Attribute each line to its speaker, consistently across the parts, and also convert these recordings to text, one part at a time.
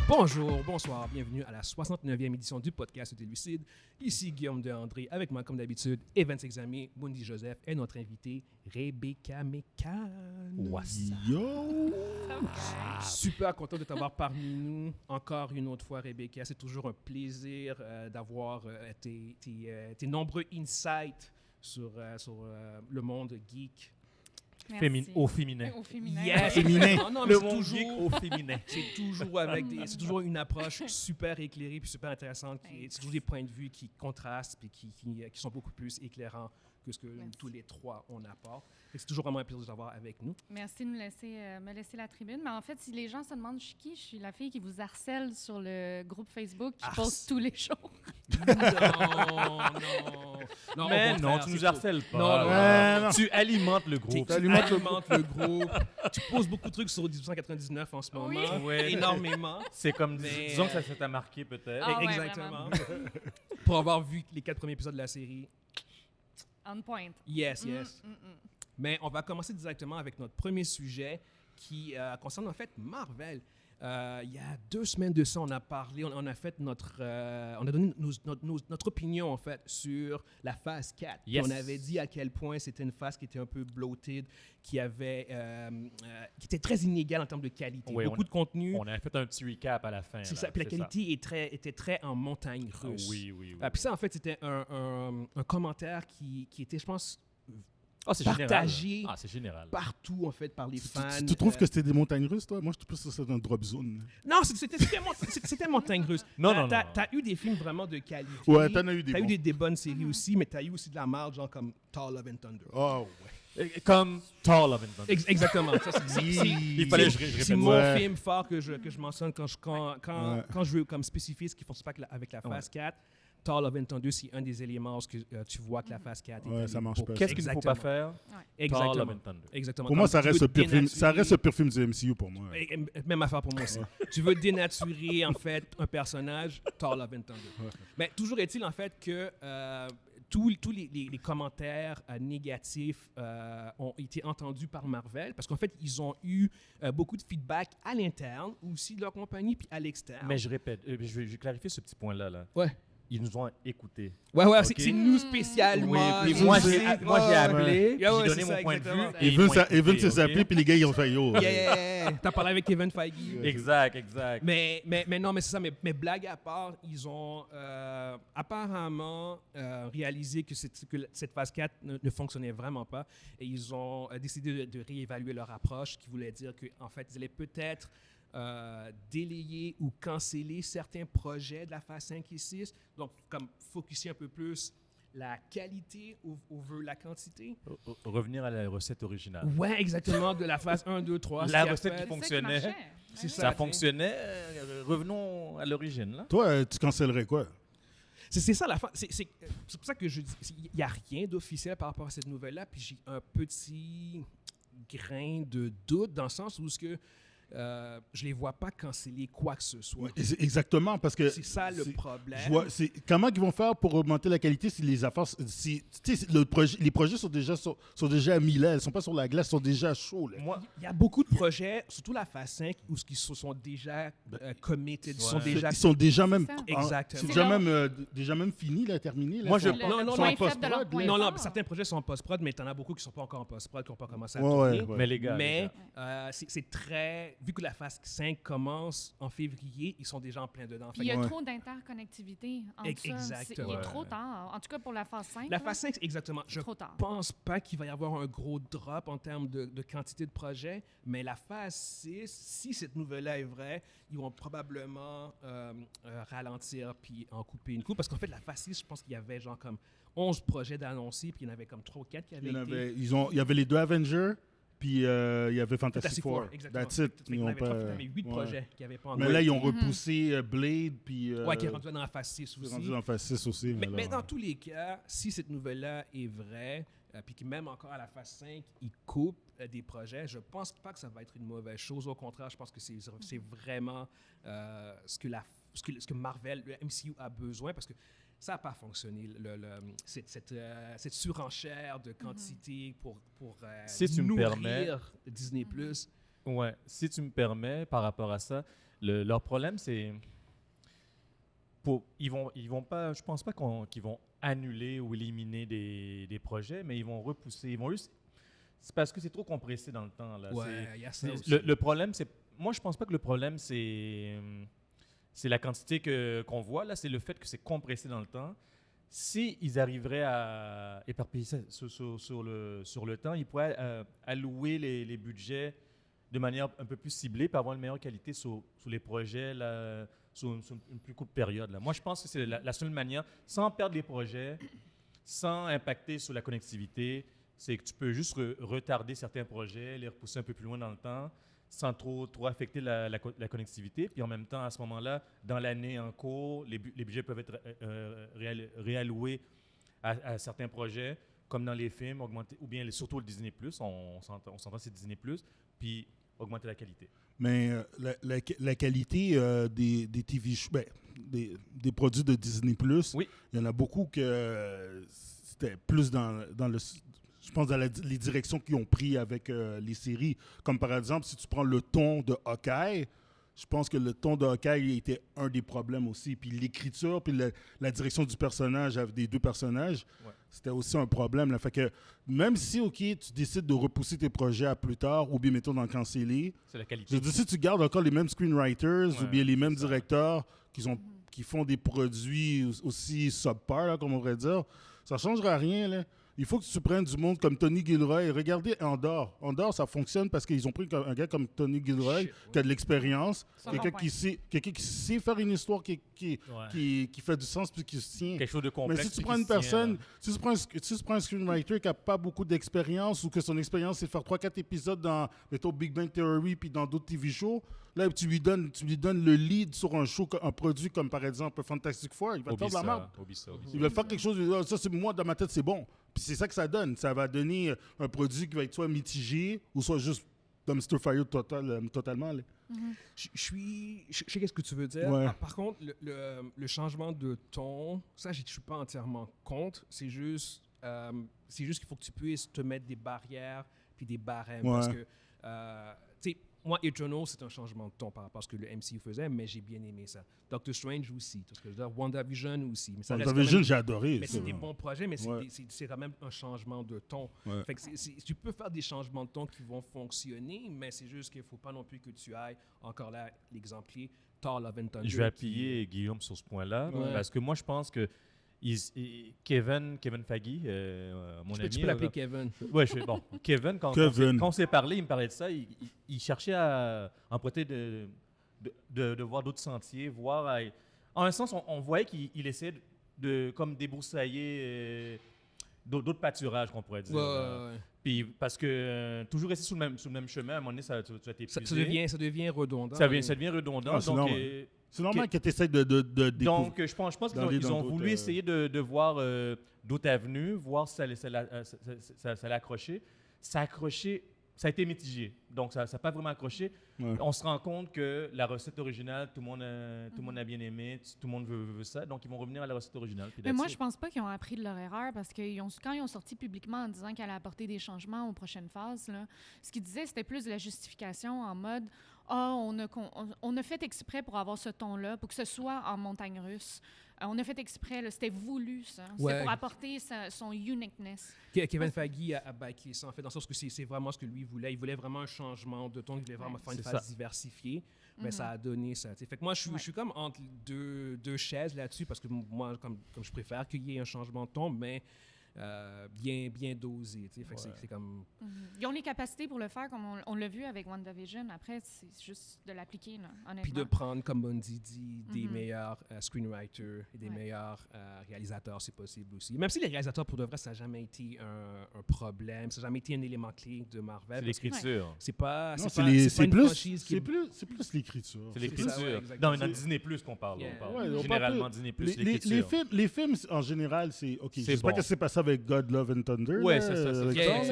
Speaker 1: Bonjour, bonsoir, bienvenue à la 69e édition du podcast Des Lucides. Ici Guillaume de André, avec moi comme d'habitude, Evans Examé, Mundi Joseph et notre invitée Rebecca Mécan.
Speaker 2: Yo!
Speaker 1: Super content de t'avoir parmi nous encore une autre fois, Rebecca. C'est toujours un plaisir d'avoir tes nombreux insights sur le monde geek.
Speaker 3: Au féminin.
Speaker 4: Au féminin.
Speaker 1: Yes.
Speaker 2: Féminin.
Speaker 1: Non,
Speaker 3: Le
Speaker 1: mais
Speaker 3: monde geek au féminin.
Speaker 1: c'est toujours une approche super éclairée puis super intéressante. C'est toujours des points de vue qui contrastent puis qui sont beaucoup plus éclairants que ce que tous les trois on apporte. C'est toujours vraiment un plaisir de t'avoir avec nous.
Speaker 4: Merci de me laisser la tribune. Mais en fait, si les gens se demandent je suis qui, je suis la fille qui vous harcèle sur le groupe Facebook qui poste tous les jours.
Speaker 1: Non,
Speaker 3: Mais
Speaker 1: au
Speaker 3: non,
Speaker 1: contraire,
Speaker 3: tu nous
Speaker 1: c'est
Speaker 3: harcèles
Speaker 1: Non,
Speaker 3: pas.
Speaker 2: non.
Speaker 3: Tu alimentes le
Speaker 1: Tu
Speaker 3: groupe.
Speaker 1: alimentes le groupe. Tu poses beaucoup de trucs sur 1899 en ce moment.
Speaker 4: Oui.
Speaker 3: Ouais.
Speaker 1: Énormément.
Speaker 3: C'est comme,
Speaker 1: Mais,
Speaker 3: disons que ça t'a marqué peut-être.
Speaker 4: Ah, ouais,
Speaker 1: Exactement. Pour avoir vu les 4 premiers épisodes de la série.
Speaker 4: On point.
Speaker 1: Yes. Mais on va commencer directement avec notre premier sujet qui concerne en fait Marvel. Il y a 2 semaines de ça, on a parlé, on a fait on a donné notre opinion en fait sur la phase 4.
Speaker 3: Yes.
Speaker 1: On avait dit à quel point c'était une phase qui était un peu bloated, qui était très inégale en termes de qualité.
Speaker 3: Oui,
Speaker 1: Beaucoup de contenu.
Speaker 3: On a fait un petit recap à la fin.
Speaker 1: C'est
Speaker 3: là,
Speaker 1: ça. Puis la
Speaker 3: c'est
Speaker 1: qualité était très en montagne
Speaker 3: ça.
Speaker 1: russe.
Speaker 3: Oui.
Speaker 1: Puis ça, en fait, c'était un commentaire qui était, je pense,
Speaker 3: Ah, c'est
Speaker 1: partagé
Speaker 3: général. Ah, c'est général.
Speaker 1: partout, en fait, par les fans.
Speaker 2: Tu trouves que c'était des montagnes russes, toi? Moi, je trouve que c'était un drop zone.
Speaker 1: Non, c'était montagne russe.
Speaker 3: Non.
Speaker 1: T'as eu des films vraiment de qualité.
Speaker 2: Ouais, t'en as eu des
Speaker 1: T'as
Speaker 2: bons.
Speaker 1: eu des bonnes séries aussi, mais t'as eu aussi de la marge, genre comme Thor Love and Thunder.
Speaker 2: Oh, ouais.
Speaker 3: Comme Thor Love and Thunder.
Speaker 1: Exactement. Ça,
Speaker 3: Il fallait que je répète.
Speaker 1: c'est mon
Speaker 2: Ouais.
Speaker 1: film fort que je mentionne quand je veux comme spécifier ce qu'ils font pas avec la phase 4. Thor Love and Thunder, c'est un des éléments que tu vois que la phase 4 est
Speaker 2: Ouais,
Speaker 1: allée
Speaker 2: ça marche
Speaker 1: pour.
Speaker 2: pas.
Speaker 3: Qu'est-ce qu'il ne faut pas faire? Thor
Speaker 1: Exactement.
Speaker 3: Love and Thunder.
Speaker 1: Exactement.
Speaker 2: Pour moi,
Speaker 1: Quand
Speaker 2: ça
Speaker 1: tu
Speaker 2: reste
Speaker 1: veux
Speaker 2: le pire film. Ça
Speaker 1: dénaturer-
Speaker 2: reste le pire film du MCU pour moi.
Speaker 1: Même affaire pour moi aussi. Tu veux dénaturer, en fait, un personnage, Thor Love and Thunder. Mais toujours est-il, en fait, que tous les commentaires négatifs ont été entendus par Marvel parce qu'en fait, ils ont eu beaucoup de feedback à l'interne, aussi de leur compagnie, puis à l'externe.
Speaker 3: Mais je répète, je vais clarifier ce petit point-là. Là.
Speaker 1: Ouais.
Speaker 3: Ils nous ont écoutés.
Speaker 1: Ouais,
Speaker 3: Ok.
Speaker 1: c'est nous spécialement.
Speaker 3: Oui, puis
Speaker 1: Nous
Speaker 3: moi,
Speaker 1: aussi.
Speaker 3: j'ai appelé,
Speaker 1: Yeah, ouais,
Speaker 3: j'ai donné
Speaker 1: c'est
Speaker 3: mon
Speaker 1: ça,
Speaker 3: point de vue.
Speaker 1: exactement.
Speaker 3: et ils m'ont
Speaker 2: Even
Speaker 3: écouté,
Speaker 2: s'est appelé,
Speaker 3: ok?
Speaker 2: puis les gars, ils ont fait yo.
Speaker 1: Yeah. T'as parlé avec Kevin Feige.
Speaker 3: Exact.
Speaker 1: Mais non, mais c'est ça. Mais blague à part, ils ont apparemment réalisé que cette phase 4 ne fonctionnait vraiment pas. Et ils ont décidé de réévaluer leur approche, qui voulait dire qu'en fait, ils allaient peut-être délayer ou canceller certains projets de la phase 5 et 6. Donc, comme focuser un peu plus la qualité over la quantité.
Speaker 3: Revenir à la recette originale.
Speaker 1: Ouais, exactement, de la phase 1, 2, 3.
Speaker 3: La
Speaker 1: ce qui a
Speaker 3: recette
Speaker 1: fait-
Speaker 3: qui fonctionnait.
Speaker 1: C'est
Speaker 3: Ça
Speaker 1: tu sais.
Speaker 3: fonctionnait. Revenons à l'origine. Là.
Speaker 2: Toi, tu cancellerais quoi?
Speaker 1: C'est ça la fin. C'est pour ça que je dis, il n'y a rien d'officiel par rapport à cette nouvelle-là, puis j'ai un petit grain de doute dans le sens où je les vois pas canceller quoi que ce soit.
Speaker 2: Exactement, parce que...
Speaker 1: C'est ça le problème.
Speaker 2: Comment ils vont faire pour augmenter la qualité si les affaires... les projets sont déjà à 1000 ans, ils ne sont pas sur la glace, ils sont déjà chauds. Là.
Speaker 3: Moi,
Speaker 1: Il y a beaucoup de projets, surtout la phase 5, où ils se sont déjà committed, ils sont
Speaker 3: Ouais.
Speaker 1: déjà...
Speaker 2: Ils sont déjà même...
Speaker 4: C'est ça.
Speaker 1: Exactement.
Speaker 2: C'est déjà même fini, là, terminé. Là.
Speaker 3: Moi, je-
Speaker 2: Ils sont-
Speaker 1: Non,
Speaker 4: le
Speaker 1: non,
Speaker 4: point
Speaker 1: non,
Speaker 4: faible de leur
Speaker 2: post-prod,
Speaker 4: point
Speaker 1: Non,
Speaker 4: fort.
Speaker 1: certains projets sont en post-prod, mais t'en as beaucoup qui sont pas encore en post-prod, qui n'ont pas commencé à
Speaker 2: Ouais,
Speaker 1: tourner.
Speaker 2: ouais.
Speaker 3: mais les gars.
Speaker 1: Mais c'est très... Vu que la phase 5 commence en février, ils sont déjà en plein dedans.
Speaker 4: Puis il y a
Speaker 2: Ouais.
Speaker 4: trop d'interconnectivité entre ça.
Speaker 1: Exactement.
Speaker 4: Il est
Speaker 3: Ouais.
Speaker 4: trop tard. En tout cas, pour la phase 5.
Speaker 1: La phase 5, exactement. Je
Speaker 4: Trop tard.
Speaker 1: pense pas qu'il va y avoir un gros drop en termes de quantité de projets, mais la phase 6, si cette nouvelle-là est vraie, ils vont probablement ralentir puis en couper une coupe. Parce qu'en fait, la phase 6, je pense qu'il y avait genre comme 11 projets d'annoncés, puis il y en avait comme 3 ou 4 qui avaient été...
Speaker 2: Il y avait les 2 Avengers, puis il y avait Fantastic
Speaker 1: Fantastic
Speaker 2: Four.
Speaker 1: Four, exactement.
Speaker 2: That's it.
Speaker 1: Fait qu'il
Speaker 2: Ils
Speaker 1: y en
Speaker 2: ont
Speaker 1: avait
Speaker 2: pas-
Speaker 1: 8
Speaker 2: ouais.
Speaker 1: projets qui n'avaient pas encore
Speaker 2: Mais là, ils ont
Speaker 1: été-
Speaker 2: repoussé Blade, puis...
Speaker 1: Ouais, qui est rendu dans la phase 6
Speaker 2: c'est
Speaker 1: aussi.
Speaker 2: rendu dans phase 6 aussi.
Speaker 1: Mais
Speaker 2: alors,
Speaker 1: dans tous les cas, si cette nouvelle-là est vraie, puis que même encore à la phase 5, ils coupent des projets, je pense pas que ça va être une mauvaise chose. Au contraire, je pense que c'est vraiment ce que Marvel, le MCU a besoin, parce que ça n'a pas fonctionné, cette surenchère de quantité pour
Speaker 3: Si tu me
Speaker 1: nourrir
Speaker 3: permets.
Speaker 1: Disney+.
Speaker 3: Ouais, si tu me permets, par rapport à ça, leur problème, c'est... Ils vont pas, je pense pas qu'ils vont annuler ou éliminer des projets, mais ils vont repousser. Ils vont juste... C'est parce que c'est trop compressé dans le temps. Là.
Speaker 1: Ouais, il y a ça aussi.
Speaker 3: Le problème, c'est... Moi, je pense pas que le problème, c'est la quantité qu'on voit. Là, c'est le fait que c'est compressé dans le temps. Si ils arriveraient à éparpiller ça sur le temps, ils pourraient allouer les budgets de manière un peu plus ciblée pour avoir une meilleure qualité sur les projets là, sur une plus courte période. Là. Moi, je pense que c'est la seule manière, sans perdre les projets, sans impacter sur la connectivité, c'est que tu peux juste retarder certains projets, les repousser un peu plus loin dans le temps, sans trop affecter la connectivité. Puis en même temps, à ce moment-là, dans l'année en cours, les budgets peuvent être réalloués à certains projets, comme dans les films, augmenter, ou bien surtout le Disney+, on s'entend c'est Disney+, puis augmenter la qualité.
Speaker 2: Mais la qualité des TV shows, des produits de Disney+,
Speaker 3: oui.
Speaker 2: Il y en a beaucoup que c'était plus dans le... Je pense dans les directions qu'ils ont pris avec les séries. Comme par exemple, si tu prends le ton de Hawkeye, je pense que le ton de Hawkeye était un des problèmes aussi. Puis l'écriture, puis la direction du personnage, des deux personnages, c'était aussi un problème. Là. Fait que même si, OK, tu décides de repousser tes projets à plus tard, ou bien, mettons, d'en canceller,
Speaker 3: c'est la qualité.
Speaker 2: Je veux dire, si tu gardes encore les mêmes screenwriters, ou bien les mêmes directeurs qui font des produits aussi subpar, là, comme on pourrait dire, ça ne changera rien, là. Il faut que tu prennes du monde comme Tony Gilroy. Regardez Andor. Andor, ça fonctionne parce qu'ils ont pris un gars comme Tony Gilroy qui a de l'expérience, quelqu'un qui sait faire une histoire qui fait du sens puis qui se tient.
Speaker 3: Quelque chose de complexe.
Speaker 2: Mais si tu prends une personne, si tu prends un screenwriter qui n'a pas beaucoup d'expérience ou que son expérience c'est de faire 3-4 épisodes dans, mettons, Big Bang Theory puis dans d'autres TV shows, là, tu lui donnes le lead sur un produit comme par exemple Fantastic Four, il va te faire de la merde. Il va faire quelque chose, ça c'est moi dans ma tête c'est bon. Puis c'est ça que ça donne. Ça va donner un produit qui va être soit mitigé ou soit juste dumpster fire totalement. Là.
Speaker 1: Je sais qu'est-ce que tu veux dire.
Speaker 2: Ouais.
Speaker 1: Par contre, le changement de ton, ça, je ne suis pas entièrement contre. C'est juste qu'il faut que tu puisses te mettre des barrières puis des barèmes. Parce que, tu sais, moi, Eternal, c'est un changement de ton par rapport à ce que le MCU faisait, mais j'ai bien aimé ça. Doctor Strange aussi, tout ce que je veux dire. WandaVision aussi.
Speaker 2: WandaVision, j'ai adoré.
Speaker 1: Mais c'est des bons projets, mais c'est quand même un changement de ton. Ouais. Fait que tu peux faire des changements de ton qui vont fonctionner, mais c'est juste qu'il ne faut pas non plus que tu ailles, encore là, l'exemplier, Thor Love and Thunder.
Speaker 3: Je vais appuyer Guillaume sur ce point-là, parce que moi, je pense que Kevin Feige, mon ami.
Speaker 1: Tu peux l'appeler Kevin.
Speaker 3: Oui, bon. Kevin, quand on s'est parlé, il me parlait de ça. Il cherchait à emprunter de voir d'autres sentiers, voir. En un sens, on voyait qu'il essayait de comme débroussailler d'autres pâturages, qu'on pourrait dire.
Speaker 1: Ouais.
Speaker 3: Puis parce que toujours rester sur le même chemin, à un moment donné, tu vas t'épuiser.
Speaker 1: Ça devient redondant.
Speaker 3: Ça devient redondant.
Speaker 2: C'est normal que tu essaies de
Speaker 3: donc, je pense qu'ils ont voulu essayer de voir d'autres avenues, voir si ça allait accrocher. Ça a accroché, ça a été mitigé. Donc, ça n'a pas vraiment accroché. Ouais. On se rend compte que la recette originale, tout le monde a bien aimé, tout le monde veut ça. Donc, ils vont revenir à la recette originale.
Speaker 4: Mais moi, je pense pas qu'ils ont appris de leur erreur parce que quand ils ont sorti publiquement en disant qu'elle allait apporter des changements aux prochaines phases, là, ce qu'ils disaient, c'était plus de la justification en mode « on a fait exprès pour avoir ce ton-là, pour que ce soit en montagne russe. On a fait exprès, là, c'était voulu, ça. C'était pour apporter son uniqueness. »
Speaker 1: Kevin Feige a backé ça, en fait, dans le sens que c'est vraiment ce que lui voulait. Il voulait vraiment un changement de ton, il voulait vraiment faire une phase diversifiée. Mais ça a donné ça. T'sais. Fait que moi, je suis comme entre deux chaises là-dessus, parce que moi, comme je préfère qu'il y ait un changement de ton, mais bien dosé. Fait que c'est comme...
Speaker 4: Ils ont les capacités pour le faire, comme on l'a vu avec WandaVision. Après, c'est juste de l'appliquer, là, honnêtement.
Speaker 1: Puis de prendre, comme Bundy dit, des meilleurs screenwriters et des meilleurs réalisateurs, c'est possible aussi. Même si les réalisateurs, pour de vrai, ça n'a jamais été un problème, ça n'a jamais été un élément clé de Marvel.
Speaker 3: C'est l'écriture.
Speaker 1: C'est pas,
Speaker 2: non,
Speaker 1: c'est plus
Speaker 2: l'écriture.
Speaker 3: C'est l'écriture. Dans Disney+, qu'on parle. Généralement, Disney+, c'est
Speaker 2: l'écriture. Les films, en général, c'est... OK, je sais pas ce qui s'est passé avec God, Love and Thunder.
Speaker 3: Oui, c'est ça.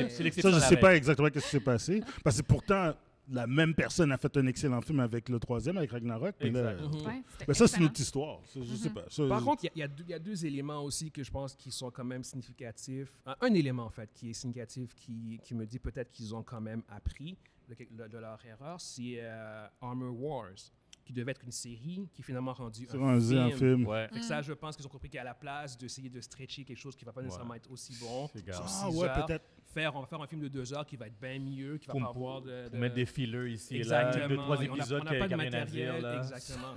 Speaker 3: C'est l'exception.
Speaker 2: Ça, je ne sais pas exactement ce qui s'est passé. Parce que pourtant, la même personne a fait un excellent film avec le troisième, avec Ragnarok. Mais ça, c'est une autre histoire. Je ne sais pas.
Speaker 1: Par contre, il y a deux éléments aussi que je pense qui sont quand même significatifs. Un élément, en fait, qui est significatif, qui me dit peut-être qu'ils ont quand même appris. de leur erreur, c'est Armor Wars, qui devait être une série qui est finalement rendue
Speaker 2: C'est
Speaker 1: un
Speaker 2: un film.
Speaker 3: Ouais.
Speaker 1: Fait que ça, je pense qu'ils ont compris qu'à la place d'essayer de stretcher quelque chose qui ne va pas nécessairement être aussi bon,
Speaker 3: C'est grave.
Speaker 1: sur
Speaker 2: Ah
Speaker 1: 6
Speaker 2: ouais,
Speaker 1: heures,
Speaker 2: peut-être.
Speaker 1: on va faire un film de 2 heures qui va être bien mieux, qui va pas avoir de...
Speaker 3: Pour mettre des fillers ici et
Speaker 1: Exactement.
Speaker 3: là, 2-3
Speaker 1: On a-
Speaker 3: épisodes
Speaker 1: on
Speaker 3: qui
Speaker 1: n'a pas de
Speaker 3: n'ont rien à dire.
Speaker 1: matériel,
Speaker 3: Là.
Speaker 1: exactement.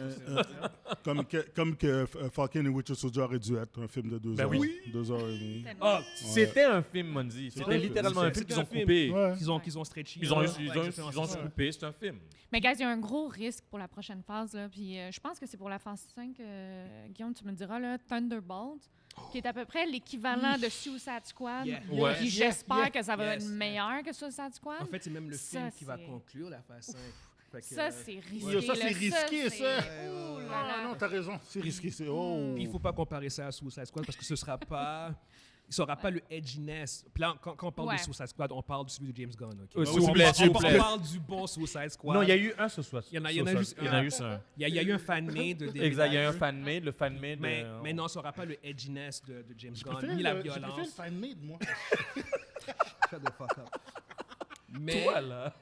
Speaker 2: Comme que Falcon et Winter Soldier aurait dû être un film de 2
Speaker 3: Ben
Speaker 2: heures.
Speaker 3: oui.
Speaker 2: 2 heures et demie.
Speaker 4: Tellement.
Speaker 3: Ah, c'était un film, Mondi. C'était
Speaker 1: Ouais.
Speaker 3: littéralement un film
Speaker 1: C'était
Speaker 3: qu'ils
Speaker 1: un
Speaker 3: ont
Speaker 1: film.
Speaker 3: coupé.
Speaker 2: Ouais.
Speaker 1: Qu'ils ont stretché.
Speaker 3: Ils ont
Speaker 1: exactement, c'est ça.
Speaker 3: coupé, c'est un film.
Speaker 4: Mais guys, il y a un gros risque pour la prochaine phase. Là, puis je pense que c'est pour la phase 5, Guillaume, tu me diras, là, Thunderbolt, qui est à peu près l'équivalent de Suicide Squad.
Speaker 1: Yeah.
Speaker 3: Ouais.
Speaker 4: Puis
Speaker 1: Yeah,
Speaker 4: j'espère
Speaker 1: yeah,
Speaker 4: que ça va
Speaker 1: yes,
Speaker 4: être meilleur que Suicide Squad.
Speaker 1: En fait, c'est même le
Speaker 4: Ça,
Speaker 1: film qui va
Speaker 4: c'est-
Speaker 1: conclure la phase 5. Fait que,
Speaker 4: Ça, c'est risqué.
Speaker 2: Ouais, ça, c'est
Speaker 4: là.
Speaker 2: risqué, ça.
Speaker 4: c'est- Ouh là
Speaker 2: Ah
Speaker 4: là.
Speaker 2: non, t'as raison. C'est risqué. C'est... Oh.
Speaker 1: Puis il ne faut pas comparer ça à Suicide Squad parce que ce sera pas... Il ne sera pas le edginess. Puis là, quand on parle
Speaker 4: Ouais.
Speaker 1: de Suicide Squad, on parle de celui de James Gunn. ok?
Speaker 3: S'il vous plaît,
Speaker 1: on,
Speaker 3: s'il vous
Speaker 1: on
Speaker 3: plaît.
Speaker 1: parle du bon Suicide Squad.
Speaker 3: Non, il y a eu un ce soir.
Speaker 1: Il y en a juste
Speaker 3: Il y en a juste un.
Speaker 1: Il y a eu un fan-made de David
Speaker 3: Exact, il y a eu un
Speaker 1: Ayer.
Speaker 3: fan-made, le fan-made.
Speaker 1: Mais non, ce ne sera pas le edginess de James
Speaker 2: Je
Speaker 1: Gunn,
Speaker 2: préfère
Speaker 1: ni la
Speaker 2: le- je préfère le
Speaker 1: violence.
Speaker 2: fan-made, moi.
Speaker 1: Shut the fuck up. Mais,
Speaker 3: Toi, là.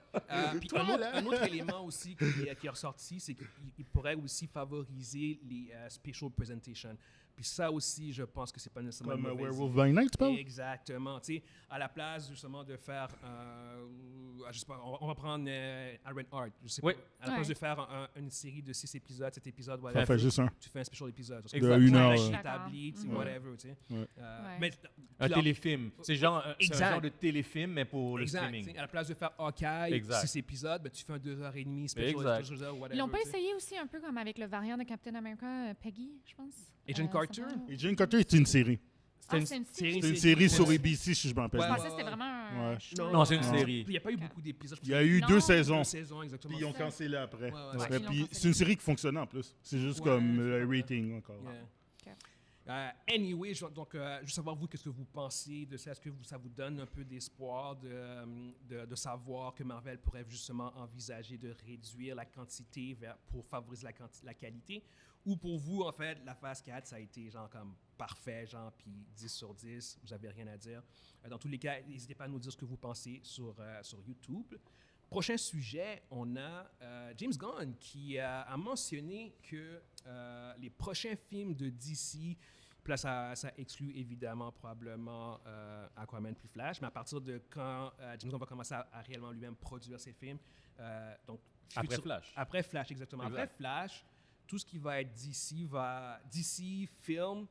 Speaker 1: puis
Speaker 2: Toi, là.
Speaker 1: un autre élément aussi qui est ressorti, c'est qu'il pourrait aussi favoriser les special presentations. Puis ça aussi, je pense que c'est pas nécessairement
Speaker 2: Comme
Speaker 1: une mauvaise
Speaker 2: Werewolf
Speaker 1: idée.
Speaker 2: by Night, tu parles?
Speaker 1: Exactement. Tu sais, à la place justement de faire, je sais pas, on va prendre Iron Heart. Je sais
Speaker 3: Oui.
Speaker 1: pas. À la place
Speaker 4: Ouais.
Speaker 1: de faire une série de 6 épisodes, 7 épisodes,
Speaker 2: Ça
Speaker 1: whatever,
Speaker 2: fait juste un.
Speaker 1: tu fais un special épisode. Parce que
Speaker 3: Exact.
Speaker 2: De une
Speaker 1: tu
Speaker 2: heure.
Speaker 1: l'as
Speaker 4: Ouais.
Speaker 1: établi, tu sais,
Speaker 4: Mhm.
Speaker 1: whatever, tu sais.
Speaker 2: Ouais.
Speaker 1: Mais
Speaker 3: Un
Speaker 1: là-
Speaker 3: téléfilm. C'est genre, c'est un
Speaker 1: Exact.
Speaker 3: genre de téléfilm, mais pour le
Speaker 1: Exact.
Speaker 3: streaming.
Speaker 1: t'sais, à la place de faire Hawkeye,
Speaker 3: Exact.
Speaker 1: 6 épisodes, ben, tu fais un 2h30 special,
Speaker 3: Exact.
Speaker 1: special, whatever.
Speaker 4: Ils l'ont pas
Speaker 1: t'sais.
Speaker 4: essayé aussi un peu comme avec le variant de Captain America, Peggy, je pense.
Speaker 1: Agent
Speaker 4: Ça
Speaker 1: Carter?
Speaker 4: va?
Speaker 2: Et Jane Carter, c'est une série.
Speaker 4: Ah, c'est une série.
Speaker 2: C'est une série sur
Speaker 1: Ouais.
Speaker 2: ABC, si je me rappelle
Speaker 1: Ouais,
Speaker 4: Je
Speaker 2: bien.
Speaker 4: pensais que c'était vraiment un
Speaker 2: Ouais.
Speaker 4: show.
Speaker 3: Non, c'est une
Speaker 2: Non.
Speaker 3: série.
Speaker 1: Il n'y a pas eu beaucoup d'épisodes.
Speaker 2: Il y a eu
Speaker 4: Non.
Speaker 2: 2
Speaker 1: 2
Speaker 2: saisons.
Speaker 1: saisons, exactement.
Speaker 2: Puis ils ont
Speaker 4: ça.
Speaker 2: cancellé après.
Speaker 1: Ouais, ouais,
Speaker 4: ouais.
Speaker 2: Ouais,
Speaker 4: Ils l'ont
Speaker 2: puis
Speaker 4: cancellé.
Speaker 2: c'est une série qui fonctionnait en plus. C'est juste
Speaker 1: Ouais,
Speaker 2: comme
Speaker 1: c'est
Speaker 2: le
Speaker 1: vrai.
Speaker 2: rating encore.
Speaker 1: Yeah. Anyway, donc, je veux savoir, vous, qu'est-ce que vous pensez de ça? Est-ce que ça vous donne un peu d'espoir de savoir que Marvel pourrait justement envisager de réduire la quantité pour favoriser la qualité? Ou pour vous, en fait, la phase 4, ça a été genre comme parfait, genre, puis 10 sur 10, vous n'avez rien à dire. Dans tous les cas, n'hésitez pas à nous dire ce que vous pensez sur YouTube. Prochain sujet, on a James Gunn qui a mentionné que les prochains films de DC, puis là ça exclut évidemment probablement Aquaman puis Flash, mais à partir de quand James Gunn va commencer à réellement lui-même produire ses films, donc
Speaker 3: Après Flash.
Speaker 1: Après Flash, exactement.
Speaker 3: Exact.
Speaker 1: Après Flash, tout ce qui va être DC, film,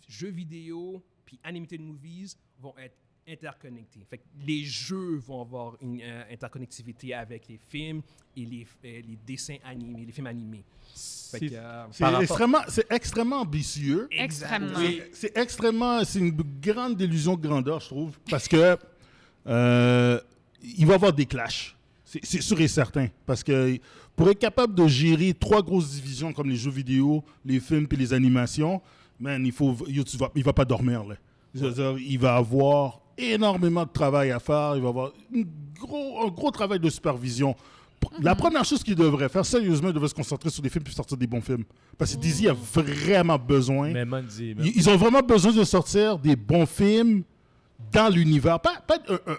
Speaker 1: jeux vidéo, puis animated movies vont être interconnectés. Fait que les jeux vont avoir une interconnectivité avec les films et les dessins animés, les films animés. Fait que,
Speaker 2: C'est extrêmement ambitieux.
Speaker 4: Extrêmement.
Speaker 1: Oui.
Speaker 2: C'est une grande délusion de grandeur, je trouve, parce que il va y avoir des clashs. C'est sûr et certain. Parce que pour être capable de gérer 3 grosses divisions comme les jeux vidéo, les films et les animations, man, il va pas dormir. Là. C'est-à-dire, il va avoir énormément de travail à faire. Il va avoir un gros travail de supervision. La première chose qu'il devrait faire, sérieusement, il devrait se concentrer sur des films et sortir des bons films. Parce que DC a vraiment besoin.
Speaker 3: Mais Mondi,
Speaker 2: Ils ont vraiment besoin de sortir des bons films dans l'univers. Pas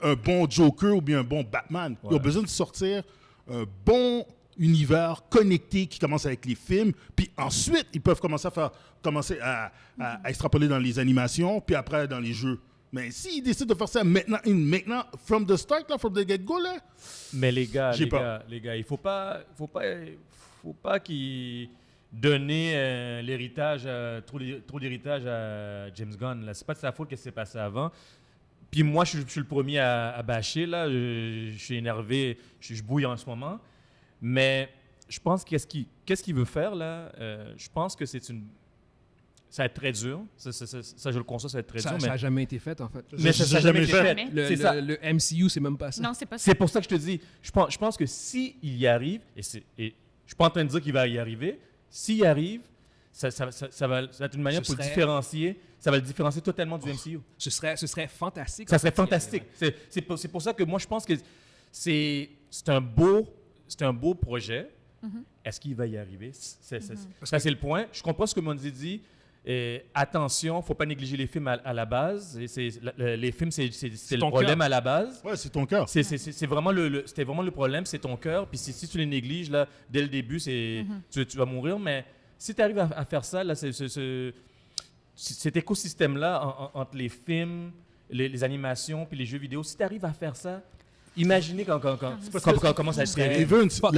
Speaker 2: un bon Joker ou bien un bon Batman. Ils ont
Speaker 3: Ouais.
Speaker 2: besoin de sortir un bon univers connecté qui commence avec les films. Puis ensuite, ils peuvent commencer à extrapoler dans les animations, puis après dans les jeux. Mais s'ils décident de faire ça maintenant, from the start, là, from the get-go, là,
Speaker 3: Mais les gars,
Speaker 2: J'ai peur.
Speaker 3: il faut pas qu'ils donnent l'héritage, trop d'héritage à James Gunn. Là, c'est pas de sa faute que c'est passé avant. Puis moi, je suis le premier à bâcher là. Je suis énervé, je bouille en ce moment. Mais je pense qu'est-ce qu'il veut faire là. Je pense que ça va être très dur. Ça, je le conçois, ça va être très
Speaker 1: ça
Speaker 3: dur.
Speaker 1: n'a jamais été fait, en fait.
Speaker 3: Mais ça n'a jamais été fait.
Speaker 4: Jamais.
Speaker 1: Le,
Speaker 3: C'est ça.
Speaker 1: le MCU, c'est même pas ça.
Speaker 4: Non, c'est pas ça.
Speaker 3: C'est pour ça que je te dis, je pense que s'il y arrive, et je suis pas en train de dire qu'il va y arriver, s'il y arrive, ça va être une manière
Speaker 1: Ce
Speaker 3: pour le
Speaker 1: serait-
Speaker 3: différencier, ça va le différencier totalement du MCU.
Speaker 1: Ce serait fantastique.
Speaker 3: Ça serait fantastique. C'est pour ça que moi, je pense que c'est un beau projet. Est-ce qu'il va y arriver? Ça, c'est le point. Je comprends ce que Mondi dit. attention, faut pas négliger les films à la base. Les films, c'est le
Speaker 1: ton
Speaker 3: problème
Speaker 1: cœur.
Speaker 3: à la base.
Speaker 2: Ouais, c'est ton cœur.
Speaker 3: C'était vraiment le problème, c'est ton cœur. Puis si tu les négliges, là, dès le début, tu vas mourir. Mais si tu arrives à faire ça, là, cet écosystème-là entre les films, les animations, puis les jeux vidéo, si tu arrives à faire ça, imaginez comment ça serait.
Speaker 2: Evans,
Speaker 1: Fuck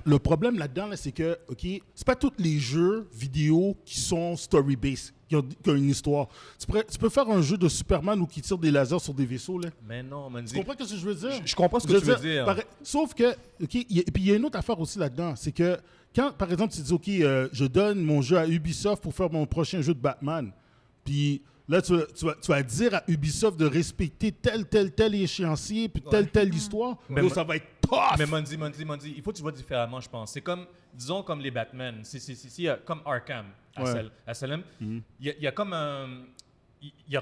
Speaker 2: le problème là-dedans, là, c'est que, OK, c'est pas tous les jeux vidéo qui sont story-based, qui ont une histoire. Tu peux faire un jeu de Superman où qui tire des lasers sur des vaisseaux, là.
Speaker 3: Mais non,
Speaker 2: Tu comprends ce que je veux dire?
Speaker 3: Je comprends ce que tu veux dire.
Speaker 2: Sauf que, OK, et puis il y a une autre affaire aussi là-dedans, c'est que quand, par exemple, tu dis, OK, je donne mon jeu à Ubisoft pour faire mon prochain jeu de Batman, puis là, tu vas dire à Ubisoft de respecter tel échéancier, puis telle histoire,
Speaker 3: Mais
Speaker 2: donc ça va être tough!
Speaker 3: Mais Mondi, il faut que tu vois différemment, je pense. C'est comme, disons, comme les Batman. Comme Arkham, Asylum. Il y a comme un... Il y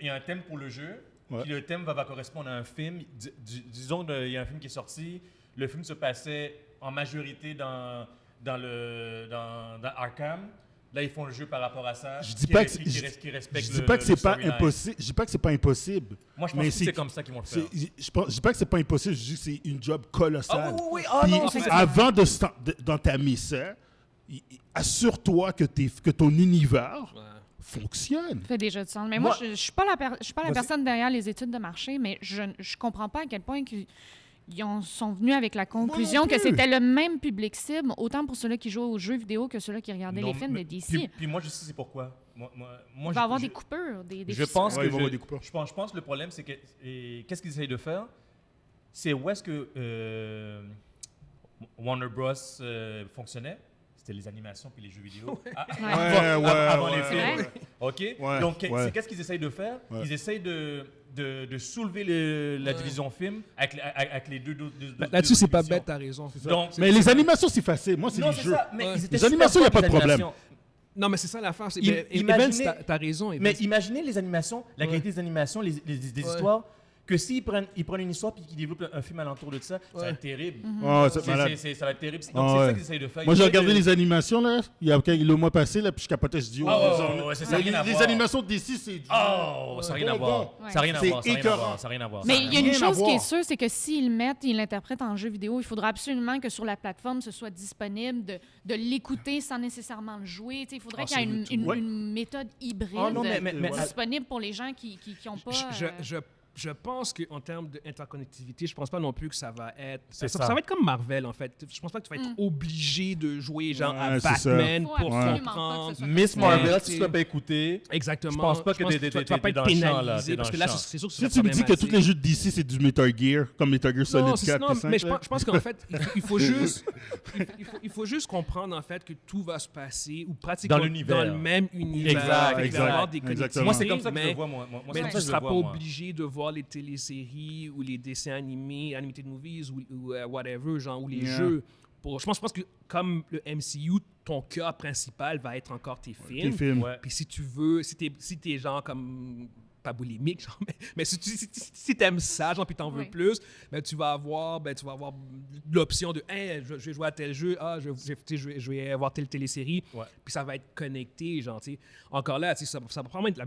Speaker 3: a un thème pour le jeu, puis le thème va correspondre à un film. Disons, il y a un film qui est sorti, le film se passait en majorité dans Arkham. Là, ils font le jeu par rapport à ça.
Speaker 2: Je dis pas que c'est pas impossible. Je dis pas que c'est pas impossible.
Speaker 3: Moi, je pense que c'est comme ça qu'ils vont le faire.
Speaker 2: Je dis pas que c'est pas impossible. Je dis que c'est une job colossale.
Speaker 3: Ah oui.
Speaker 2: Puis, avant d'entamer ça, assure-toi que ton univers fonctionne.
Speaker 4: Ça fait déjà du sens. Mais moi, je suis pas la personne derrière les études de marché, mais je comprends pas à quel point ils sont venus avec la conclusion que c'était le même public cible, autant pour ceux-là qui jouent aux jeux vidéo que ceux-là qui regardaient les films de DC.
Speaker 3: Puis moi, je sais c'est pourquoi. Moi,
Speaker 4: Il va y avoir des coupures,
Speaker 3: je pense
Speaker 2: il va y avoir des coupures.
Speaker 3: Je pense que le problème, c'est que qu'est-ce qu'ils essayent de faire? C'est où est-ce que Warner Bros. Fonctionnait? C'était les animations puis les jeux vidéo. Avant les films. OK?
Speaker 2: Ouais,
Speaker 3: Donc,
Speaker 2: ouais.
Speaker 3: qu'est-ce qu'ils essayent de faire?
Speaker 2: Ouais.
Speaker 3: Ils essayent de soulever la division film avec les deux
Speaker 1: Là-dessus, c'est pas
Speaker 3: divisions.
Speaker 1: bête, t'as raison.
Speaker 3: Donc,
Speaker 2: Mais les animations, c'est facile. Moi, c'est
Speaker 3: non,
Speaker 2: les
Speaker 3: c'est
Speaker 2: jeux.
Speaker 3: ça. Mais ils étaient
Speaker 2: Les
Speaker 3: super
Speaker 2: animations, il n'y a
Speaker 3: forts,
Speaker 2: pas de
Speaker 3: les
Speaker 2: problème.
Speaker 3: animations.
Speaker 1: Non, mais c'est ça l'affaire.
Speaker 3: Imaginez-
Speaker 1: Evans, t'as raison.
Speaker 3: Mais
Speaker 1: Evans.
Speaker 3: imaginez les animations, la qualité des animations, des histoires, que s'ils prennent une histoire et qu'ils développent un film alentour de ça, ça va être terrible.
Speaker 2: C'est malade.
Speaker 3: Ça va être terrible. Donc,
Speaker 2: Ah,
Speaker 3: c'est
Speaker 2: ouais.
Speaker 3: ça qu'ils essayent de faire.
Speaker 2: Moi, j'ai regardé les animations, là, le mois passé, là, puis je capotais, je dis,
Speaker 3: ça n'a rien à
Speaker 2: les
Speaker 3: voir.
Speaker 2: animations d'ici, c'est...
Speaker 3: Oh, ça n'a rien à voir.
Speaker 4: Ouais.
Speaker 3: Ça n'a rien à
Speaker 2: C'est
Speaker 3: voir. Ça n'a rien à
Speaker 2: écœurant.
Speaker 3: voir. Ça n'a rien à voir.
Speaker 4: Mais
Speaker 3: Ça
Speaker 4: il
Speaker 3: n'a
Speaker 4: y a une
Speaker 2: rien à
Speaker 4: chose qui est
Speaker 2: voir.
Speaker 4: sûre, c'est que s'ils l'interprètent en jeu vidéo, il faudra absolument que sur la plateforme, ce soit disponible de l'écouter sans nécessairement le jouer. Tu sais, il faudrait qu'il y ait une méthode hybride
Speaker 3: Oh non, mais
Speaker 4: disponible pour les gens qui n'ont pas...
Speaker 1: Je pense qu'en termes d'interconnectivité, je pense pas non plus que ça va être...
Speaker 3: C'est
Speaker 1: ça
Speaker 3: ça.
Speaker 1: va être comme Marvel, en fait. Je pense pas que tu vas être obligé de jouer genre à
Speaker 2: Ouais, c'est ça.
Speaker 1: Batman
Speaker 4: Faut
Speaker 1: pour
Speaker 4: absolument pas que
Speaker 1: comprendre.
Speaker 4: ce soit
Speaker 3: Miss
Speaker 4: comme ça.
Speaker 3: Marvel,
Speaker 1: Ouais,
Speaker 3: si tu ne l'as pas écouté,
Speaker 1: Exactement.
Speaker 3: Je pense pas que
Speaker 1: tu
Speaker 3: t'es
Speaker 1: vas pas être
Speaker 3: dans le champ, là,
Speaker 1: pénalisé,
Speaker 3: t'es
Speaker 1: parce
Speaker 3: dans
Speaker 1: que
Speaker 3: le
Speaker 1: là,
Speaker 3: champ.
Speaker 1: c'est sûr que
Speaker 2: Si tu me dis que tous les jeux d'ici, c'est du Metal Gear, comme Metal Gear Solid 4
Speaker 1: non,
Speaker 2: et 5,
Speaker 1: mais je
Speaker 2: là.
Speaker 1: pense qu'en fait, il faut juste, il faut juste comprendre en fait que tout va se passer ou pratiquement
Speaker 3: Dans l'univers.
Speaker 1: le même univers.
Speaker 3: Exact,
Speaker 1: Fait qu'il va y avoir des
Speaker 2: exactement.
Speaker 1: connectivités,
Speaker 3: moi, c'est comme ça que je
Speaker 1: mais-
Speaker 3: le vois, moi. Moi, c'est
Speaker 1: Mais
Speaker 3: comme
Speaker 1: tu
Speaker 3: ça
Speaker 1: ne
Speaker 3: que je
Speaker 1: seras
Speaker 3: le
Speaker 1: pas
Speaker 3: vois, moi.
Speaker 1: obligé de voir les téléséries ou les dessins animés, animated movies ou whatever, genre, ou les
Speaker 2: Yeah.
Speaker 1: jeux. Je pense que comme le MCU, ton cœur principal va être encore tes
Speaker 2: Tes
Speaker 1: films.
Speaker 2: films.
Speaker 3: Ouais.
Speaker 1: Puis si tu veux, si t'es genre comme pas boulimique, genre, mais si t'aimes ça, genre, puis t'en veux
Speaker 4: Oui.
Speaker 1: plus, ben tu vas avoir l'option de hey, je vais jouer à tel jeu, je vais avoir telle télésérie,
Speaker 3: Ouais.
Speaker 1: puis ça va être connecté, genre, tu sais. Encore là, tu sais, ça va probablement être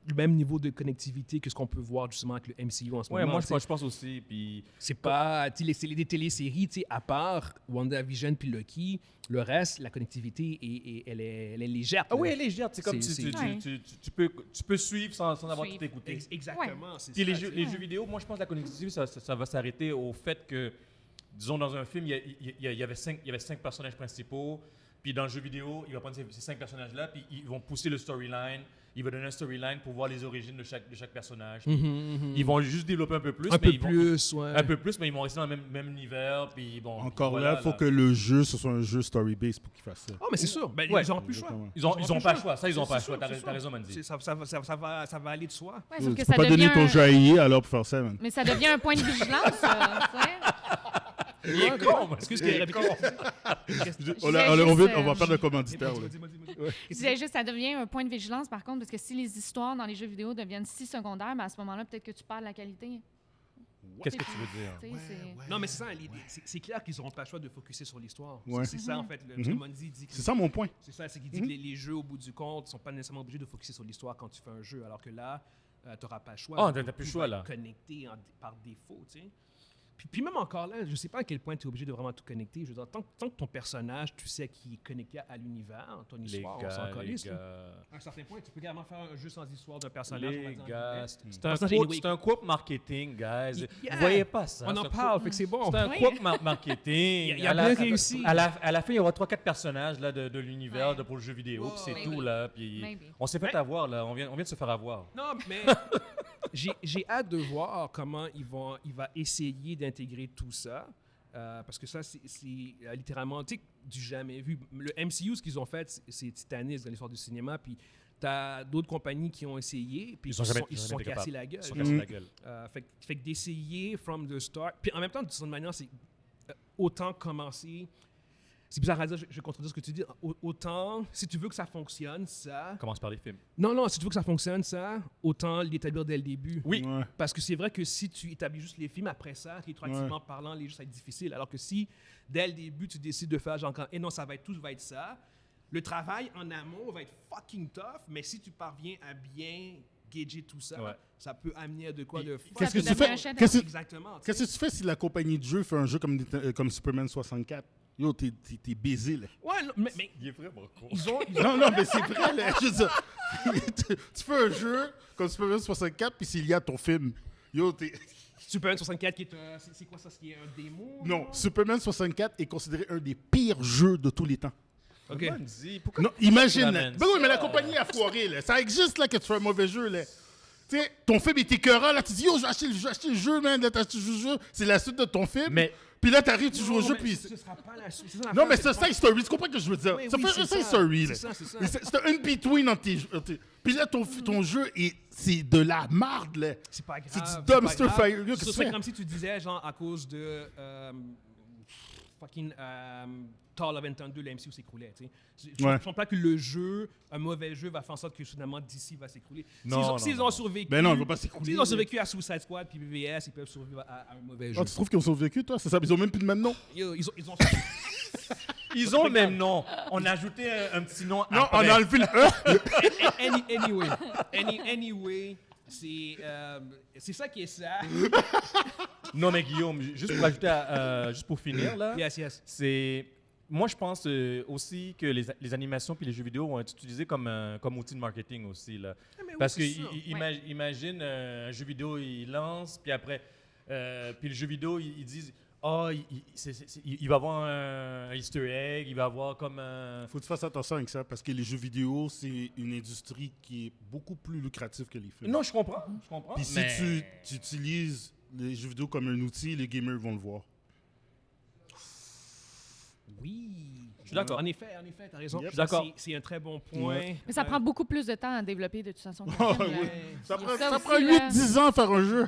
Speaker 1: le même niveau de connectivité que ce qu'on peut voir justement avec le MCU en ce
Speaker 3: Ouais,
Speaker 1: moment.
Speaker 3: moi,
Speaker 1: tu sais.
Speaker 3: je pense aussi. Puis
Speaker 1: C'est pas, tu sais, c'est des téléséries, tu sais, à part WandaVision puis Loki, le reste, la connectivité, elle est légère.
Speaker 3: ah oui, elle est légère. C'est comme
Speaker 1: C'est-
Speaker 3: tu peux suivre sans avoir
Speaker 4: Suivre.
Speaker 3: tout écouté.
Speaker 1: Exactement. c'est
Speaker 3: Puis
Speaker 1: ça,
Speaker 3: les
Speaker 1: tu sais.
Speaker 3: jeux vidéo, moi, je pense que la connectivité, ça va s'arrêter au fait que, disons, dans un film, il y avait 5 personnages principaux. Puis dans le jeu vidéo, il va prendre ces 5 personnages-là, puis ils vont pousser le storyline. Il va donner un storyline pour voir les origines de chaque personnage. Ils vont juste développer un peu plus.
Speaker 1: Un
Speaker 3: mais
Speaker 1: peu
Speaker 3: ils vont-
Speaker 1: plus, ouais.
Speaker 3: Un peu plus, mais ils vont rester dans le même univers. Puis bon,
Speaker 2: Encore
Speaker 3: voilà,
Speaker 2: là, il faut que le jeu, ce soit un jeu story-based pour qu'il fasse ça.
Speaker 1: Oh, mais c'est sûr. Ben,
Speaker 3: Ouais.
Speaker 1: ils n'auront plus le choix.
Speaker 2: Exactement.
Speaker 3: Ils ont pas le choix. Ça, ils ont
Speaker 1: C'est
Speaker 3: pas le
Speaker 1: sûr,
Speaker 3: choix.
Speaker 1: c'est sûr.
Speaker 3: T'as raison, Mandy.
Speaker 1: Ça va aller de soi.
Speaker 4: Ouais, sauf que
Speaker 2: Tu
Speaker 4: ça
Speaker 2: peux pas donner
Speaker 4: devient
Speaker 2: ton jeu à EA alors pour faire ça, man.
Speaker 4: Mais ça devient un point de vigilance, tu sais.
Speaker 3: Il est con,
Speaker 1: Excuse
Speaker 3: il est
Speaker 1: que
Speaker 3: con.
Speaker 2: On va perdre le commanditaire. là.
Speaker 4: Je disais juste, ça devient un point de vigilance, par contre, parce que si les histoires dans les jeux vidéo deviennent si secondaires, ben à ce moment-là, peut-être que tu perds la qualité.
Speaker 3: Qu'est-ce que tu veux dire?
Speaker 4: Tu sais, c'est-
Speaker 1: Non, mais c'est ça, l'idée. C'est clair qu'ils n'auront pas le choix de focuser sur l'histoire.
Speaker 2: Ouais.
Speaker 1: C'est ça, en fait. Le Mondi dit que
Speaker 2: C'est ça mon point.
Speaker 1: c'est ça, c'est qu'il dit que les jeux, au bout du compte, ne sont pas nécessairement obligés de focuser sur l'histoire quand tu fais un jeu, alors que là, tu n'auras pas le choix.
Speaker 3: Ah,
Speaker 1: Donc,
Speaker 3: t'as plus le
Speaker 1: tout
Speaker 3: choix,
Speaker 1: va
Speaker 3: là.
Speaker 1: être connecté par défaut, tu sais. Puis même encore là, je ne sais pas à quel point tu es obligé de vraiment tout connecter. Je veux dire, tant que ton personnage, tu sais qu'il est connecté à l'univers, ton
Speaker 3: Les
Speaker 1: histoire, on s'en
Speaker 3: gars, les
Speaker 1: calisse, là.
Speaker 3: gars.
Speaker 1: À un certain point, tu peux carrément faire un jeu sans histoire d'un personnage. on va
Speaker 3: Les
Speaker 1: dire,
Speaker 3: gars,
Speaker 1: entre
Speaker 3: c'est
Speaker 1: guillemets.
Speaker 3: un
Speaker 1: Personnage
Speaker 3: coup-
Speaker 1: anyway.
Speaker 3: c'est un coup marketing, guys.
Speaker 1: Yeah.
Speaker 3: Vous voyez pas ça?
Speaker 1: On
Speaker 3: c'est
Speaker 1: en
Speaker 3: un
Speaker 1: parle,
Speaker 3: coup-
Speaker 1: fait que c'est bon.
Speaker 3: C'est un
Speaker 4: Oui.
Speaker 3: coup marketing.
Speaker 1: Il a
Speaker 3: À la-
Speaker 1: bien réussi.
Speaker 3: À la fin, il y aura 3-4 personnages là, de l'univers
Speaker 4: Ouais.
Speaker 3: pour le jeu vidéo,
Speaker 1: Ouais,
Speaker 3: puis c'est
Speaker 1: ouais.
Speaker 3: tout. Là, puis
Speaker 4: Maybe.
Speaker 3: on s'est fait avoir, là. On vient de se faire avoir.
Speaker 1: Non, mais j'ai hâte de voir comment il va essayer d'intégrer tout ça. Parce que ça, c'est littéralement du jamais vu. Le MCU, ce qu'ils ont fait, c'est titanesque dans l'histoire du cinéma. Puis t'as d'autres compagnies qui ont essayé, puis
Speaker 3: Ils se
Speaker 1: ils se sont
Speaker 3: été
Speaker 1: cassés
Speaker 3: capables.
Speaker 1: la gueule.
Speaker 3: Ils se sont cassés la gueule.
Speaker 1: Fait que d'essayer from the start. Puis en même temps, de toute manière, c'est autant commencer. C'est bizarre à dire, je vais contredire ce que tu dis. Autant, si tu veux que ça fonctionne, ça.
Speaker 3: Commence par les films.
Speaker 1: Non, si tu veux que ça fonctionne, ça, autant l'établir dès le début.
Speaker 3: Oui.
Speaker 2: Ouais.
Speaker 1: Parce que c'est vrai que si tu établis juste les films après ça, rétroactivement parlant, les jeux, ça va être difficile. Alors que si, dès le début, tu décides de faire genre, et non, ça va être tout, va être ça, le travail en amont va être fucking tough, mais si tu parviens à bien gager tout ça,
Speaker 3: Ouais.
Speaker 1: ça peut amener à de quoi de
Speaker 2: Qu'est-ce que
Speaker 4: peut
Speaker 2: tu
Speaker 4: devenir
Speaker 2: fais?
Speaker 4: un chef-d'œuvre.
Speaker 2: Qu'est-ce que-
Speaker 1: Exactement. tu sais.
Speaker 2: Qu'est-ce que tu fais si la compagnie de jeu fait un jeu comme Superman 64? Yo, t'es baisé, là.
Speaker 1: Ouais, non, mais
Speaker 3: Il est vraiment con.
Speaker 1: ils ont.
Speaker 2: Non, mais c'est vrai, là. Je veux dire, tu fais un jeu comme Superman 64, puis c'est lié à ton film. Yo, t'es...
Speaker 1: Superman 64 qui est un. C'est quoi ça? C'est un démo?
Speaker 2: Non,
Speaker 1: genre?
Speaker 2: Superman 64 est considéré un des pires jeux de tous les temps.
Speaker 1: Ok.
Speaker 3: Pourquoi
Speaker 2: Non, imagine.
Speaker 3: tu
Speaker 2: là.
Speaker 3: ramènes
Speaker 2: Ben oui, mais la
Speaker 3: ça?
Speaker 2: compagnie a foiré, là. Ça existe, là, que tu fais un mauvais jeu, là. Tu sais, ton film est écœurant, là. Tu dis, yo, j'ai acheté le jeu, man. Là, t'as acheté le jeu. C'est la suite de ton film.
Speaker 3: Mais
Speaker 2: Puis là, t'arrives, tu joues au
Speaker 1: Non,
Speaker 2: jeu,
Speaker 1: mais
Speaker 2: puis...
Speaker 1: ce sera pas la suite. C'est ça
Speaker 2: Non,
Speaker 1: l'affaire,
Speaker 2: mais
Speaker 1: c'est
Speaker 2: c'est un
Speaker 1: pas-
Speaker 2: side story. Tu comprends ce que je veux dire?
Speaker 1: Oui,
Speaker 2: Ça
Speaker 1: oui,
Speaker 2: fait
Speaker 1: c'est
Speaker 2: un side
Speaker 1: ça.
Speaker 2: story, là.
Speaker 1: C'est ça, c'est ça.
Speaker 2: Mais c'est un in-between entre tes jeux. Puis là, ton jeu, c'est de la marde, là.
Speaker 1: C'est pas grave.
Speaker 2: C'est du
Speaker 1: pas
Speaker 2: dumpster
Speaker 1: grave.
Speaker 2: fire. Yo, qu'est-ce
Speaker 1: Ce
Speaker 2: que tu
Speaker 1: serait
Speaker 2: fais?
Speaker 1: comme si tu disais, genre, à cause de fucking Thor Love and Thunder, le MCU s'écroulait. Tu sais. Je
Speaker 2: Ouais.
Speaker 1: ne pense pas que le jeu, un mauvais jeu, va faire en sorte que soudainement DC va s'écrouler.
Speaker 3: Non,
Speaker 1: S'ils
Speaker 3: non,
Speaker 1: ont
Speaker 3: non.
Speaker 1: survécu.
Speaker 2: Ben non, il va pas s'écrouler.
Speaker 1: S'ils ont survécu à Suicide Squad puis BVS, ils peuvent survivre à un mauvais jeu.
Speaker 2: Ah, tu trouves qu'ils ont survécu, toi? C'est ça, ils ont même plus de même nom?
Speaker 1: Yo, ils ont
Speaker 3: ils ont le même nom. On a ajouté un petit nom.
Speaker 2: Non, on
Speaker 3: après.
Speaker 2: a enlevé le E.
Speaker 1: anyway, c'est ça qui est ça.
Speaker 3: Non, mais Guillaume, juste pour ajouter, juste pour finir, là,
Speaker 1: Yes.
Speaker 3: c'est... Moi, je pense aussi que les animations puis les jeux vidéo vont être utilisés comme outil de marketing aussi, là. Parce que
Speaker 1: c'est sûr.
Speaker 3: imagine un jeu vidéo, il lance, puis après, puis le jeu vidéo, ils disent, il va avoir un Easter egg, il va avoir comme un...
Speaker 2: Faut que tu fasses attention avec ça, parce que les jeux vidéo, c'est une industrie qui est beaucoup plus lucrative que les films.
Speaker 3: Non, je comprends.
Speaker 2: Puis si
Speaker 3: mais-
Speaker 2: tu utilises les jeux vidéo comme un outil, les gamers vont le voir.
Speaker 1: Oui.
Speaker 3: Je suis d'accord.
Speaker 1: En effet, t'as raison.
Speaker 2: Yep.
Speaker 3: Je suis d'accord.
Speaker 1: C'est un très bon point.
Speaker 2: Ouais.
Speaker 4: Mais ça prend beaucoup plus de temps à développer de toute façon. qu'un
Speaker 2: Ah,
Speaker 4: film, là.
Speaker 2: oui. Ça
Speaker 4: Il y a
Speaker 2: prend,
Speaker 4: ça
Speaker 2: ça
Speaker 4: aussi,
Speaker 2: prend
Speaker 4: là.
Speaker 2: 8-10 ans à faire un jeu.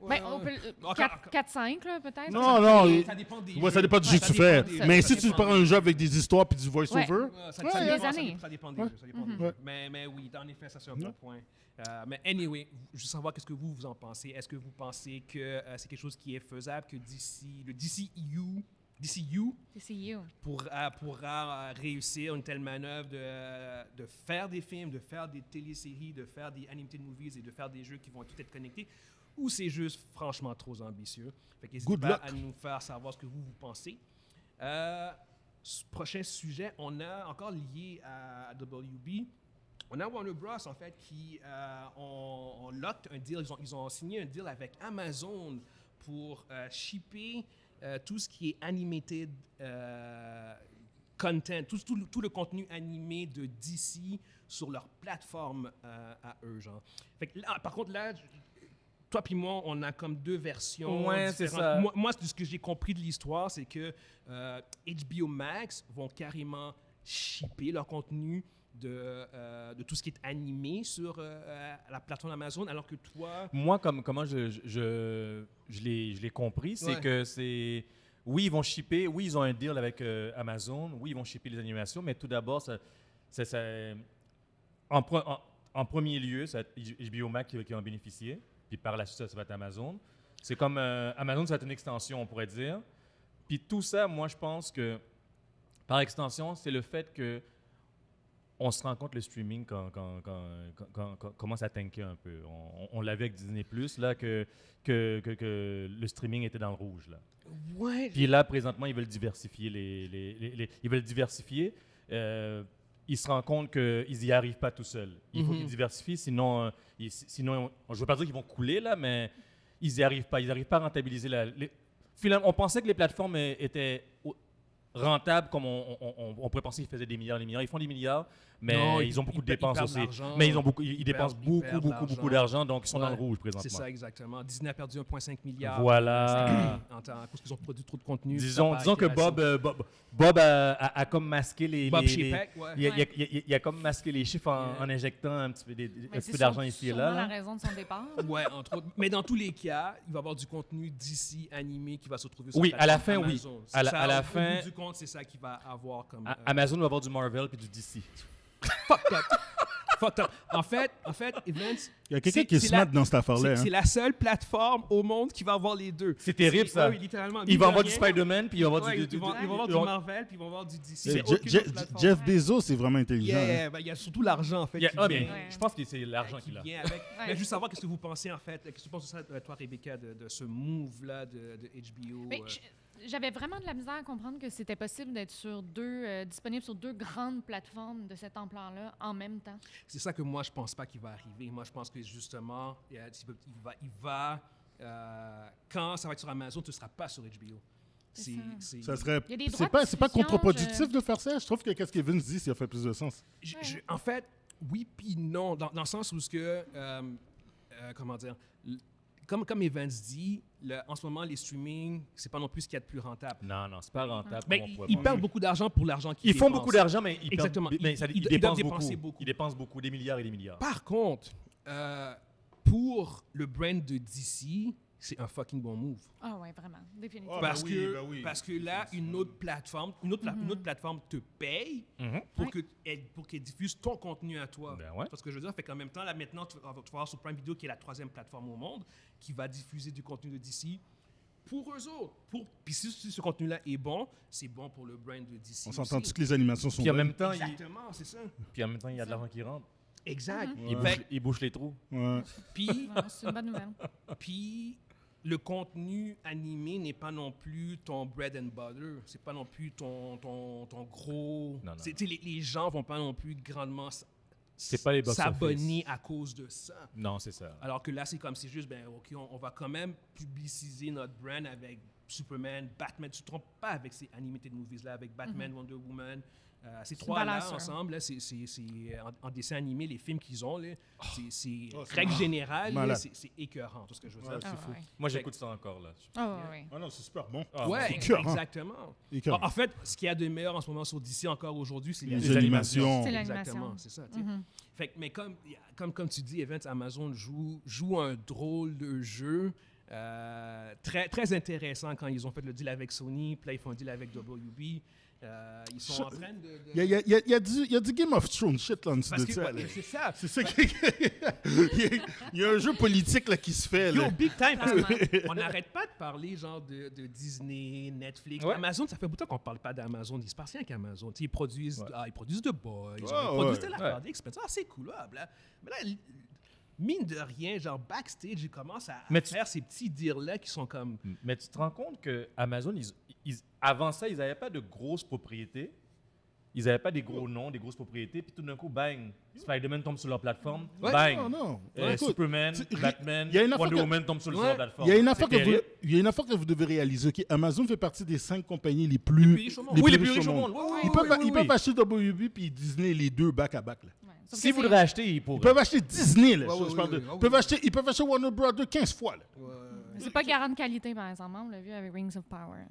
Speaker 4: Ben, on peut
Speaker 1: Encore-
Speaker 4: 4-5, là, peut-être.
Speaker 2: Non, non.
Speaker 1: Ça dépend des
Speaker 2: Ouais,
Speaker 1: jeux.
Speaker 2: ça dépend du jeu que tu fais.
Speaker 1: dépend des
Speaker 2: Mais
Speaker 1: jeux,
Speaker 2: si
Speaker 1: ça
Speaker 2: tu
Speaker 1: dépend
Speaker 2: prends
Speaker 1: des
Speaker 2: un jeu avec des histoires puis du voice-over,
Speaker 1: Ça,
Speaker 2: Ouais,
Speaker 1: ça
Speaker 2: des
Speaker 1: dépend,
Speaker 4: années.
Speaker 1: ça dépend des jeux. Ça dépend des
Speaker 2: Ouais.
Speaker 1: jeux. Mais oui, en effet, ça c'est un bon point. Mais anyway, je veux savoir qu'est-ce que vous en pensez. Est-ce que vous pensez que c'est quelque chose qui est faisable, que le DCU
Speaker 4: C'est you.
Speaker 1: pourra réussir une telle manœuvre de faire des films, de faire des téléséries, de faire des animated movies et de faire des jeux qui vont tout être connectés, ou c'est juste franchement trop ambitieux? Fait qu'hésitez
Speaker 2: Good
Speaker 1: pas
Speaker 2: luck.
Speaker 1: à nous faire savoir ce que vous pensez. Prochain sujet, on a encore lié à WB. On a Warner Bros. En fait qui ont locked un deal, ils ont signé un deal avec Amazon pour shipper tout ce qui est animated content, tout le contenu animé de DC sur leur plateforme à eux, genre. Fait que là, par contre, là, toi puis moi, on a comme deux versions
Speaker 3: Ouais, c'est
Speaker 1: différentes.
Speaker 3: ça.
Speaker 1: Moi, ce que j'ai compris de l'histoire, c'est que HBO Max vont carrément shipper leur contenu de tout ce qui est animé sur la plateforme Amazon, alors que toi...
Speaker 3: Moi, comment je l'ai compris, c'est
Speaker 1: Ouais.
Speaker 3: que c'est... Oui, ils vont shipper. Oui, ils ont un deal avec Amazon. Oui, ils vont shipper les animations. Mais tout d'abord, en premier lieu, c'est HBO Max qui va en bénéficier. Puis par la suite, ça va être Amazon. C'est comme Amazon, ça va être une extension, on pourrait dire. Puis tout ça, moi, je pense que, par extension, c'est le fait que on se rend compte le streaming quand commence à tanker un peu. On l'avait avec Disney+, là, que le streaming était dans le rouge, là.
Speaker 1: Ouais.
Speaker 3: Puis là, présentement, ils veulent diversifier ils veulent diversifier. Ils se rendent compte qu'ils n'y arrivent pas tout seuls. Il faut qu'ils diversifient, sinon, je ne veux pas dire qu'ils vont couler, là, mais ils n'y arrivent pas. Ils n'arrivent pas à rentabiliser. Finalement, on pensait que les plateformes étaient rentables, comme on pourrait penser qu'ils faisaient des milliards. Ils font des milliards, mais
Speaker 1: Non,
Speaker 3: ils ont beaucoup de dépenses
Speaker 1: perdent
Speaker 3: aussi.
Speaker 1: l'argent.
Speaker 3: Mais ils dépensent beaucoup d'argent, donc ils sont dans le
Speaker 1: Ouais,
Speaker 3: rouge présentement.
Speaker 1: C'est ça, exactement. Disney a perdu 1,5 milliard.
Speaker 3: Voilà.
Speaker 1: Parce qu'ils ont produit trop de contenu.
Speaker 3: Disons que Bob a comme masqué les
Speaker 1: Bob Chapek, ouais.
Speaker 3: il a comme masqué les chiffres en injectant un petit peu, d'argent ici et
Speaker 4: là. C'est
Speaker 3: là.
Speaker 4: la raison de son départ.
Speaker 1: Ouais, entre autres. Mais dans tous les cas, il va y avoir du contenu d'ici animé qui va se retrouver sur
Speaker 3: Oui,
Speaker 1: la
Speaker 3: à la
Speaker 1: plateforme
Speaker 3: fin, oui.
Speaker 1: Amazon.
Speaker 3: À
Speaker 1: C'est ça,
Speaker 3: la
Speaker 1: au
Speaker 3: fin-
Speaker 1: bout du compte, c'est ça qu'il va avoir comme...
Speaker 3: Amazon va avoir du Marvel puis du DC.
Speaker 1: fucked up. Fucked up. En fait, Events...
Speaker 2: Il y a quelqu'un qui est smart dans cette affaire-là.
Speaker 1: C'est la seule plateforme au monde qui va avoir les deux.
Speaker 3: C'est terrible, ça.
Speaker 1: Oui, littéralement.
Speaker 3: Il va avoir du
Speaker 1: rien.
Speaker 3: Spider-Man puis il va avoir
Speaker 1: Ouais,
Speaker 3: du...
Speaker 1: ils vont avoir du Marvel, puis ils vont avoir du DC.
Speaker 2: Euh,
Speaker 1: C'est aucune autre plateforme.
Speaker 2: Jeff Bezos, c'est vraiment intelligent. hein.
Speaker 1: Yeah, ben, il y a surtout l'argent, en fait.
Speaker 3: Il y a-
Speaker 1: qui
Speaker 3: ah,
Speaker 1: vient-
Speaker 3: mais je pense que c'est l'argent
Speaker 1: qui
Speaker 3: qu'il a.
Speaker 1: vient avec.
Speaker 4: Ouais.
Speaker 1: Mais juste savoir qu'est-ce que vous pensez, en fait. Qu'est-ce que tu penses de ça, toi, Rebecca, de ce move-là de HBO?
Speaker 4: Mais j'avais vraiment de la misère à comprendre que c'était possible d'être disponible sur 2 grandes plateformes de cette ampleur-là en même temps.
Speaker 1: C'est ça que moi, je pense pas qu'il va arriver. Moi, je pense que justement, quand ça va être sur Amazon, tu ne seras pas sur HBO.
Speaker 2: Ça serait.
Speaker 4: Il y a des
Speaker 2: C'est
Speaker 4: droits
Speaker 2: pas,
Speaker 4: de
Speaker 2: c'est pas
Speaker 4: diffusion,
Speaker 2: contre-productif de faire ça. Je trouve que qu'est-ce que Vince dit, ça fait plus de sens.
Speaker 1: En fait, oui puis non, dans le sens où comment dire, comme Evans dit, en ce moment, les streamings, c'est pas non plus ce qu'il y a de plus rentable.
Speaker 3: Non, c'est pas rentable.
Speaker 1: Mais
Speaker 3: comme on pourrait
Speaker 1: ils
Speaker 3: penser.
Speaker 1: perdent beaucoup d'argent pour l'argent qu'ils
Speaker 3: Ils font
Speaker 1: dépensent.
Speaker 3: beaucoup d'argent, mais ils
Speaker 1: Exactement.
Speaker 3: perdent, mais
Speaker 1: Ils
Speaker 3: ils
Speaker 1: doivent
Speaker 3: dépensent
Speaker 1: dépenser
Speaker 3: beaucoup.
Speaker 1: beaucoup.
Speaker 3: Ils dépensent beaucoup, des milliards et des milliards.
Speaker 1: Par contre, pour le brand de DC, c'est un fucking bon move.
Speaker 4: Ah ouais, vraiment, définitivement.
Speaker 2: Ah,
Speaker 1: Parce,
Speaker 2: ben oui,
Speaker 1: que,
Speaker 2: ben oui.
Speaker 1: parce que là, une autre plateforme te paye pour qu'elle diffuse ton contenu à toi.
Speaker 3: Ben ouais.
Speaker 1: Parce que je veux dire, fait qu'en même temps, là, maintenant, tu vas voir sur Prime Video, qui est la 3e plateforme au monde, qui va diffuser du contenu de DC pour eux autres. Puis si ce contenu-là est bon, c'est bon pour le brand de DC.
Speaker 2: On s'entend
Speaker 1: aussi.
Speaker 2: que les animations sont
Speaker 3: Puis en
Speaker 2: bonnes?
Speaker 3: même temps,
Speaker 1: Exactement, c'est ça.
Speaker 3: il y a de l'argent qui rentre.
Speaker 1: Exact.
Speaker 3: Il bouche les trous.
Speaker 2: Ouais.
Speaker 1: Puis,
Speaker 4: Ouais, c'est une bonne nouvelle.
Speaker 1: puis, le contenu animé n'est pas non plus ton bread and butter. C'est pas non plus ton gros...
Speaker 3: Non.
Speaker 1: Les gens vont pas non plus grandement
Speaker 3: C'est pas les box-office.
Speaker 1: s'abonner à cause de ça.
Speaker 3: Non, c'est ça.
Speaker 1: Alors que là, c'est juste, OK, on va quand même publiciser notre brand avec Superman, Batman. Tu te trompes pas avec ces animated movies-là, avec Batman, Wonder Woman. Ces
Speaker 4: C'est une
Speaker 1: trois-là
Speaker 4: balance,
Speaker 1: ensemble, là, c'est en dessin animé, les films qu'ils ont, là, c'est
Speaker 2: Oh, c'est
Speaker 1: règle générale, là,
Speaker 2: malade.
Speaker 1: c'est écœurant, tout ce que je veux dire.
Speaker 2: Ouais,
Speaker 4: Ah
Speaker 2: c'est fou.
Speaker 4: ouais.
Speaker 3: Moi, j'écoute ça encore, là.
Speaker 4: Ah ouais.
Speaker 2: Ah non, c'est super bon.
Speaker 3: Ah,
Speaker 1: Ouais,
Speaker 2: c'est écœurant.
Speaker 1: exactement.
Speaker 2: Écœurant.
Speaker 1: En fait, ce qu'il y a de meilleur en ce moment sur DC encore aujourd'hui, c'est
Speaker 2: Les animations.
Speaker 4: C'est l'animation.
Speaker 1: Exactement, c'est ça. Tu sais. Fait que, mais comme tu dis, Events, Amazon joue un drôle de jeu très, très intéressant quand ils ont fait le deal avec Sony, puis là, ils font un deal avec WB. Ils sont en train de...
Speaker 2: Il y a du Game of Thrones shit là en dessous
Speaker 1: Parce
Speaker 2: de
Speaker 1: que,
Speaker 2: ça.
Speaker 1: ouais,
Speaker 2: là.
Speaker 1: c'est ça.
Speaker 2: C'est ça qui... il y a un jeu politique là, qui se fait.
Speaker 1: Yo,
Speaker 2: Là.
Speaker 1: big time, parce qu'on n'arrête pas de parler genre de Disney, Netflix,
Speaker 3: Ouais.
Speaker 1: Amazon. Ça fait beaucoup de temps qu'on ne parle pas d'Amazon. Il se passe rien qu'Amazon. Ils produisent, ils produisent The Boys, ils produisent de l'affaire d'Expense. Ah, c'est cool. Ah, bla. Mais là, mine de rien, genre backstage, ils commencent à faire ces petits deals-là qui sont comme...
Speaker 3: Mais tu te rends compte que Amazon, avant ça, ils n'avaient pas de grosses propriétés. Ils n'avaient pas des gros noms, des grosses propriétés. Puis tout d'un coup, bang, Spider-Man tombe sur leur plateforme.
Speaker 1: Ouais.
Speaker 3: Bang,
Speaker 2: Non. Écoute,
Speaker 3: Superman, Batman,
Speaker 2: il y a une affaire
Speaker 3: Wonder
Speaker 2: que-
Speaker 3: Woman tombe sur
Speaker 1: Ouais.
Speaker 3: leur plateforme.
Speaker 2: il y a une affaire
Speaker 3: C'est terrible.
Speaker 2: que vous devez réaliser. Ok, Amazon fait partie des 5 compagnies les plus
Speaker 1: riches au monde.
Speaker 3: Oui, les plus riches au monde. Oui, oui,
Speaker 2: Ils
Speaker 3: oui,
Speaker 2: peuvent,
Speaker 3: oui,
Speaker 2: ils peuvent
Speaker 3: oui.
Speaker 2: acheter WB puis Disney les deux back à back. Là.
Speaker 4: Ouais. Sauf
Speaker 3: S'ils
Speaker 4: que c'est-
Speaker 3: voudraient acheter, ils
Speaker 2: Ils
Speaker 3: pourraient.
Speaker 2: peuvent acheter Disney. Là,
Speaker 1: Ouais,
Speaker 2: je
Speaker 1: ouais,
Speaker 2: parle de-
Speaker 1: ouais, ouais,
Speaker 2: ils peuvent acheter Warner Brothers 15 fois. Là.
Speaker 4: C'est pas garant de qualité, par exemple. On l'a vu avec Rings of Power.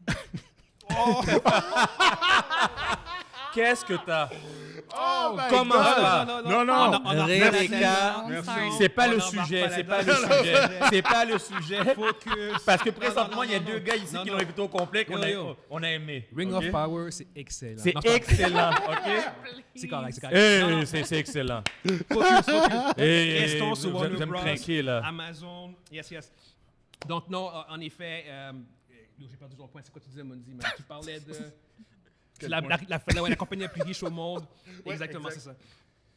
Speaker 3: Qu'est-ce que t'as?
Speaker 2: Oh my
Speaker 3: Comment
Speaker 2: God.
Speaker 3: ça?
Speaker 2: Non.
Speaker 3: Rebecca,
Speaker 2: Merci.
Speaker 3: c'est pas
Speaker 1: On
Speaker 3: le
Speaker 1: embarque
Speaker 3: sujet,
Speaker 1: pas
Speaker 3: c'est pas le
Speaker 1: là-dedans.
Speaker 3: sujet, c'est pas le sujet.
Speaker 1: Focus.
Speaker 3: Parce que présentement, il y a
Speaker 1: non,
Speaker 3: deux gars ici
Speaker 1: non,
Speaker 3: qui
Speaker 1: non.
Speaker 3: l'ont écouté au complet qu'on
Speaker 1: Yo.
Speaker 3: a aimé.
Speaker 1: Ring
Speaker 3: ok?
Speaker 1: of Power, c'est excellent.
Speaker 3: C'est
Speaker 1: Non, pas-
Speaker 3: excellent, ok?
Speaker 1: C'est correct, c'est correct. Non, non,
Speaker 3: C'est excellent.
Speaker 1: focus.
Speaker 3: Hey,
Speaker 1: Restons
Speaker 3: vous
Speaker 1: sur
Speaker 3: vous
Speaker 1: Warner
Speaker 3: allez me
Speaker 1: Bros,
Speaker 3: craquer, là.
Speaker 1: Amazon, yes. Donc, non, en effet, j'ai perdu ton point. C'est quoi tu disais, Mundi? Mais tu parlais de... C'est la compagnie la plus riche au monde.
Speaker 2: Ouais,
Speaker 1: Exactement,
Speaker 2: exact.
Speaker 1: c'est ça.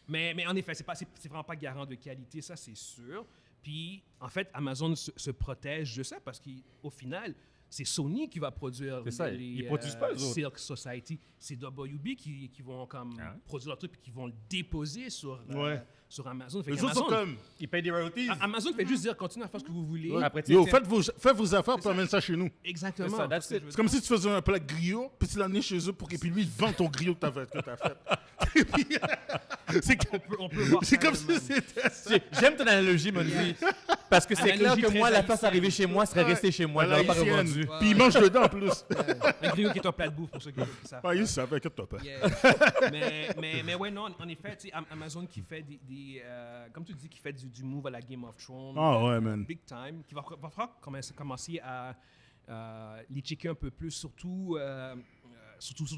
Speaker 1: Mais en effet, c'est vraiment pas garant de qualité, ça, c'est sûr. Puis, en fait, Amazon se protège de ça parce qu'au final, c'est Sony qui va produire
Speaker 3: C'est ça, ils produisent pas, eux autres.
Speaker 1: Silk Society. C'est WB qui vont comme produire leur truc et qui vont le déposer sur Amazon. Fait
Speaker 2: Les autres sont
Speaker 1: qu'Amazon-
Speaker 2: comme...
Speaker 3: Ils payent des royalties.
Speaker 1: Amazon fait juste dire continuez à faire ce que vous voulez.
Speaker 3: Après,
Speaker 2: Yo,
Speaker 3: tiens,
Speaker 2: faites vos affaires puis amène ça chez nous.
Speaker 1: Exactement.
Speaker 3: C'est ça, that's
Speaker 1: C'est ce que
Speaker 3: it.
Speaker 1: je veux
Speaker 2: C'est comme si tu faisais un plat de griot, puis tu l'amenais chez eux et puis lui, il vend ton griot que t'as fait. Et puis, c'est
Speaker 1: dire. On peut voir
Speaker 2: c'est
Speaker 1: ça
Speaker 2: comme
Speaker 1: de
Speaker 2: si
Speaker 1: même.
Speaker 2: c'était ça.
Speaker 3: J'aime ton analogie, Monzi. Parce que c'est clair
Speaker 1: Analogie
Speaker 3: que moi,
Speaker 1: très
Speaker 3: la face
Speaker 1: haïtienne.
Speaker 3: arrivée chez moi serait restée chez moi. Je l'aurais pas
Speaker 2: Haïtienne.
Speaker 3: revendu.
Speaker 2: Puis il mange dedans en plus.
Speaker 1: Un griot qui est un plat de bouffe pour ceux qui savent.
Speaker 2: Ah, il savait, inquiète-toi pas.
Speaker 1: Yeah. mais ouais, non, en effet, tu sais, Amazon qui fait comme tu dis, qui fait du move à la Game of Thrones.
Speaker 2: Ah ouais, man.
Speaker 1: Big time, qui va falloir commencer à les checker un peu plus, surtout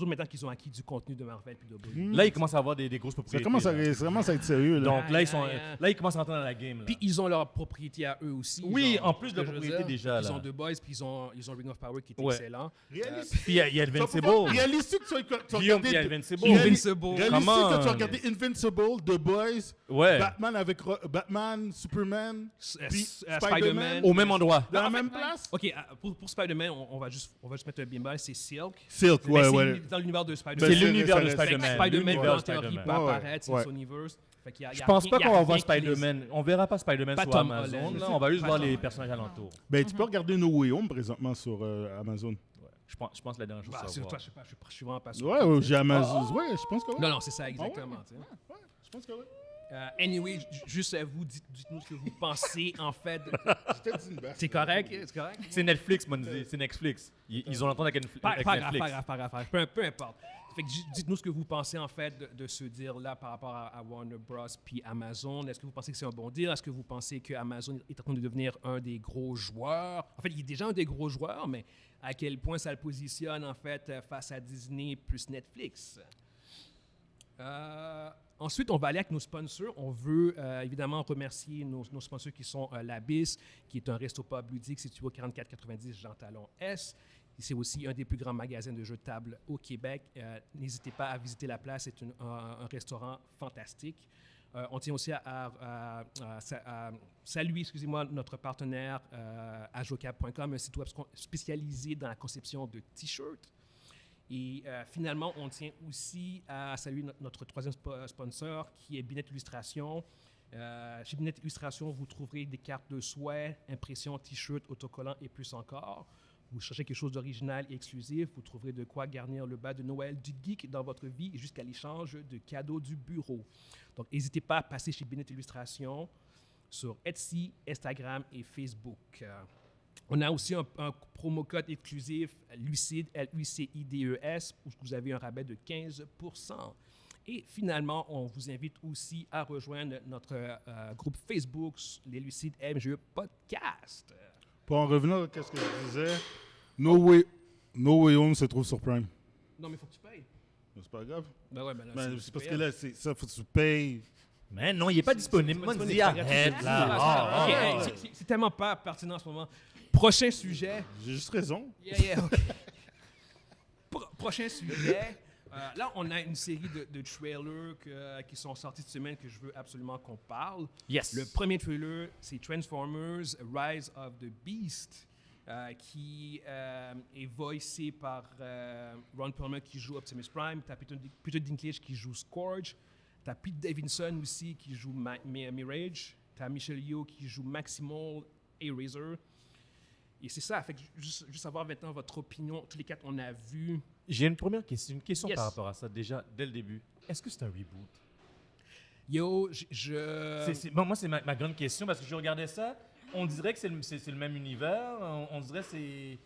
Speaker 1: maintenant qu'ils ont acquis du contenu de Marvel puis de Bollywood.
Speaker 3: Là, ils commencent à avoir des grosses
Speaker 2: Ça
Speaker 3: propriétés.
Speaker 2: commence
Speaker 3: là.
Speaker 2: à être sérieux, là.
Speaker 3: Donc là,
Speaker 1: Yeah.
Speaker 3: là, ils commencent à rentrer dans la game. Là.
Speaker 1: Puis ils ont leur propriété à eux aussi.
Speaker 3: Oui,
Speaker 1: genre,
Speaker 3: en plus de
Speaker 1: ce que je veux
Speaker 3: propriété
Speaker 1: dire.
Speaker 3: déjà,
Speaker 1: Ils
Speaker 3: là.
Speaker 1: ont The Boys, puis ils ont Ring of Power qui est
Speaker 3: Ouais.
Speaker 1: excellent.
Speaker 2: Réaliste.
Speaker 3: Puis il y a Invincible.
Speaker 2: Réalistique, tu as
Speaker 3: Guillaume, puis il y a
Speaker 2: regardé...
Speaker 3: Invincible.
Speaker 1: Invincible.
Speaker 2: Réalistique,
Speaker 3: Come
Speaker 2: quand tu as
Speaker 3: on.
Speaker 2: regardé Invincible, The Boys,
Speaker 3: Ouais.
Speaker 2: Batman, Superman, puis
Speaker 1: Spider-Man.
Speaker 2: Spider-Man.
Speaker 3: Au même endroit.
Speaker 2: Dans la
Speaker 1: En fait,
Speaker 2: même place?
Speaker 1: OK, pour Spider-Man, on va juste mettre un bémol, c'est Silk.
Speaker 2: Silk,
Speaker 1: Mais
Speaker 2: ouais,
Speaker 1: c'est
Speaker 2: ouais.
Speaker 1: dans l'univers de Spider-Man.
Speaker 2: Ben,
Speaker 3: C'est
Speaker 2: c'est
Speaker 3: l'univers de
Speaker 2: ça,
Speaker 1: Fait que
Speaker 3: Spider-Man.
Speaker 1: Spider-Man,
Speaker 3: L'univers
Speaker 1: en
Speaker 3: de
Speaker 1: théorie,
Speaker 3: Spider-Man.
Speaker 1: peut
Speaker 2: Ouais,
Speaker 1: apparaître
Speaker 2: ouais.
Speaker 1: sur Universe. Fait qu'il y a-
Speaker 3: Je
Speaker 1: il y a
Speaker 3: pense
Speaker 1: rien-
Speaker 3: pas
Speaker 1: il y a
Speaker 3: qu'on va
Speaker 1: rien
Speaker 3: voir
Speaker 1: qui les-
Speaker 3: Spider-Man. On verra pas Spider-Man
Speaker 1: Pas
Speaker 3: sur
Speaker 1: Tom
Speaker 3: Amazon.
Speaker 1: Holland.
Speaker 3: Là. On va juste
Speaker 1: Pas
Speaker 3: voir
Speaker 1: Tom
Speaker 3: les
Speaker 1: Holland.
Speaker 3: personnages alentours.
Speaker 2: Ben, tu peux regarder No Way Home présentement sur Amazon.
Speaker 3: Je pense que la dernière chose,
Speaker 1: Bah,
Speaker 3: ça
Speaker 1: c'est
Speaker 3: va
Speaker 1: toi,
Speaker 3: voir.
Speaker 1: je suis vraiment pas sûr.
Speaker 2: Ouais, j'ai Amazon. Ouais, je pense que oui.
Speaker 1: Non, c'est ça, exactement. tu sais.
Speaker 2: Ouais, je pense que oui.
Speaker 1: Anyway, juste à vous, dites-nous ce que vous pensez, en fait.
Speaker 2: Je t'ai dit une baffe.
Speaker 1: C'est correct? C'est correct?
Speaker 3: C'est Netflix, Monzi. C'est Netflix. Ils ont l'entendre avec
Speaker 1: Pas grave,
Speaker 3: Netflix.
Speaker 1: pas grave. Peu importe. Fait que dites-nous ce que vous pensez, en fait, de ce deal-là par rapport à Warner Bros. Puis Amazon. Est-ce que vous pensez que c'est un bon deal? Est-ce que vous pensez que Amazon est en train de devenir un des gros joueurs? En fait, il est déjà un des gros joueurs, mais à quel point ça le positionne, en fait, face à Disney plus Netflix? Ensuite, on va aller avec nos sponsors. On veut évidemment remercier nos sponsors qui sont l'Abyss, qui est un resto-pub ludique situé au 4490 Jean Talon S. C'est aussi un des plus grands magasins de jeux de table au Québec. N'hésitez pas à visiter la place. C'est un restaurant fantastique. On tient aussi à saluer, excusez-moi, notre partenaire ajocab.com, un site web spécialisé dans la conception de T-shirts. Et finalement, on tient aussi à saluer notre troisième sponsor, qui est Binette Illustration. Chez Binette Illustration, vous trouverez des cartes de souhait, impressions, t-shirts, autocollants et plus encore. Vous cherchez quelque chose d'original et exclusif, vous trouverez de quoi garnir le bas de Noël du geek dans votre vie jusqu'à l'échange de cadeaux du bureau. Donc, n'hésitez pas à passer chez Binette Illustration sur Etsy, Instagram et Facebook. On a aussi un promo code exclusif Lucide, L-U-C-I-D-E-S, où vous avez un rabais de 15%. Et finalement, on vous invite aussi à rejoindre notre groupe Facebook, les Lucides MGE Podcast.
Speaker 2: Pour en revenir à ce que je disais, No Way Home se trouve sur Prime.
Speaker 1: Non, mais il faut que tu payes.
Speaker 2: C'est pas grave.
Speaker 1: Ben ouais, ben là,
Speaker 2: C'est parce que là, c'est ça, faut que tu payes.
Speaker 3: Mais non, il n'est pas disponible.
Speaker 1: c'est pas
Speaker 3: Monzi,
Speaker 1: disponible.
Speaker 3: arrête là.
Speaker 1: Ok, hey, c'est tellement pas pertinent en ce moment. Prochain sujet.
Speaker 2: J'ai juste raison.
Speaker 1: Yeah, ok. Prochain sujet. Là, on a une série de trailers qui sont sortis cette semaine que je veux absolument qu'on parle.
Speaker 3: Yes.
Speaker 1: Le premier trailer, c'est Transformers Rise of the Beast, qui est voicé par Ron Perlman qui joue Optimus Prime, t'as Peter Dinklage qui joue Scourge, t'as Pete Davidson aussi qui joue Mirage, t'as Michelle Yeoh qui joue Maximal et Razor. Et c'est ça, fait que juste avoir maintenant votre opinion. Tous les quatre, on a vu.
Speaker 3: J'ai une première question,
Speaker 1: Yes.
Speaker 3: par rapport à ça, déjà, dès le début. Est-ce que c'est un reboot?
Speaker 1: Yo,
Speaker 3: Moi, c'est ma grande question, parce que je regardais ça, on dirait que c'est le même univers, on dirait que c'est...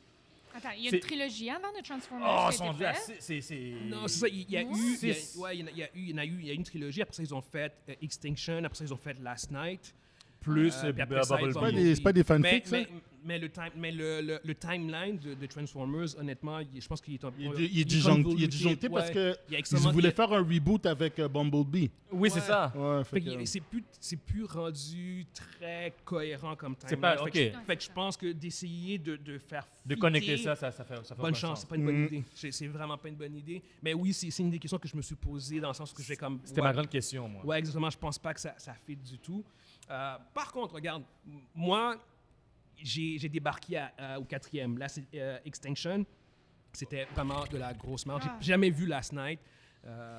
Speaker 4: Attends, il y a
Speaker 3: C'est-
Speaker 4: une trilogie avant de Transformers
Speaker 3: Oh,
Speaker 4: qui a
Speaker 3: son
Speaker 4: été
Speaker 3: Dieu,
Speaker 4: faite.
Speaker 3: c'est...
Speaker 1: Non, c'est ça. Il y a
Speaker 4: Ouais.
Speaker 1: eu,
Speaker 3: Six.
Speaker 1: il y a une trilogie. Après ça, ils ont fait Extinction. Après ça, ils ont fait Last Night.
Speaker 3: Plus
Speaker 1: Puis après ça,
Speaker 3: Bubble
Speaker 1: ils ont-
Speaker 3: Bee.
Speaker 2: C'est pas des fanfics,
Speaker 1: mais,
Speaker 2: ça?
Speaker 1: mais le timeline de Transformers, honnêtement, je pense qu'il est un peu...
Speaker 2: Il est disjoncté parce que
Speaker 1: il y a
Speaker 2: ils
Speaker 1: extrêmement-
Speaker 2: voulaient faire un reboot avec Bumblebee.
Speaker 3: Oui, c'est
Speaker 1: Ouais.
Speaker 3: ça.
Speaker 2: Ouais,
Speaker 1: Fait que c'est plus rendu très cohérent comme timeline.
Speaker 3: C'est pas-
Speaker 1: Fait
Speaker 3: ok.
Speaker 1: que- fait que je pense que d'essayer de faire
Speaker 3: De
Speaker 1: fitter,
Speaker 3: connecter ça fait
Speaker 1: bonne
Speaker 3: aucun
Speaker 1: chance,
Speaker 3: sens.
Speaker 1: c'est pas une bonne idée. C'est vraiment pas une bonne idée. Mais oui, c'est une des questions que je me suis posée dans le sens que j'ai comme...
Speaker 3: C'était ma grande question, moi.
Speaker 1: Ouais, exactement. Je pense pas que ça fit du tout. Par contre, regarde, moi, j'ai débarqué au 4e. Là, c'est Extinction. C'était vraiment de la grosse merde.
Speaker 4: Ah.
Speaker 1: J'ai jamais vu Last Night.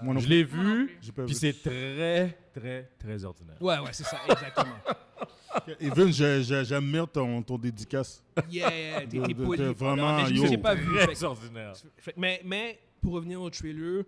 Speaker 2: Moi non
Speaker 3: Je
Speaker 2: plus.
Speaker 3: l'ai
Speaker 4: Moi non
Speaker 3: vu,
Speaker 4: plus.
Speaker 2: J'ai pas
Speaker 3: puis
Speaker 2: vu.
Speaker 3: c'est très, très, très ordinaire.
Speaker 1: Ouais, c'est ça, exactement.
Speaker 2: Even, j'aime bien ton dédicace.
Speaker 1: Yeah, t'es
Speaker 2: De-
Speaker 1: poli.
Speaker 2: vraiment,
Speaker 1: Mais
Speaker 2: yo.
Speaker 1: j'ai pas vu.
Speaker 3: Très ordinaire.
Speaker 1: Mais pour revenir au trailer,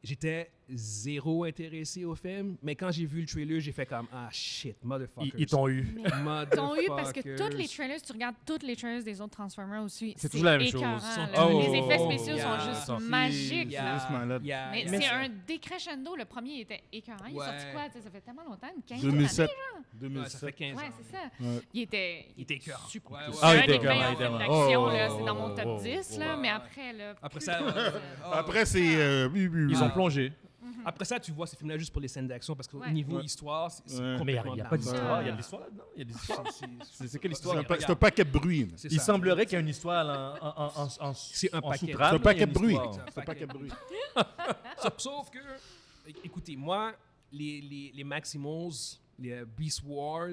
Speaker 1: j'étais zéro intéressé au film. Mais quand j'ai vu le trailer, j'ai fait comme ah shit, motherfuckers.
Speaker 3: Ils t'ont eu.
Speaker 4: Mais ils t'ont eu parce que tous les trailers, tu regardes tous les trailers des autres Transformers aussi.
Speaker 3: C'est toujours la même chose.
Speaker 4: écœurant,
Speaker 1: Sont
Speaker 4: là.
Speaker 3: tous-
Speaker 4: Les effets
Speaker 3: Oh,
Speaker 4: spéciaux
Speaker 1: yeah.
Speaker 4: sont juste
Speaker 3: Sont-
Speaker 4: magiques.
Speaker 2: C'est
Speaker 4: là.
Speaker 2: juste malade.
Speaker 4: Mais
Speaker 3: Mais
Speaker 4: c'est
Speaker 3: ça-
Speaker 4: un décrescendo. Le premier était écœurant. Il est
Speaker 1: Ouais.
Speaker 4: sorti quoi? Tu sais, ça fait tellement longtemps, une 15
Speaker 2: 2007.
Speaker 1: Ouais, ça
Speaker 2: 2007.
Speaker 1: fait 15 ans.
Speaker 4: Ouais, c'est ça.
Speaker 2: Ouais.
Speaker 4: Il était
Speaker 1: écœurant.
Speaker 4: super.
Speaker 1: Ouais, ouais.
Speaker 4: C'est
Speaker 3: Ah, il
Speaker 4: un
Speaker 3: était
Speaker 4: des
Speaker 3: écœurant,
Speaker 4: meilleurs
Speaker 3: il était
Speaker 4: films
Speaker 3: écœurant.
Speaker 4: d'action,
Speaker 3: Oh,
Speaker 4: là.
Speaker 3: oh,
Speaker 4: C'est dans mon
Speaker 3: oh,
Speaker 4: top
Speaker 3: oh,
Speaker 4: 10, là. Mais après, là...
Speaker 1: Après ça,
Speaker 2: Après, c'est. Oui, oui, oui.
Speaker 3: Ils ont plongé.
Speaker 1: après ça, tu vois ces films-là juste pour les scènes d'action parce qu'au
Speaker 4: Ouais.
Speaker 1: niveau
Speaker 2: Ouais.
Speaker 1: histoire, c'est
Speaker 2: Ouais.
Speaker 3: Mais il
Speaker 1: complètement
Speaker 3: n'y a
Speaker 1: de
Speaker 3: pas
Speaker 1: la
Speaker 3: d'histoire.
Speaker 1: merde.
Speaker 3: Il y a de l'histoire là-dedans. Il y a de l'histoire. C'est quelle
Speaker 2: C'est
Speaker 3: histoire?
Speaker 2: c'est un paquet de bruit.
Speaker 1: C'est
Speaker 3: Il
Speaker 1: ça.
Speaker 3: semblerait qu'il y a une histoire en
Speaker 1: C'est un paquet.
Speaker 3: sous-trame,
Speaker 2: C'est un paquet
Speaker 3: il y a
Speaker 2: de
Speaker 3: une
Speaker 2: bruit.
Speaker 3: histoire.
Speaker 2: C'est un paquet de bruit.
Speaker 1: Sauf que, écoutez, moi, les Maximals, les Beast Wars,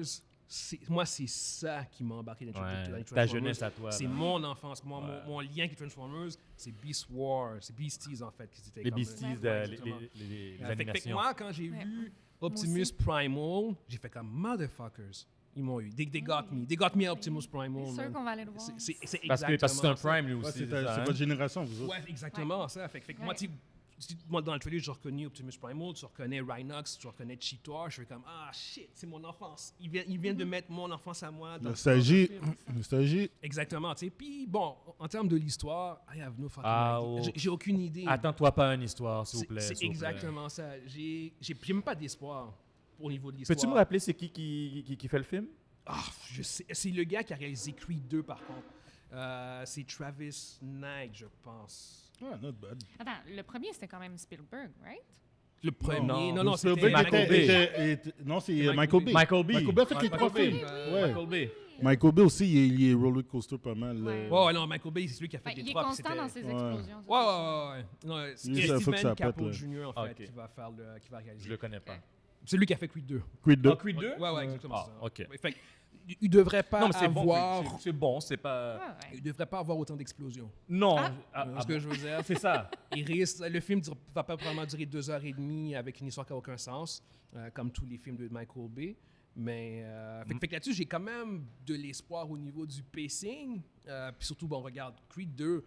Speaker 1: moi, c'est ça qui m'a embarqué dans les
Speaker 3: Ouais,
Speaker 1: Transformers.
Speaker 3: ta jeunesse à toi.
Speaker 1: C'est
Speaker 3: là.
Speaker 1: mon enfance. Moi,
Speaker 3: Ouais.
Speaker 1: mon lien avec les Transformers, c'est Beast Wars. C'est Beasties, en fait. Qui étaient
Speaker 3: Les
Speaker 1: comme-
Speaker 3: Beasties,
Speaker 1: Ouais,
Speaker 3: les
Speaker 1: exactement.
Speaker 3: les
Speaker 1: Fait que
Speaker 3: animations.
Speaker 1: moi, quand j'ai
Speaker 4: Ouais.
Speaker 1: vu
Speaker 4: Moi
Speaker 1: Optimus
Speaker 4: aussi.
Speaker 1: Primal, j'ai fait comme motherfuckers. Ils m'ont eu. They got me. They got me Optimus Primal.
Speaker 4: C'est sûr
Speaker 1: man.
Speaker 4: qu'on va aller le voir.
Speaker 1: C'est exactement
Speaker 3: Parce que c'est un
Speaker 1: ça.
Speaker 3: prime lui
Speaker 2: Ouais,
Speaker 3: aussi.
Speaker 2: c'est
Speaker 3: c'est ça,
Speaker 2: c'est
Speaker 3: hein?
Speaker 2: votre génération, vous autres.
Speaker 1: Ouais, exactement ça. Fait que moi,
Speaker 4: Ouais.
Speaker 1: tu sais, moi, dans le trailer, j'ai reconnu Optimus Primal, tu reconnais Rhinox, tu reconnais Cheetor. Je fais comme, ah shit, c'est mon enfance. Ils viennent de mettre mon enfance à moi. Dans
Speaker 2: Nostalgie.
Speaker 1: dans le film.
Speaker 2: Nostalgie.
Speaker 1: Exactement, tu sais. Puis bon, en termes de l'histoire, I have no fucking
Speaker 3: Ah,
Speaker 1: idea.
Speaker 3: oh.
Speaker 1: J'ai aucune idée.
Speaker 3: Attends-toi pas à une histoire, s'il vous
Speaker 1: C'est
Speaker 3: plaît.
Speaker 1: c'est
Speaker 3: s'il vous plaît.
Speaker 1: exactement ça. J'ai même pas d'espoir au niveau de l'histoire.
Speaker 3: Peux-tu me rappeler c'est qui fait le film?
Speaker 1: Ah, je sais. C'est le gars qui a réalisé Creed 2, par contre. C'est Travis Knight, je pense.
Speaker 2: Ah, not bad.
Speaker 4: Attends, le premier, c'était quand même Spielberg, right?
Speaker 1: Le premier.
Speaker 3: non.
Speaker 1: Non,
Speaker 2: Spielberg
Speaker 1: c'était
Speaker 3: Michael Bay.
Speaker 2: Non, c'est
Speaker 1: Michael
Speaker 2: Michael
Speaker 1: Bay.
Speaker 2: Bay.
Speaker 3: Michael B.
Speaker 2: Michael Bay a fait les
Speaker 3: Michael
Speaker 2: trois
Speaker 3: Bay.
Speaker 2: films.
Speaker 1: Ouais.
Speaker 2: Ouais.
Speaker 3: Michael Bay.
Speaker 2: Michael Bay aussi, il est roller coaster pas mal.
Speaker 4: Ouais.
Speaker 1: Ouais, non, Michael Bay, c'est celui qui a fait
Speaker 4: Ben,
Speaker 1: les
Speaker 4: il est
Speaker 1: trois. puis
Speaker 4: constant
Speaker 1: c'était-
Speaker 4: dans ses
Speaker 2: Ouais.
Speaker 4: explosions.
Speaker 1: Ouais, ouais. Non, c'est
Speaker 2: Lui, ça, faut que ça
Speaker 1: Steven
Speaker 2: pète,
Speaker 1: Caple
Speaker 2: là.
Speaker 1: Jr., en fait,
Speaker 3: Ok.
Speaker 1: qui va faire qui va réaliser.
Speaker 3: Je le connais pas.
Speaker 1: C'est lui qui a fait Creed 2.
Speaker 2: Creed 2.
Speaker 3: Ah, Creed 2?
Speaker 1: Ouais, exactement.
Speaker 3: Ah,
Speaker 1: c'est ça.
Speaker 3: ok.
Speaker 1: Ouais, fait que, il devrait pas
Speaker 3: Non, mais c'est bon.
Speaker 1: avoir...
Speaker 3: C'est bon, c'est pas.
Speaker 4: Ouais.
Speaker 1: Il devrait pas avoir autant d'explosions.
Speaker 3: Non.
Speaker 4: Ah.
Speaker 3: ah,
Speaker 1: C'est ce que je veux dire.
Speaker 3: c'est ça.
Speaker 1: Le film va pas vraiment durer 2h30 avec une histoire qui n'a aucun sens, comme tous les films de Michael Bay. Mais fait que là-dessus, j'ai quand même de l'espoir au niveau du pacing. Puis surtout, bon, regarde, Creed 2,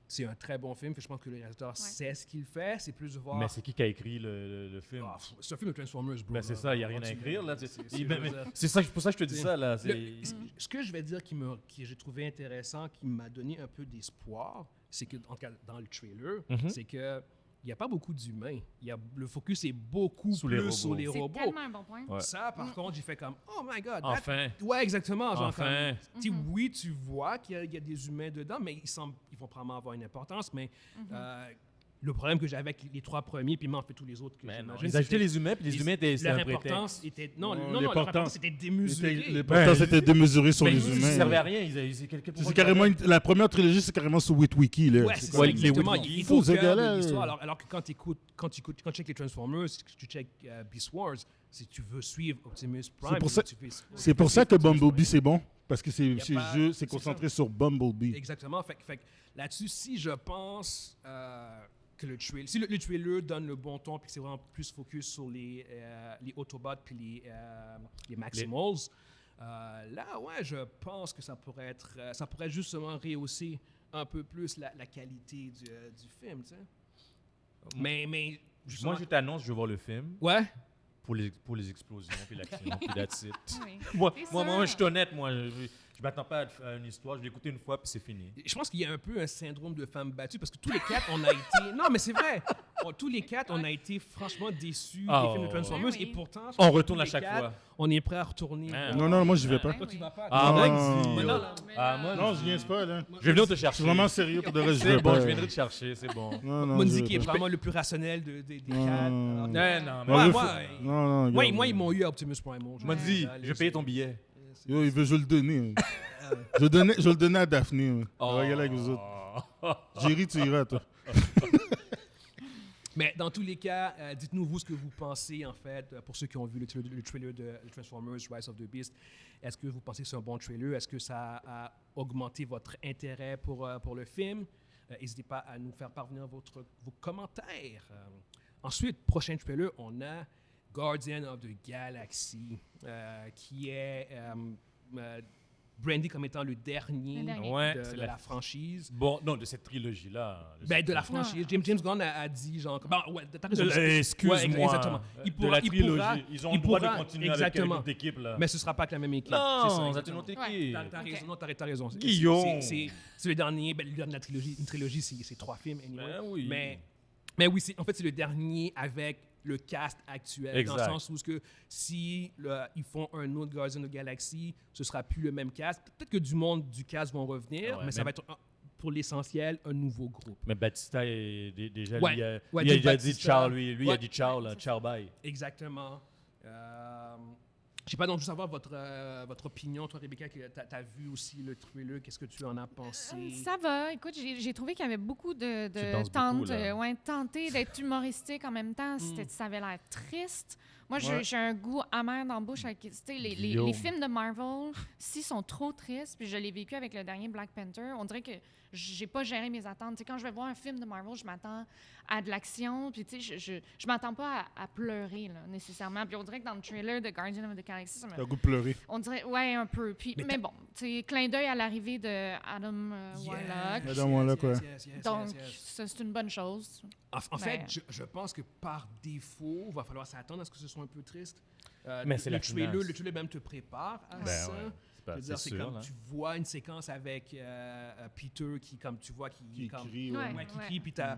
Speaker 1: c'est un très bon film. Puis je pense que le réalisateur sait ce qu'il fait. C'est plus de voir...
Speaker 3: Mais c'est qui a écrit le film?
Speaker 1: Ah, c'est un film de Transformers, bro.
Speaker 3: Ben, c'est
Speaker 1: là.
Speaker 3: ça, il n'y a rien à
Speaker 1: Continue.
Speaker 3: écrire. Là.
Speaker 1: c'est-
Speaker 3: C'est ça, pour ça que je te dis
Speaker 1: C'est-
Speaker 3: ça. Là.
Speaker 1: Ce que je vais dire que j'ai trouvé intéressant, qui m'a donné un peu d'espoir, c'est que, en tout cas, dans le trailer,
Speaker 3: Mhm.
Speaker 1: c'est que il n'y a pas beaucoup d'humains. Le focus est beaucoup
Speaker 3: Sur les
Speaker 1: plus
Speaker 3: robots.
Speaker 1: sur les
Speaker 4: C'est
Speaker 1: robots.
Speaker 4: tellement un bon point.
Speaker 3: Ouais.
Speaker 1: Ça, par contre, j'ai fait comme, oh my God.
Speaker 3: Enfin.
Speaker 1: Ouais, exactement. Genre
Speaker 3: Enfin.
Speaker 1: comme, tu sais, oui, tu vois qu'il y a des humains dedans, mais ils vont probablement avoir une importance. Mais le problème que j'avais avec les trois premiers, puis même en fait tous les autres que
Speaker 3: Mais non,
Speaker 1: j'imagine,
Speaker 3: ils ajoutaient
Speaker 1: c'était-
Speaker 3: les humains, puis les humains étaient c'était
Speaker 1: leur
Speaker 3: un
Speaker 1: importance
Speaker 3: prétexte.
Speaker 1: était... Non,
Speaker 2: Non,
Speaker 1: leur
Speaker 2: l'importance-
Speaker 1: importance était démesurée.
Speaker 2: L'importance était démesuré sur
Speaker 3: Ben,
Speaker 2: les
Speaker 3: Ça
Speaker 2: humains.
Speaker 3: servait à
Speaker 2: là.
Speaker 3: rien.
Speaker 2: C'est carrément la première trilogie, c'est carrément sur Witwiki. Là.
Speaker 1: Ouais,
Speaker 2: C'est
Speaker 1: c'est
Speaker 2: quoi,
Speaker 1: ça,
Speaker 3: les
Speaker 1: exactement.
Speaker 3: Witwiki.
Speaker 1: Il
Speaker 2: Fou,
Speaker 1: faut
Speaker 2: ce
Speaker 1: le cœur
Speaker 2: gars-là.
Speaker 1: de l'histoire. Alors que quand tu checkes les Transformers, tu checkes Beast Wars, si tu veux suivre Optimus Prime,
Speaker 2: pour ça-
Speaker 1: tu fais-
Speaker 2: C'est pour ça que Bumblebee, c'est bon. Parce que
Speaker 1: Y a pas-
Speaker 2: c'est
Speaker 1: c'est
Speaker 2: concentré sur Bumblebee.
Speaker 1: Exactement. Fait que là-dessus, si je pense que le trailer, si le trailer donne le bon ton, puis que c'est vraiment plus focus sur les Autobots puis les Maximals, là, ouais, je pense que ça pourrait justement rehausser un peu plus la qualité du film, tu sais. Mais justement-
Speaker 3: Moi, je t'annonce, je vais voir le film
Speaker 1: ouais.
Speaker 3: pour les explosions, puis l'action, puis that's it.
Speaker 4: Oui.
Speaker 3: Moi,
Speaker 4: C'est
Speaker 3: moi,
Speaker 4: sûr.
Speaker 3: moi, je suis honnête, moi. Je m'attends pas à une histoire. Je l'ai écouté une fois, puis c'est fini.
Speaker 1: Je pense qu'il y a un peu un syndrome de femme battue parce que tous les quatre, on a été. Non, mais c'est vrai. tous les 4, on a été franchement déçus
Speaker 3: Ah,
Speaker 1: des films de
Speaker 3: ouais.
Speaker 1: Transformers.
Speaker 4: Ouais, oui.
Speaker 1: Et pourtant, je
Speaker 3: On
Speaker 1: pense que
Speaker 3: retourne
Speaker 1: tous
Speaker 3: à
Speaker 1: les
Speaker 3: chaque
Speaker 1: 4,
Speaker 3: fois.
Speaker 1: On est prêt à retourner.
Speaker 3: Ah.
Speaker 2: Non, moi, j'y vais pas.
Speaker 4: Ouais,
Speaker 1: Toi, tu
Speaker 4: oui.
Speaker 1: vas pas.
Speaker 3: Ah, moi,
Speaker 2: Non.
Speaker 3: dis,
Speaker 1: Mais non,
Speaker 3: yo.
Speaker 1: là,
Speaker 3: Ah, moi,
Speaker 2: Non, je viens pas, là.
Speaker 3: je vais venir te
Speaker 2: Je
Speaker 3: chercher.
Speaker 2: suis vraiment sérieux pour de vrai, je
Speaker 3: C'est
Speaker 2: vais
Speaker 3: bon,
Speaker 2: pas.
Speaker 3: je viendrai te chercher, c'est bon.
Speaker 2: Non, non,
Speaker 1: Monzi
Speaker 2: je
Speaker 1: qui
Speaker 2: vais
Speaker 1: est
Speaker 2: pas.
Speaker 1: vraiment le plus rationnel des 4.
Speaker 2: Non.
Speaker 3: Non, non, mais
Speaker 1: Moi,
Speaker 2: Ouais,
Speaker 1: moi,
Speaker 2: faut- non, non,
Speaker 1: Moi,
Speaker 2: regarde.
Speaker 1: ils m'ont eu à Optimus Prime.
Speaker 3: Je m'as dit, je vais payer ton billet.
Speaker 2: Yo, il veut, je le donner. Je le donnais à Daphné. On va y aller avec vous autres. Jerry, tu iras, toi.
Speaker 1: Mais dans tous les cas, dites-nous vous ce que vous pensez en fait, pour ceux qui ont vu le trailer de Transformers Rise of the Beast. Est-ce que vous pensez que c'est un bon trailer? Est-ce que ça a augmenté votre intérêt pour le film? N'hésitez pas à nous faire parvenir vos commentaires. Ensuite, prochain trailer, on a Guardian of the Galaxy, qui est brandé comme étant le dernier,
Speaker 4: Le dernier.
Speaker 3: Ouais,
Speaker 1: de,
Speaker 3: c'est
Speaker 1: de
Speaker 3: la-
Speaker 1: la franchise.
Speaker 3: Bon, non, de cette trilogie-là.
Speaker 1: De la franchise. James Gunn a dit, genre... ouais, t'as raison.
Speaker 3: Excuse-moi.
Speaker 1: Ouais, exactement.
Speaker 3: De la trilogie. Ils ont le droit de
Speaker 1: pourra-
Speaker 3: continuer
Speaker 1: exactement.
Speaker 3: avec notre équipe, là.
Speaker 1: Mais ce sera pas avec la même équipe.
Speaker 3: Non,
Speaker 1: C'est
Speaker 3: ça
Speaker 1: exactement.
Speaker 3: une autre
Speaker 4: Ouais.
Speaker 3: équipe.
Speaker 1: T'as
Speaker 4: Ok.
Speaker 1: raison, non, t'as raison.
Speaker 3: Guillaume.
Speaker 1: C'est le dernier de la trilogie. Une trilogie, c'est 3 films, anyway.
Speaker 3: Ben oui.
Speaker 1: Mais oui, en fait, c'est le dernier avec le cast actuel.
Speaker 3: Exact.
Speaker 1: Dans le sens où si ils font un autre Guardians of the Galaxy, ce sera plus le même cast. Peut-être que du monde du cast vont revenir,
Speaker 3: Ouais,
Speaker 1: mais ça va être, pour l'essentiel, un nouveau groupe.
Speaker 3: Mais Batista est déjà,
Speaker 1: Ouais.
Speaker 3: lui, il
Speaker 1: Ouais,
Speaker 3: a
Speaker 1: Dave
Speaker 3: déjà dit
Speaker 1: Bautista.
Speaker 3: ciao, lui. Lui, il a
Speaker 1: Ouais.
Speaker 3: dit ciao, là. Ciao, bye.
Speaker 1: Exactement. Je sais pas, donc, je veux savoir votre opinion. Toi, Rebecca, tu as vu aussi le trailer. Qu'est-ce que tu en as pensé?
Speaker 4: Ça va. Écoute, j'ai trouvé qu'il y avait beaucoup de
Speaker 3: Tu danses
Speaker 4: tentes,
Speaker 3: beaucoup, là.
Speaker 4: tenter d'être humoristique en même temps. Ça avait l'air triste. Moi,
Speaker 2: Ouais.
Speaker 4: j'ai un goût amer dans la bouche. Avec, tu sais, les
Speaker 3: Guillaume.
Speaker 4: films de Marvel, s'ils sont trop tristes, puis je l'ai vécu avec le dernier Black Panther, on dirait que j'ai pas géré mes attentes. Tu sais, quand je vais voir un film de Marvel, je m'attends à de l'action, puis tu sais, je m'attends pas à pleurer, là, nécessairement. Puis on dirait que dans le trailer de Guardian of the Galaxy,
Speaker 2: T'as le goût de pleurer.
Speaker 4: on dirait, ouais, un peu. Puis, mais bon, tu sais, clin d'œil à l'arrivée de Adam Warlock.
Speaker 2: Adam Warlock, ouais.
Speaker 4: Donc, ça, c'est une bonne chose.
Speaker 1: En fait,
Speaker 4: Mais-
Speaker 1: je pense que par défaut, il va falloir s'attendre à ce que ce soit un peu triste.
Speaker 3: Mais c'est la finance.
Speaker 1: Le trailer même te prépare à
Speaker 3: Ben
Speaker 1: ça.
Speaker 3: ouais.
Speaker 1: Je veux dire, c'est
Speaker 3: sûr,
Speaker 1: comme
Speaker 3: là.
Speaker 1: tu vois une séquence avec Peter qui, comme tu vois,
Speaker 2: Qui
Speaker 1: comme,
Speaker 2: crie,
Speaker 4: Ouais.
Speaker 2: ouais.
Speaker 1: qui crie, puis t'as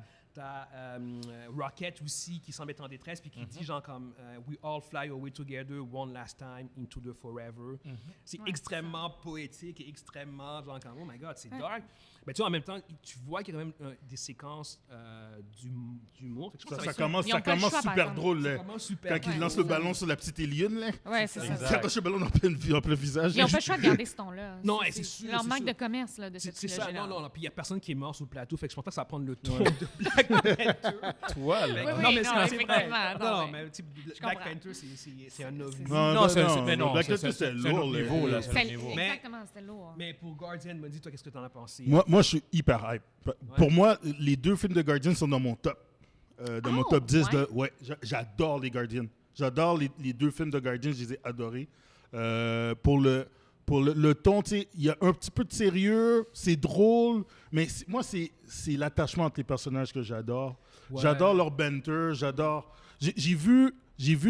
Speaker 1: Rocket aussi qui semble être en détresse, puis qui dit genre comme We all fly away together one last time into the forever. C'est
Speaker 4: Ouais,
Speaker 1: extrêmement poétique et extrêmement genre comme oh my god, c'est
Speaker 4: Ouais.
Speaker 1: dark. Mais tu vois, en même temps, tu vois qu'il y a quand même des séquences d'humour. Fait que je pense que
Speaker 2: Ça
Speaker 1: va être
Speaker 2: commence,
Speaker 4: Ils ont
Speaker 2: ça
Speaker 4: pas le
Speaker 2: commence
Speaker 4: choix, par
Speaker 2: super
Speaker 4: exemple.
Speaker 2: drôle,
Speaker 1: ça
Speaker 2: là.
Speaker 1: commence super
Speaker 2: Quand il
Speaker 1: bien.
Speaker 2: lance le ballon sur la petite alien, là.
Speaker 4: Ouais, c'est ça.
Speaker 3: Exact.
Speaker 2: Il accroche le ballon en plein visage.
Speaker 4: Ils n'ont pas le choix de garder ce ton-là.
Speaker 1: Non, c'est sûr,
Speaker 4: leur
Speaker 1: c'est
Speaker 4: manque
Speaker 1: sûr.
Speaker 4: de commerce là, de cette
Speaker 1: C'est ça,
Speaker 4: trilogie-là.
Speaker 1: non. Puis il n'y a personne qui est mort sur le plateau, fait que je pense pas que ça va prendre le ton de Black Panther.
Speaker 3: Toi,
Speaker 4: Oui,
Speaker 3: là.
Speaker 4: oui,
Speaker 1: non, mais
Speaker 4: non,
Speaker 1: c'est vrai.
Speaker 4: effectivement,
Speaker 1: Non,
Speaker 4: non,
Speaker 1: mais tu sais, Black
Speaker 4: comprends.
Speaker 1: Panther, c'est un ovni.
Speaker 3: Non, mais non,
Speaker 2: Black
Speaker 3: c'est-
Speaker 2: Panther,
Speaker 3: c'est-
Speaker 2: c'est
Speaker 3: c'est un
Speaker 2: lourd,
Speaker 3: autre
Speaker 2: là.
Speaker 3: niveau, là. C'est un
Speaker 4: C'est-
Speaker 3: autre niveau.
Speaker 1: Mais-
Speaker 4: Exactement, c'était lourd.
Speaker 1: Mais pour Guardian, me dis toi, qu'est-ce que tu en as pensé?
Speaker 2: Moi, je suis hyper hype. Pour moi, les deux films de Guardian sont dans mon top. Dans mon
Speaker 4: Oh,
Speaker 2: top 10.
Speaker 4: ouais.
Speaker 2: Ouais, j'adore les Guardians. J'adore les deux films de Guardians, je les ai adorés. Pour le ton, tu sais, il y a un petit peu de sérieux, c'est drôle, mais moi, c'est l'attachement entre les personnages que j'adore.
Speaker 1: Ouais.
Speaker 2: J'adore leur banter, j'adore... J'ai vu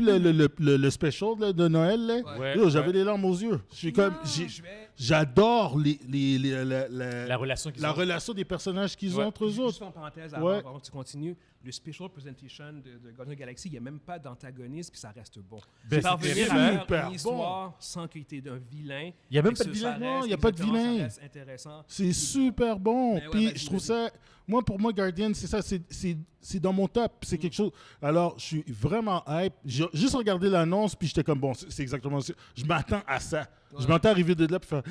Speaker 2: le special là, de Noël, là.
Speaker 3: Ouais,
Speaker 2: Yo, j'avais
Speaker 3: ouais.
Speaker 2: les larmes aux yeux. Je suis comme...
Speaker 1: Je vais
Speaker 2: J'adore
Speaker 3: La relation qu'ils
Speaker 2: la
Speaker 3: ont.
Speaker 2: relation des personnages qu'ils ont
Speaker 3: Ouais.
Speaker 2: entre eux
Speaker 1: juste
Speaker 2: autres.
Speaker 1: en parenthèse
Speaker 2: Ouais.
Speaker 1: avant que tu continues. Le special presentation de Guardians of the Galaxy, il n'y a même pas d'antagoniste, puis ça reste bon.
Speaker 3: Ben,
Speaker 1: Parvenir
Speaker 3: c'est
Speaker 1: à faire
Speaker 2: super
Speaker 1: une histoire sans qu'il y ait d'un vilain.
Speaker 3: Il y a même
Speaker 1: et
Speaker 3: pas de
Speaker 1: que
Speaker 3: vilain.
Speaker 1: ça
Speaker 2: Non,
Speaker 1: reste
Speaker 2: il y a pas de
Speaker 1: exactement, ça
Speaker 2: vilain.
Speaker 1: reste intéressant.
Speaker 2: C'est super bon.
Speaker 1: Ben ouais,
Speaker 2: Puis
Speaker 1: vas-y,
Speaker 2: je trouve
Speaker 1: vas-y.
Speaker 2: ça... Moi, pour moi, Guardian, c'est ça. C'est dans mon top. C'est quelque chose... Alors, je suis vraiment hype. J'ai juste regardé l'annonce, puis j'étais comme, bon, c'est exactement ça. Je m'attends à ça. Je m'attends à arriver de là, puis faire...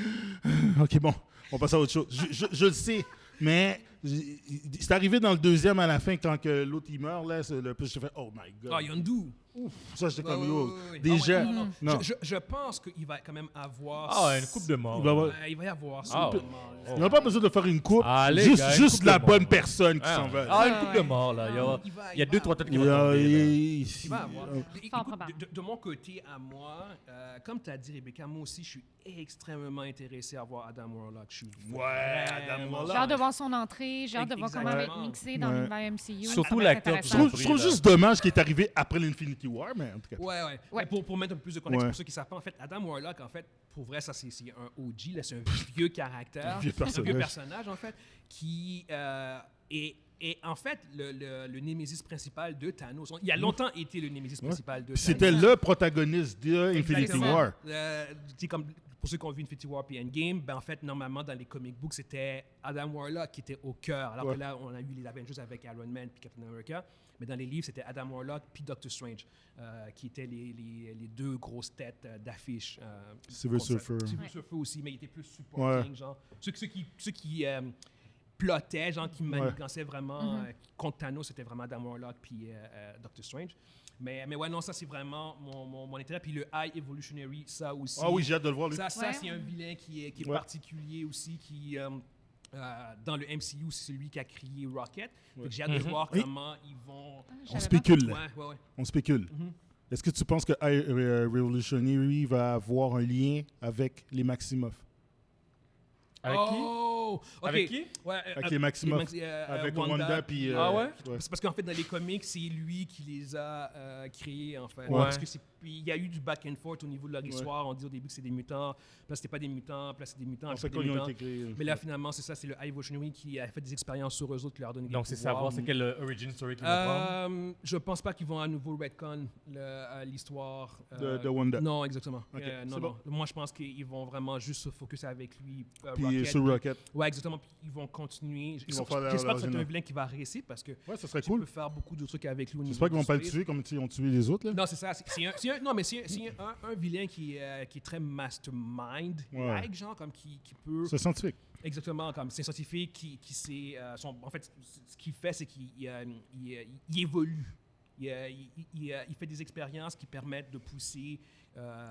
Speaker 2: OK, bon, on passe à autre chose. Je le sais, mais... C'est arrivé dans le deuxième à la fin, quand que l'autre, il meurt, là. Puis j'ai fait, oh my God.
Speaker 1: Ah, Yondu.
Speaker 2: Ça, j'étais comme,
Speaker 1: Ouais,
Speaker 2: yo,
Speaker 1: ouais, ouais.
Speaker 2: déjà...
Speaker 1: Ah ouais, non.
Speaker 2: non.
Speaker 1: Je pense qu'il va quand même avoir...
Speaker 3: Ah, une coupe de mort.
Speaker 2: Il va avoir-
Speaker 1: Il va y avoir ça.
Speaker 3: Ah,
Speaker 1: sûrement.
Speaker 2: Il n'y a pas besoin de faire une coupe.
Speaker 3: Allez,
Speaker 2: juste
Speaker 3: gars, une
Speaker 2: juste
Speaker 3: coupe
Speaker 2: la
Speaker 3: de
Speaker 2: bonne
Speaker 3: mort.
Speaker 2: personne qui s'en va.
Speaker 3: Ah, une
Speaker 4: Ah,
Speaker 3: coupe
Speaker 4: ouais.
Speaker 3: de mort, là. Il y a deux, trois têtes qui
Speaker 2: Il
Speaker 3: vont
Speaker 2: y a-
Speaker 3: tomber, là.
Speaker 1: Il va avoir. Écoute,
Speaker 4: probable.
Speaker 1: de mon côté à moi, comme tu as dit, Rebecca, moi aussi, je suis extrêmement intéressé à voir Adam Warlock. Je suis
Speaker 2: Adam
Speaker 1: vraiment-
Speaker 2: Warlock.
Speaker 4: J'ai hâte de voir son entrée, j'ai hâte de voir comment elle va être
Speaker 1: Exactement.
Speaker 4: mixée dans
Speaker 2: Ouais.
Speaker 4: l'univers MCU.
Speaker 3: Surtout
Speaker 4: Ça va être
Speaker 3: l'acteur
Speaker 2: Je
Speaker 4: intéressant.
Speaker 2: trouve, je trouve juste dommage qu'il est arrivé après l'Infinity War, mais en tout cas.
Speaker 1: Ouais.
Speaker 4: Ouais.
Speaker 1: Pour mettre un peu plus de contexte
Speaker 2: Ouais.
Speaker 1: pour ceux qui ne savent pas, en fait, Adam Warlock, en fait, pour vrai, ça, c'est un OG, là, c'est un vieux caractère.
Speaker 2: Un vieux
Speaker 1: Un vieux
Speaker 2: personnage.
Speaker 1: personnage, en fait, qui est Et en fait, le Némésis principal de Thanos, il a longtemps été le Némésis principal de
Speaker 2: Puis
Speaker 1: Thanos.
Speaker 2: c'était le protagoniste de Infinity
Speaker 1: Exactement.
Speaker 2: War.
Speaker 1: Comme pour ceux qui ont vu Infinity War puis Endgame, ben en fait, normalement, dans les comic books, c'était Adam Warlock qui était au cœur. Alors que là, on a eu les Avengers avec Iron Man puis Captain America. Mais dans les livres, c'était Adam Warlock puis Doctor Strange, qui étaient les deux grosses têtes d'affiche.
Speaker 2: Silver Surfer.
Speaker 1: Silver Surfer aussi, mais il était plus supporting, genre. Ceux qui plottaient, genre, qui manigançaient vraiment contre Thanos, c'était vraiment Adam Warlock puis Doctor Strange. Mais ouais, non, ça, c'est vraiment mon intérêt. Puis le High Evolutionary, ça aussi.
Speaker 2: Ah oui, j'ai hâte de le voir, lui.
Speaker 1: Ça c'est un vilain qui est particulier aussi, qui... dans le MCU, c'est celui qui a créé Rocket. Fait que j'ai hâte de voir comment ils vont...
Speaker 2: On spécule.
Speaker 1: Ouais.
Speaker 2: On spécule. Est-ce que tu penses que Revolutionary va avoir un lien avec les Maximoff?
Speaker 3: Avec qui?
Speaker 1: Oh! OK.
Speaker 3: Avec qui?
Speaker 1: Ouais,
Speaker 2: Avec les Maximoff. Avec Wanda puis...
Speaker 3: Ah ouais?
Speaker 1: C'est parce qu'en fait, dans les comics, c'est lui qui les a créés, en fait.
Speaker 2: Ouais.
Speaker 1: Parce que il y a eu du back and forth au niveau de leur histoire. On dit au début que c'est des mutants, puis là, c'était pas des mutants, puis là, c'est des mutants,
Speaker 2: En
Speaker 1: puis
Speaker 2: fait,
Speaker 1: c'est
Speaker 2: quand
Speaker 1: des
Speaker 2: ils ont
Speaker 1: mutants.
Speaker 2: été créés.
Speaker 1: Mais là, finalement, c'est ça, c'est le High Evolutionary qui a fait des expériences sur eux autres, qui leur a donné des
Speaker 3: Donc, c'est
Speaker 1: pouvoirs.
Speaker 3: savoir c'est quelle origin story qu'ils vont prendre.
Speaker 1: Je pense pas qu'ils vont à nouveau retcon l'histoire
Speaker 2: De Wanda.
Speaker 1: Non, exactement.
Speaker 2: Ok,
Speaker 1: Non,
Speaker 2: c'est
Speaker 1: non. Moi, je pense qu'ils vont vraiment juste se focus avec lui.
Speaker 2: Puis
Speaker 1: Rocket.
Speaker 2: sur Rocket.
Speaker 1: Ouais, exactement. Puis ils vont continuer.
Speaker 2: Ils vont faire leur
Speaker 1: J'espère que c'est un
Speaker 2: original.
Speaker 1: vilain qui va réussir parce que
Speaker 2: Ouais, ça serait
Speaker 1: tu
Speaker 2: cool.
Speaker 1: peux faire beaucoup de trucs avec lui. au
Speaker 2: J'espère qu'ils
Speaker 1: niveau
Speaker 2: vont pas
Speaker 1: du
Speaker 2: le
Speaker 1: space.
Speaker 2: tuer comme ils ont tué les autres, là.
Speaker 1: Non, c'est ça. C'est un vilain qui est très mastermind,
Speaker 2: Ouais.
Speaker 1: like, genre, comme qui peut...
Speaker 2: C'est scientifique.
Speaker 1: Exactement, comme c'est un scientifique qui sait... en fait, ce qu'il fait, c'est qu'il il évolue. Il fait des expériences qui permettent de pousser...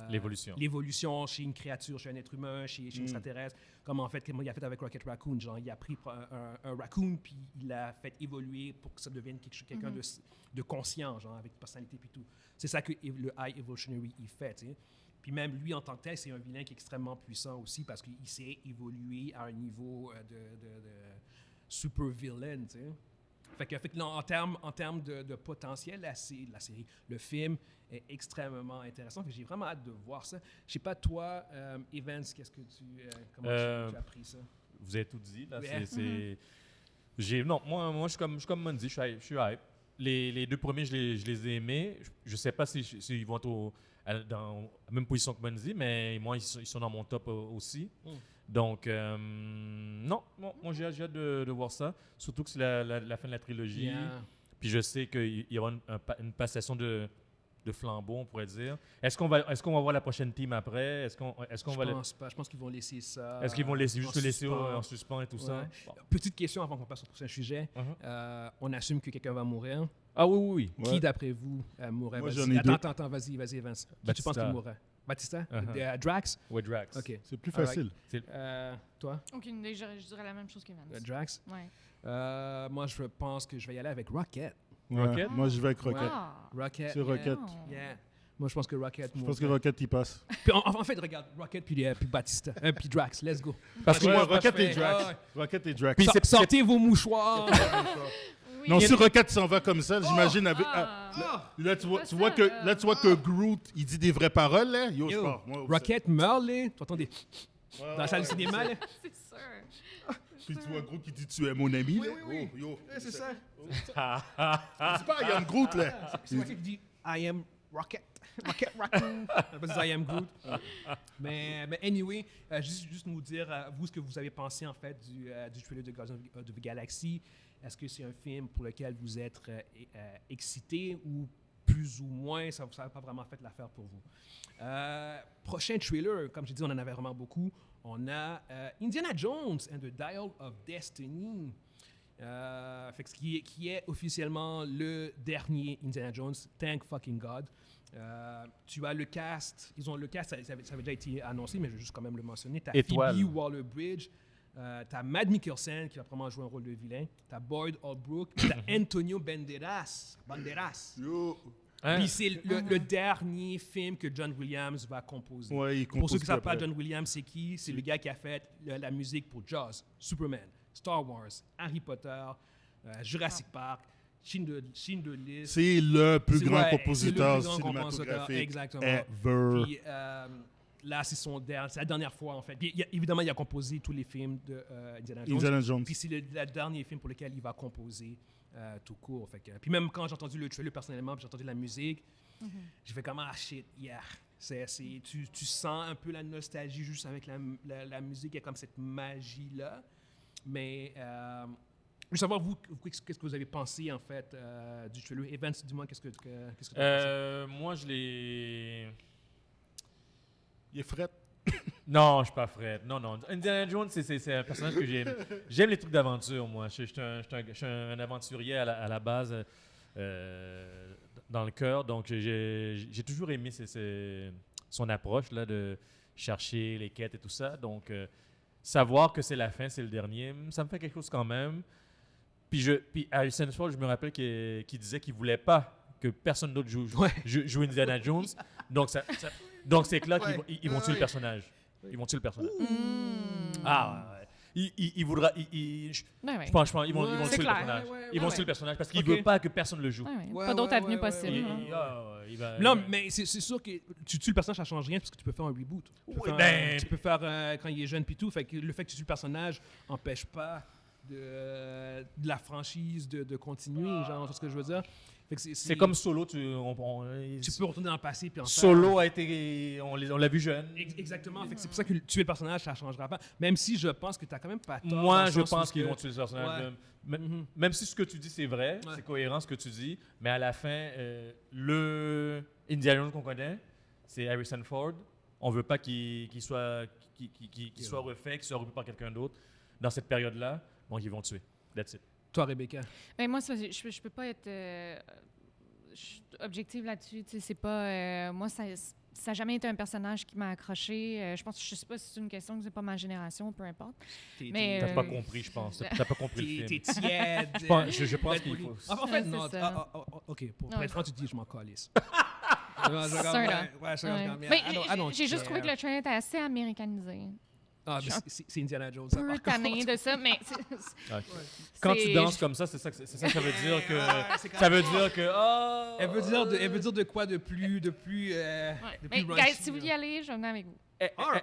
Speaker 1: l'évolution chez une créature, chez un être humain, chez un extraterrestre. Comme en fait, comment il a fait avec Rocket Raccoon. Genre, il a pris un raccoon, puis il l'a fait évoluer pour que ça devienne quelqu'un de conscient, genre, avec personnalité puis tout. C'est ça que le High Evolutionary, il fait, tu sais. Puis même lui, en tant que tel, c'est un vilain qui est extrêmement puissant aussi parce qu'il sait évoluer à un niveau de super villain, tu sais. Fait que non, en termes de potentiel, la série, le film est extrêmement intéressant. Fait que j'ai vraiment hâte de voir ça. Je sais pas, toi, Evans, comment tu as pris ça?
Speaker 3: Vous avez tout dit. Là,
Speaker 1: Yeah.
Speaker 3: Non, moi, je suis comme Mondi, je suis hype. Les deux premiers, je les ai aimés. Je sais pas s'ils vont être dans la même position que Mondi, mais moi, ils sont dans mon top aussi. Donc, non, moi j'ai hâte de voir ça. Surtout que c'est la fin de la trilogie.
Speaker 1: Yeah.
Speaker 3: Puis je sais qu'il y aura une passation de flambeau, on pourrait dire. Est-ce qu'on va voir la prochaine team après? Est-ce qu'on va...
Speaker 1: Je pense pas. Je pense qu'ils vont laisser ça.
Speaker 3: Est-ce qu'ils vont juste le laisser
Speaker 1: suspens.
Speaker 3: en suspens et tout ça?
Speaker 1: Ouais.
Speaker 3: Bon.
Speaker 1: Petite question avant qu'on passe au prochain sujet. On assume que quelqu'un va mourir.
Speaker 3: Ah oui.
Speaker 2: Ouais.
Speaker 1: Qui, d'après vous, mourrait?
Speaker 2: Moi,
Speaker 1: Vas-y.
Speaker 2: j'en ai deux.
Speaker 1: Attends, vas-y, Evans. Qui tu
Speaker 3: Batista.
Speaker 1: penses qu'il mourrait? Batista? Drax?
Speaker 3: Ouais, Drax.
Speaker 1: OK.
Speaker 2: C'est plus
Speaker 1: Alright.
Speaker 2: facile.
Speaker 1: Toi?
Speaker 4: Aucune idée, je dirais la même chose qu'Evans.
Speaker 1: Drax?
Speaker 4: Ouais.
Speaker 1: Moi, je pense que je vais y aller avec Rocket.
Speaker 2: Ouais.
Speaker 3: Rocket?
Speaker 2: Moi, je vais avec Rocket.
Speaker 4: Ah.
Speaker 1: Rocket.
Speaker 2: C'est Rocket.
Speaker 4: Oh.
Speaker 1: Yeah. Moi, je pense que Rocket
Speaker 2: Je pense que Rocket, il passe.
Speaker 1: Puis, en fait, regarde, Rocket puis Batista. Puis Drax, let's go.
Speaker 3: Parce que
Speaker 2: Ouais,
Speaker 3: moi,
Speaker 2: Rocket et
Speaker 1: ouais.
Speaker 2: Drax. Rocket et Drax.
Speaker 3: Puis
Speaker 1: Sortez vos mouchoirs.
Speaker 4: Oui.
Speaker 2: Non, si Rocket s'en va comme ça, j'imagine avec...
Speaker 4: Ah.
Speaker 2: Là, tu vois,
Speaker 4: Pas
Speaker 2: tu vois
Speaker 4: ça,
Speaker 2: que Groot, il dit des vraies paroles, là. Yo, je
Speaker 1: Yo,
Speaker 2: pars. Moi,
Speaker 1: Rocket meurt, là. Tu entends des...
Speaker 2: Ouais,
Speaker 1: Dans la salle du cinéma, là.
Speaker 4: C'est sûr.
Speaker 2: Puis tu vois Groot qui dit tu es mon ami, là.
Speaker 1: oui.
Speaker 2: Oh, yo.
Speaker 1: C'est ça.
Speaker 2: C'est pas I am Groot, là.
Speaker 1: C'est moi qui dis I am Rocket. Rocket Raccoon. Parce que I am Groot. Mais anyway, juste nous dire, vous, ce que vous avez pensé, en fait, du trailer de Guardians of the Galaxy. Est-ce que c'est un film pour lequel vous êtes excité ou plus ou moins, ça n'a pas vraiment fait l'affaire pour vous? Prochain trailer, comme j'ai dit, on en avait vraiment beaucoup. On a Indiana Jones and the Dial of Destiny. Fait que qui est officiellement le dernier Indiana Jones. Thank fucking God. Tu as le cast. Ils ont le cast, ça avait déjà été annoncé, mais je vais juste quand même le mentionner. Tu as
Speaker 3: Étoile.
Speaker 1: Phoebe Waller-Bridge. Tu as Matt Mikkelsen qui va probablement jouer un rôle de vilain. Tu as Boyd Holbrook. Tu as Antonio Banderas.
Speaker 2: Yo.
Speaker 3: Hein?
Speaker 1: Puis c'est le dernier film que John Williams va composer.
Speaker 2: Ouais, il
Speaker 1: Pour ceux
Speaker 2: compose
Speaker 1: qui ne savent pas,
Speaker 2: après.
Speaker 1: John Williams, c'est qui? C'est le gars qui a fait la musique pour Jaws, Superman, Star Wars, Harry Potter, Jurassic Park, Schindler's List.
Speaker 2: C'est le plus grand
Speaker 1: Ouais,
Speaker 2: compositeur
Speaker 1: c'est le plus grand compositeur,
Speaker 2: cinématographique
Speaker 1: exactement.
Speaker 2: ever.
Speaker 1: Puis là, c'est la dernière fois, en fait. Puis, évidemment, il a composé tous les films de Indiana Jones.
Speaker 2: Indiana Jones.
Speaker 1: Puis c'est le dernier film pour lequel il va composer tout court. Fait que, puis même quand j'ai entendu le trailer personnellement, puis j'ai entendu la musique, j'ai fait comme, ah shit, yeah. Tu sens un peu la nostalgie juste avec la musique, il y a comme cette magie-là. Mais je veux savoir, vous, qu'est-ce que vous avez pensé, en fait, du trailer. Evans, dis-moi, qu'est-ce que tu as pensé?
Speaker 3: Moi, je l'ai...
Speaker 2: Il est fret.
Speaker 3: Non, je suis pas Fred. Non. Indiana Jones, c'est un personnage que j'aime. J'aime les trucs d'aventure, moi. Je suis un aventurier à la base, dans le cœur. Donc, j'ai toujours aimé son approche là, de chercher les quêtes et tout ça. Donc, savoir que c'est la fin, c'est le dernier, ça me fait quelque chose quand même. Puis Harrison Ford, je me rappelle qu'il disait qu'il voulait pas que personne d'autre joue Indiana Jones. Donc c'est clair qu'ils vont tuer le personnage. Ils vont tuer le personnage. Ah ouais. Il voudra. Je pense qu'ils vont tuer le personnage. Ils vont tuer le personnage parce qu'il veut pas que personne le joue.
Speaker 4: Pas d'autre avenue possible.
Speaker 1: Non, mais c'est sûr que tu tues le personnage, ça change rien parce que tu peux faire un reboot. Tu peux faire quand il est jeune puis tout. Fait que le fait que tu tues le personnage n'empêche pas de la franchise de continuer, genre, c'est ce que je veux dire.
Speaker 3: C'est comme Solo, tu
Speaker 1: peux retourner dans le passé puis en
Speaker 3: Solo a été, on l'a vu jeune.
Speaker 1: Exactement. Fait que c'est pour ça que tuer le personnage, ça ne changera pas. Même si je pense que tu n'as quand même pas tort.
Speaker 3: Moi, je pense qu'ils vont tuer le personnage. Ouais. Même si ce que tu dis, c'est vrai, c'est cohérent ce que tu dis, mais à la fin, le Indiana Jones qu'on connaît, c'est Harrison Ford. On ne veut pas qu'il soit refait, qu'il soit repris par quelqu'un d'autre dans cette période-là. Donc, ils vont tuer. That's it.
Speaker 1: Toi, Rebecca?
Speaker 4: Ben moi, je peux pas être objective là-dessus. C'est pas... moi, ça n'a jamais été un personnage qui m'a accroché. Je sais pas si c'est une question que c'est pas ma génération, peu importe. Mais
Speaker 3: t'as pas compris, je pense. T'as pas compris le film.
Speaker 1: T'es tiède.
Speaker 3: Je pense qu'il faut...
Speaker 1: En fait, non. OK, pour être franc, tu dis je m'en calisse.
Speaker 4: J'ai juste trouvé que le trailer était assez américanisé.
Speaker 1: Ah, c'est Indiana Jones.
Speaker 4: Un peu tanné de ça, mais...
Speaker 3: Quand tu danses comme ça, c'est ça que ça veut dire que... ça veut dire que... Oh,
Speaker 1: elle veut dire de quoi de plus
Speaker 4: mais guys, si vous y allez, je viens avec vous.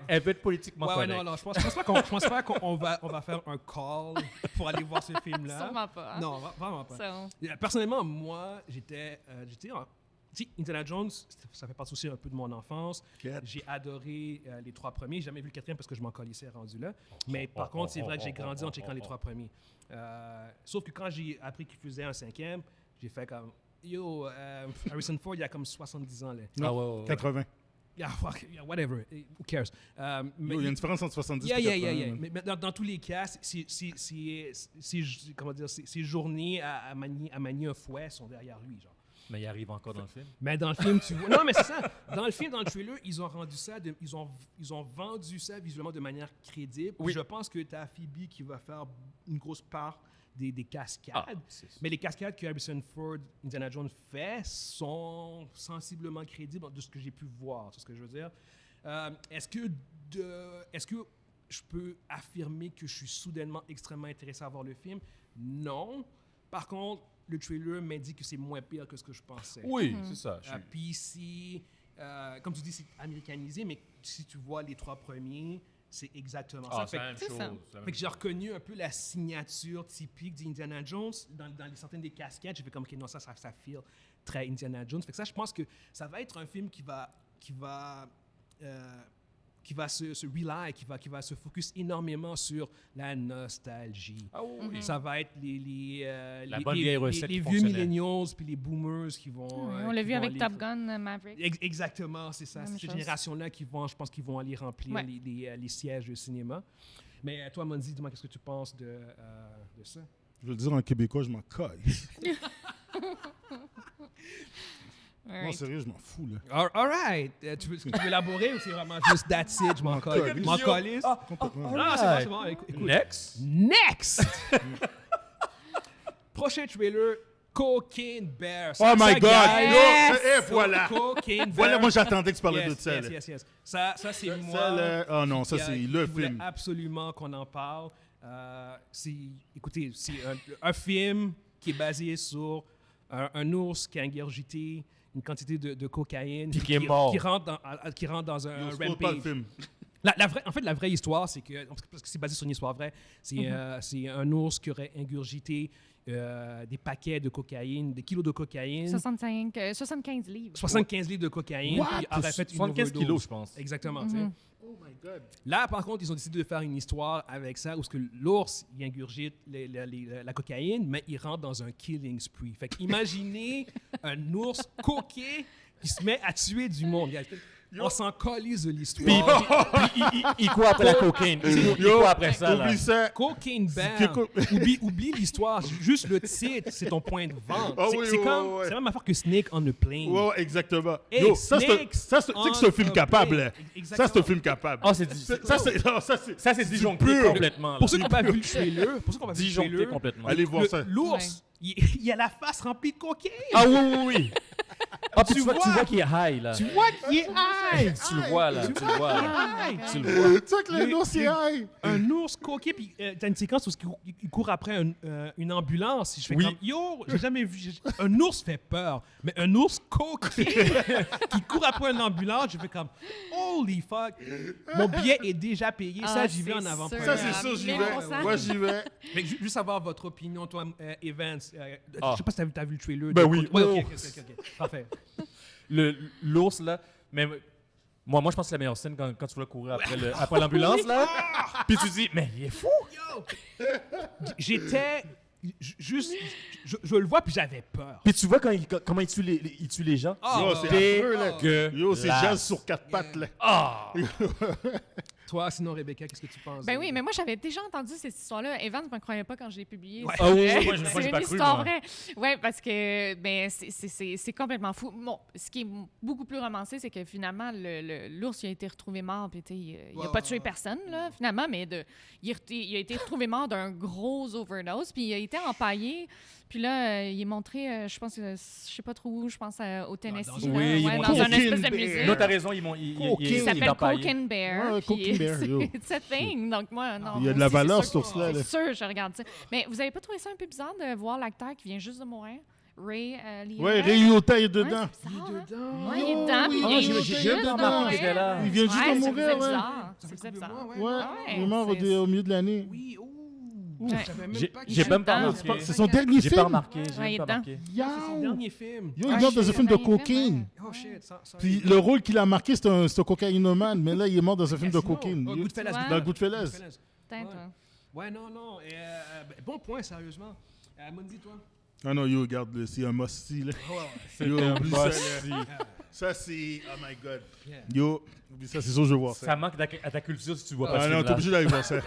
Speaker 3: Elle veut être politiquement correcte.
Speaker 1: Non, je pense pas qu'on va faire un call pour aller voir ce film-là.
Speaker 4: Sûrement pas.
Speaker 1: Non, vraiment pas. Personnellement, moi, j'étais Indiana Jones, ça fait partie aussi un peu de mon enfance. J'ai adoré les 3 premiers. J'ai jamais vu le 4e parce que je m'en colissais rendu là. Mais par contre, c'est vrai que j'ai grandi en checkant les 3 premiers. Sauf que quand j'ai appris qu'il faisait un 5e, j'ai fait comme yo, Harrison Ford, il a comme 70 ans là.
Speaker 2: Non, 80.
Speaker 1: Yeah, whatever. Who cares?
Speaker 2: Il y a une différence entre 70 et 80.
Speaker 1: Mais dans tous les cas, ces journées à manier un fouet sont derrière lui, genre.
Speaker 3: Mais il arrive encore dans le film.
Speaker 1: Mais dans le film, tu vois... Non, mais c'est ça. Dans le film, dans le trailer, ils ont rendu ça... Ils ont vendu ça visuellement de manière crédible. Oui. Je pense que tu as Phoebe qui va faire une grosse part des cascades. Mais les cascades que Harrison Ford, Indiana Jones fait sont sensiblement crédibles de ce que j'ai pu voir. C'est ce que je veux dire. Est-ce que je peux affirmer que je suis soudainement extrêmement intéressé à voir le film? Non. Par contre, le trailer m'a dit que c'est moins pire que ce que je pensais.
Speaker 3: Oui, c'est ça.
Speaker 1: Puis si, comme tu dis, c'est américanisé, mais si tu vois les 3 premiers, c'est exactement ça.
Speaker 3: C'est la même chose.
Speaker 1: Fait que j'ai reconnu un peu la signature typique d'Indiana Jones dans certaines des cascades. J'ai fait comme, OK, non, ça feel très Indiana Jones. Fait que ça, je pense que ça va être un film qui va se rely, qui va se focus énormément sur la nostalgie.
Speaker 3: Ah oui.
Speaker 1: Ça va être les vieux millennials puis les boomers qui vont...
Speaker 4: on l'a vu avec Top Gun Maverick.
Speaker 1: Exactement, c'est ça. C'est cette génération-là je pense qu'ils vont aller remplir les sièges de cinéma. Mais toi, Mondi, dis-moi, qu'est-ce que tu penses de ça?
Speaker 2: Je veux le dire en québécois, je m'en colle. Non, sérieux, je m'en fous, là.
Speaker 1: All right. Tu veux élaborer ou c'est vraiment juste that's it, je m'en colle? Je m'en colisse? Ah, c'est bon. Écoute. Next! Prochain trailer, Cocaine Bear.
Speaker 2: Oh my God!
Speaker 1: Yes!
Speaker 2: Voilà!
Speaker 1: Cocaine Bear.
Speaker 2: Voilà, moi j'attendais que tu parlais de ça.
Speaker 1: Yes. Ça c'est moi.
Speaker 2: Oh non, ça c'est le film.
Speaker 1: Absolument qu'on en parle. Écoutez, c'est un film qui est basé sur un ours qui a ingurgité une quantité de cocaïne.
Speaker 3: Puis qui est mort.
Speaker 1: Qui rentre dans un
Speaker 2: Yo, spoil pas le
Speaker 1: rampage.
Speaker 2: film.
Speaker 1: En fait, la vraie histoire, c'est que, parce que c'est basé sur une histoire vraie, c'est un ours qui aurait ingurgité des paquets de cocaïne, des kilos de cocaïne,
Speaker 4: 75 livres.
Speaker 1: 75 livres de cocaïne,
Speaker 2: What?
Speaker 1: puis aurait fait une
Speaker 3: 75
Speaker 1: overdose.
Speaker 3: kilos, je pense.
Speaker 1: Exactement. Tu sais.
Speaker 2: Oh my God.
Speaker 1: Là, par contre, ils ont décidé de faire une histoire avec ça, où ce que l'ours, il ingurgite la cocaïne, mais il rentre dans un killing spree. Fait qu'imaginez un ours coqué qui se met à tuer du monde. On s'en calise de
Speaker 3: Puis,
Speaker 1: l'histoire.
Speaker 3: il court après la cocaine. Il court après ça. là.
Speaker 2: Oublie ça.
Speaker 1: Cocaine
Speaker 2: C'est
Speaker 1: Bear. Oublie l'histoire. Juste le titre, c'est ton point de vente.
Speaker 2: Ah
Speaker 1: C'est
Speaker 2: oui,
Speaker 1: c'est
Speaker 2: ouais,
Speaker 1: comme,
Speaker 2: ouais.
Speaker 1: c'est la même affaire que Snake on the Plane.
Speaker 2: Ouais, ouais, exactement.
Speaker 1: Hey,
Speaker 2: Yo, ça,
Speaker 1: Snakes
Speaker 2: tu sais que c'est un film
Speaker 1: on a
Speaker 2: capable.
Speaker 1: plane.
Speaker 2: Là.
Speaker 1: Exactement.
Speaker 2: Ça, c'est un film capable.
Speaker 3: Ah, c'est
Speaker 2: Ça, c'est
Speaker 3: disjoncté
Speaker 2: pur.
Speaker 3: complètement. là.
Speaker 1: Pour ceux qui n'ont pas vu le trailer,
Speaker 3: Disjoncté complètement.
Speaker 2: Allez voir ça.
Speaker 1: L'ours, il a la face remplie de cocaïne.
Speaker 3: Ah oui, oui, oui. Ah, puis
Speaker 1: Tu
Speaker 3: tu vois
Speaker 1: vois
Speaker 3: qu'il est high, là.
Speaker 1: Tu vois qu'il est high.
Speaker 3: Tu le vois, là. Tu le vois, là.
Speaker 1: High.
Speaker 3: Tu le vois.
Speaker 2: Tu sais que le nom, c'est high.
Speaker 1: Un ours coquet, puis t'as une séquence où il court après une ambulance. Je fais
Speaker 3: Oui.
Speaker 1: comme, yo, j'ai jamais vu. Un ours fait peur, mais un ours coquet qui court après une ambulance, je fais comme, holy fuck, mon billet est déjà payé. Ça,
Speaker 4: Ah,
Speaker 1: j'y vais en
Speaker 4: c'est
Speaker 1: avant.
Speaker 4: sûr.
Speaker 2: Ça, c'est sûr, j'y vais.
Speaker 4: 1000%.
Speaker 2: Moi, j'y vais.
Speaker 1: Juste savoir votre opinion, toi, Evans.
Speaker 3: Ah.
Speaker 1: Je sais pas si t'as vu le trailer.
Speaker 3: Ben
Speaker 1: de-
Speaker 3: oui.
Speaker 1: Ouais, ok. Parfait.
Speaker 3: L'ours, là. Mais moi, je pense que c'est la meilleure scène quand tu vas courir après l'ambulance, là. Puis tu dis, mais il est fou.
Speaker 1: J'étais juste, je le vois, puis j'avais peur.
Speaker 3: Puis tu vois comment il tue les gens.
Speaker 1: Ah,
Speaker 2: Yo,
Speaker 1: ouais,
Speaker 2: c'est
Speaker 1: ouais.
Speaker 2: affreux, là.
Speaker 3: Dégueulasse.
Speaker 2: Yo, c'est jazz sur quatre pattes, là.
Speaker 3: Ah!
Speaker 1: Toi, sinon, Rebecca, qu'est-ce que tu penses?
Speaker 4: Ben oui, mais moi, j'avais déjà entendu cette histoire-là. Evans ne me croyait pas quand je l'ai publiée.
Speaker 1: Ouais.
Speaker 3: Ah oui,
Speaker 4: C'est-
Speaker 3: moi, j'ai
Speaker 4: c'est
Speaker 3: pas
Speaker 4: une
Speaker 3: cru,
Speaker 4: histoire
Speaker 3: moi.
Speaker 4: vraie. Oui, parce que ben, c'est complètement fou. Bon, ce qui est beaucoup plus romancé, c'est que finalement, l'ours il a été retrouvé mort. Puis, tu sais, il n'a pas tué personne, là, finalement, mais il a été retrouvé mort d'un gros overdose. Puis, il a été empaillé. Puis là, il est montré, je pense, je sais pas trop où, je pense au Tennessee.
Speaker 1: dans-
Speaker 4: là,
Speaker 3: Oui, il est
Speaker 4: ouais,
Speaker 3: montré-
Speaker 4: dans un espèce de
Speaker 2: Cocaine
Speaker 4: musée.
Speaker 3: Non, t'as raison, il
Speaker 4: Il s'appelle
Speaker 3: empaillé.
Speaker 4: Cocaine Bear.
Speaker 2: Ouais,
Speaker 4: puis
Speaker 2: Cocaine Bear, yo.
Speaker 4: It's a thing. Donc, moi, non.
Speaker 2: Il y a de
Speaker 4: moi
Speaker 2: la
Speaker 4: aussi,
Speaker 2: valeur,
Speaker 4: c'est
Speaker 2: cet
Speaker 4: sûr
Speaker 2: ours-là,
Speaker 4: que-
Speaker 2: là.
Speaker 4: C'est sûr, je regarde ça. Mais vous avez pas trouvé ça un peu bizarre de voir l'acteur qui vient juste de mourir? Ray Liotta?
Speaker 2: Ouais, Ray Liotta est
Speaker 4: Ouais,
Speaker 2: dedans.
Speaker 4: c'est bizarre, hein?
Speaker 1: dedans.
Speaker 4: Ouais, il est dedans, puis il
Speaker 2: Ah,
Speaker 4: vient
Speaker 2: j'ai
Speaker 4: juste
Speaker 2: jamais
Speaker 4: de
Speaker 2: remarqué
Speaker 4: mourir.
Speaker 3: qu'il était là.
Speaker 2: Il vient juste de
Speaker 4: Ouais, ça
Speaker 2: mourir,
Speaker 4: faisait
Speaker 2: ouais.
Speaker 4: bizarre. Ça
Speaker 1: Ça fait
Speaker 4: faisait
Speaker 1: couple de
Speaker 4: bizarre.
Speaker 1: mois,
Speaker 2: Ouais,
Speaker 4: Ouais,
Speaker 2: il est mort
Speaker 4: c'est-
Speaker 2: au milieu de l'année.
Speaker 1: Oui, ouh.
Speaker 4: Ouais.
Speaker 1: J'avais même
Speaker 3: J'ai
Speaker 1: pas
Speaker 3: j'ai même pas
Speaker 4: dedans.
Speaker 3: remarqué.
Speaker 2: C'est son dernier
Speaker 3: J'ai
Speaker 2: film.
Speaker 3: pas remarqué.
Speaker 4: Ouais, il
Speaker 3: J'ai
Speaker 4: est
Speaker 3: pas
Speaker 4: dedans.
Speaker 3: remarqué.
Speaker 1: C'est son
Speaker 2: Yo,
Speaker 1: dernier film.
Speaker 2: il
Speaker 4: Ah,
Speaker 2: meurt dans un film de
Speaker 4: il fait,
Speaker 2: cocaine.
Speaker 4: ouais.
Speaker 1: Oh shit, ça.
Speaker 2: Puis le rôle qu'il a marqué, c'est un cocaïnomane, mais là, il est mort dans un film de
Speaker 1: Casino.
Speaker 2: cocaine.
Speaker 1: Oh, Goodfellas.
Speaker 4: Ouais.
Speaker 2: Dans Goodfellas.
Speaker 4: Peut-être,
Speaker 1: Ouais. Ouais, non. Bon point, sérieusement. Mundi, toi?
Speaker 2: Ah non, yo, regarde, là, c'est un must-see, là.
Speaker 3: C'est
Speaker 2: Yo,
Speaker 3: un
Speaker 2: oublie ça,
Speaker 3: boss.
Speaker 2: là. Ça, c'est... Oh my God.
Speaker 1: Yeah.
Speaker 2: Yo, oublie ça, c'est sûr, je veux voir ça.
Speaker 3: Ça manque à ta culture si tu vois pas
Speaker 2: Ah
Speaker 3: ce
Speaker 2: non, t'es
Speaker 3: film-là.
Speaker 2: obligé d'aller voir ça.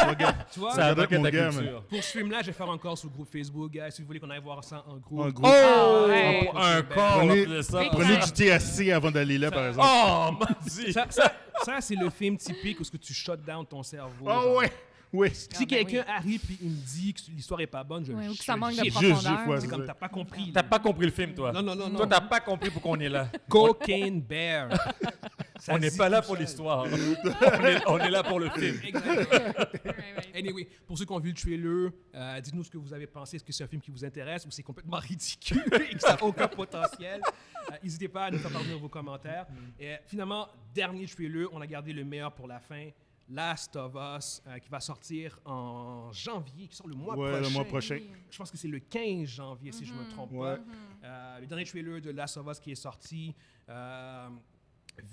Speaker 1: Regarde, tu vois,
Speaker 3: Ça
Speaker 2: Regarde
Speaker 3: manque à
Speaker 2: mon
Speaker 3: ta
Speaker 2: gars,
Speaker 3: culture.
Speaker 1: pour ce film-là, je vais faire encore sur le groupe Facebook, guys. Si vous voulez qu'on aille voir ça en groupe.
Speaker 2: En gros.
Speaker 3: Oh!
Speaker 4: Ouais.
Speaker 3: Un corps
Speaker 2: Prenez-
Speaker 3: de ça.
Speaker 2: Prenez du THC avant d'aller là, par exemple.
Speaker 3: Oh, Mandy!
Speaker 1: Ça, c'est le film typique où ce que tu shut down ton cerveau.
Speaker 2: Ah
Speaker 1: genre.
Speaker 2: ouais, ouais.
Speaker 1: Si
Speaker 4: Ah, ben
Speaker 1: quelqu'un arrive et il me dit que l'histoire est pas bonne, je
Speaker 4: Ouais,
Speaker 1: le
Speaker 4: ou que ça manque de
Speaker 1: shit.
Speaker 4: profondeur.
Speaker 2: ouais,
Speaker 1: C'est comme
Speaker 2: ça.
Speaker 1: t'as pas compris.
Speaker 3: T'as
Speaker 1: là.
Speaker 3: pas compris le film, toi.
Speaker 1: Non.
Speaker 3: Toi, t'as pas compris pourquoi on est là.
Speaker 1: Cocaine Bear. Ça
Speaker 3: On n'est
Speaker 1: dit
Speaker 3: pas là
Speaker 1: tout
Speaker 3: pour
Speaker 1: seul.
Speaker 3: l'histoire. on est là pour le film.
Speaker 1: Exactement. Anyway, pour ceux qui ont vu le trailer, dites-nous ce que vous avez pensé. Est-ce que c'est un film qui vous intéresse ou c'est complètement ridicule et que ça n'a aucun potentiel? N'hésitez pas à nous faire parvenir vos commentaires. Et finalement, dernier trailer, on a gardé le meilleur pour la fin. Last of Us, qui va sortir en janvier, qui sort le mois
Speaker 2: Ouais,
Speaker 1: prochain.
Speaker 2: le mois prochain.
Speaker 1: Je pense que c'est le 15 janvier, si je ne me trompe
Speaker 2: Ouais.
Speaker 1: pas. Le dernier trailer de Last of Us qui est sorti,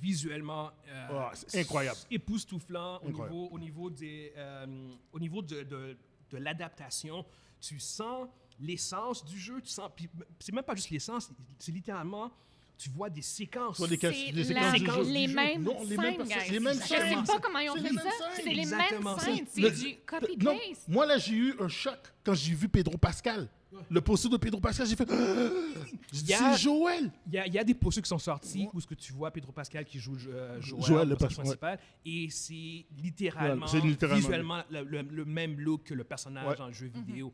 Speaker 1: visuellement,
Speaker 2: Ah, c'est incroyable.
Speaker 1: époustouflant
Speaker 2: Incroyable.
Speaker 1: au niveau de l'adaptation. Tu sens l'essence du jeu, tu sens, puis c'est même pas juste l'essence, c'est littéralement, tu vois des séquences.
Speaker 2: Soit des
Speaker 4: C'est
Speaker 2: des séquences du jeu.
Speaker 4: les mêmes
Speaker 2: Non, les mêmes
Speaker 4: scènes,
Speaker 2: personnes-
Speaker 4: guys.
Speaker 2: les mêmes
Speaker 4: Je
Speaker 2: scènes.
Speaker 4: sais pas comment ils ont
Speaker 2: C'est
Speaker 4: fait
Speaker 2: les mêmes
Speaker 4: ça.
Speaker 2: scènes.
Speaker 4: C'est les
Speaker 1: Exactement.
Speaker 4: mêmes scènes.
Speaker 2: Le-
Speaker 4: C'est du
Speaker 2: Non,
Speaker 4: copy-paste.
Speaker 2: moi là j'ai eu un choc quand j'ai vu Pedro Pascal. Le poster de Pedro Pascal, j'ai fait. Je dis,
Speaker 1: Il y a-
Speaker 2: c'est Joël.
Speaker 1: Il y a des posters qui sont sortis où ce que tu vois Pedro Pascal qui joue Joël,
Speaker 2: Joël, le
Speaker 1: personnage
Speaker 2: personnage,
Speaker 1: principal, et c'est littéralement,
Speaker 2: Ouais, c'est littéralement
Speaker 1: visuellement le même look que le personnage
Speaker 2: Ouais.
Speaker 1: dans le jeu vidéo.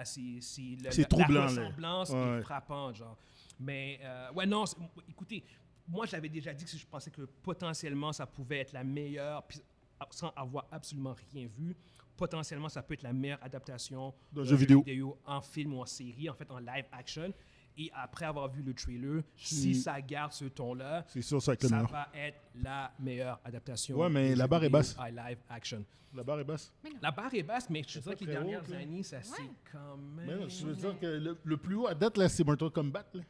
Speaker 2: C'est troublant,
Speaker 1: La
Speaker 2: là.
Speaker 1: ressemblance
Speaker 2: Ouais.
Speaker 1: est frappante, genre. Mais ouais, non, écoutez, moi j'avais déjà dit que je pensais que potentiellement ça pouvait être la meilleure, puis sans avoir absolument rien vu. Potentiellement, ça peut être la meilleure adaptation
Speaker 2: D'un jeu vidéo.
Speaker 1: en film ou en série, en fait, en live action. Et après avoir vu le trailer, si ça garde ce ton-là,
Speaker 2: C'est sûr, ça va être le
Speaker 1: ça
Speaker 2: meilleur.
Speaker 1: va être la meilleure adaptation.
Speaker 2: Ouais, mais
Speaker 1: de
Speaker 2: la
Speaker 1: jeu
Speaker 2: barre est
Speaker 1: vidéo
Speaker 2: basse.
Speaker 1: à live action.
Speaker 2: La barre est basse.
Speaker 1: La barre est basse, mais je dirais que les
Speaker 2: très haut,
Speaker 1: dernières
Speaker 2: là.
Speaker 1: années, ça c'est quand même...
Speaker 2: Mais non, je veux dire que le plus haut à date, là, c'est Mortal Kombat. Là.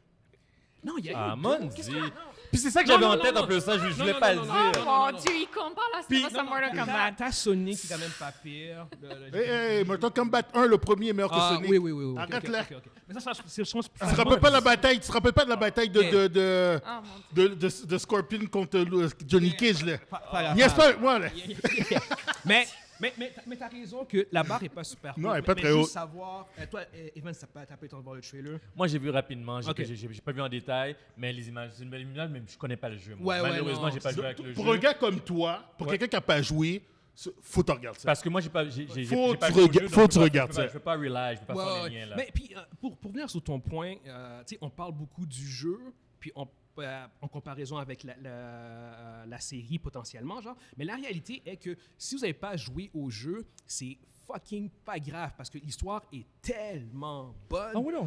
Speaker 1: Non, il y a eu
Speaker 3: Ah,
Speaker 1: deux.
Speaker 3: mon
Speaker 1: Qu'est-ce
Speaker 3: Dieu.
Speaker 1: que-
Speaker 3: Puis c'est ça que
Speaker 1: Non,
Speaker 3: j'avais
Speaker 1: non,
Speaker 3: en
Speaker 1: non,
Speaker 3: tête
Speaker 1: non.
Speaker 3: en plus, ça, je
Speaker 1: Non,
Speaker 3: voulais
Speaker 1: non,
Speaker 3: pas
Speaker 1: non,
Speaker 3: le
Speaker 1: non,
Speaker 3: dire.
Speaker 1: non,
Speaker 4: Mon
Speaker 1: non.
Speaker 4: Dieu, il compare la
Speaker 3: Puis-
Speaker 4: Star Wars Mortal
Speaker 1: T'as
Speaker 4: Kombat.
Speaker 1: t'as Sonic qui est quand même pas pire.
Speaker 2: Hey, Mortal Kombat 1, le premier est meilleur que
Speaker 1: Ah,
Speaker 2: Sonic.
Speaker 1: oui, oui, oui. oui.
Speaker 2: Arrête
Speaker 1: Ok,
Speaker 2: là.
Speaker 1: ok, ok. Mais ça, c'est je pense.
Speaker 2: Tu te rappelles pas la bataille, tu te rappelles pas de la bataille de
Speaker 4: Oh mon Dieu.
Speaker 2: de Scorpion contre Johnny Cage, là.
Speaker 1: Pas
Speaker 2: N'y a pas, moi, là.
Speaker 1: Mais t'as raison que la barre est pas super
Speaker 2: Non,
Speaker 1: haute.
Speaker 2: elle est pas
Speaker 1: Mais
Speaker 2: très
Speaker 1: juste
Speaker 2: haute.
Speaker 1: savoir, toi, Evan, t'as pas été de voir le trailer.
Speaker 3: Moi, j'ai vu rapidement. J'ai
Speaker 1: Ok.
Speaker 3: j'ai pas vu en détail, mais les images, c'est une belle image, mais je connais pas le jeu. moi.
Speaker 1: Ouais, ouais,
Speaker 3: Malheureusement,
Speaker 1: non,
Speaker 3: j'ai pas
Speaker 1: c'est-
Speaker 3: joué avec le
Speaker 2: Pour
Speaker 3: jeu.
Speaker 2: un gars comme toi, pour quelqu'un qui n'a pas joué, faut que tu regardes ça.
Speaker 3: Parce que moi, j'ai pas, j'ai
Speaker 2: Faut
Speaker 3: pas
Speaker 2: tu
Speaker 3: joué au
Speaker 2: rega-
Speaker 3: jeu,
Speaker 2: faut
Speaker 3: donc
Speaker 2: tu
Speaker 3: je peux pas-
Speaker 2: regardes
Speaker 3: je peux pas-
Speaker 2: ça.
Speaker 3: Je peux pas rely, je peux pas faire les liens là.
Speaker 1: Mais puis, pour venir sur ton point, tu sais, on parle beaucoup du jeu, puis en comparaison avec la série potentiellement, genre. Mais la réalité est que si vous n'avez pas joué au jeu, c'est fucking pas grave parce que l'histoire est tellement bonne.
Speaker 3: Ah oui, non,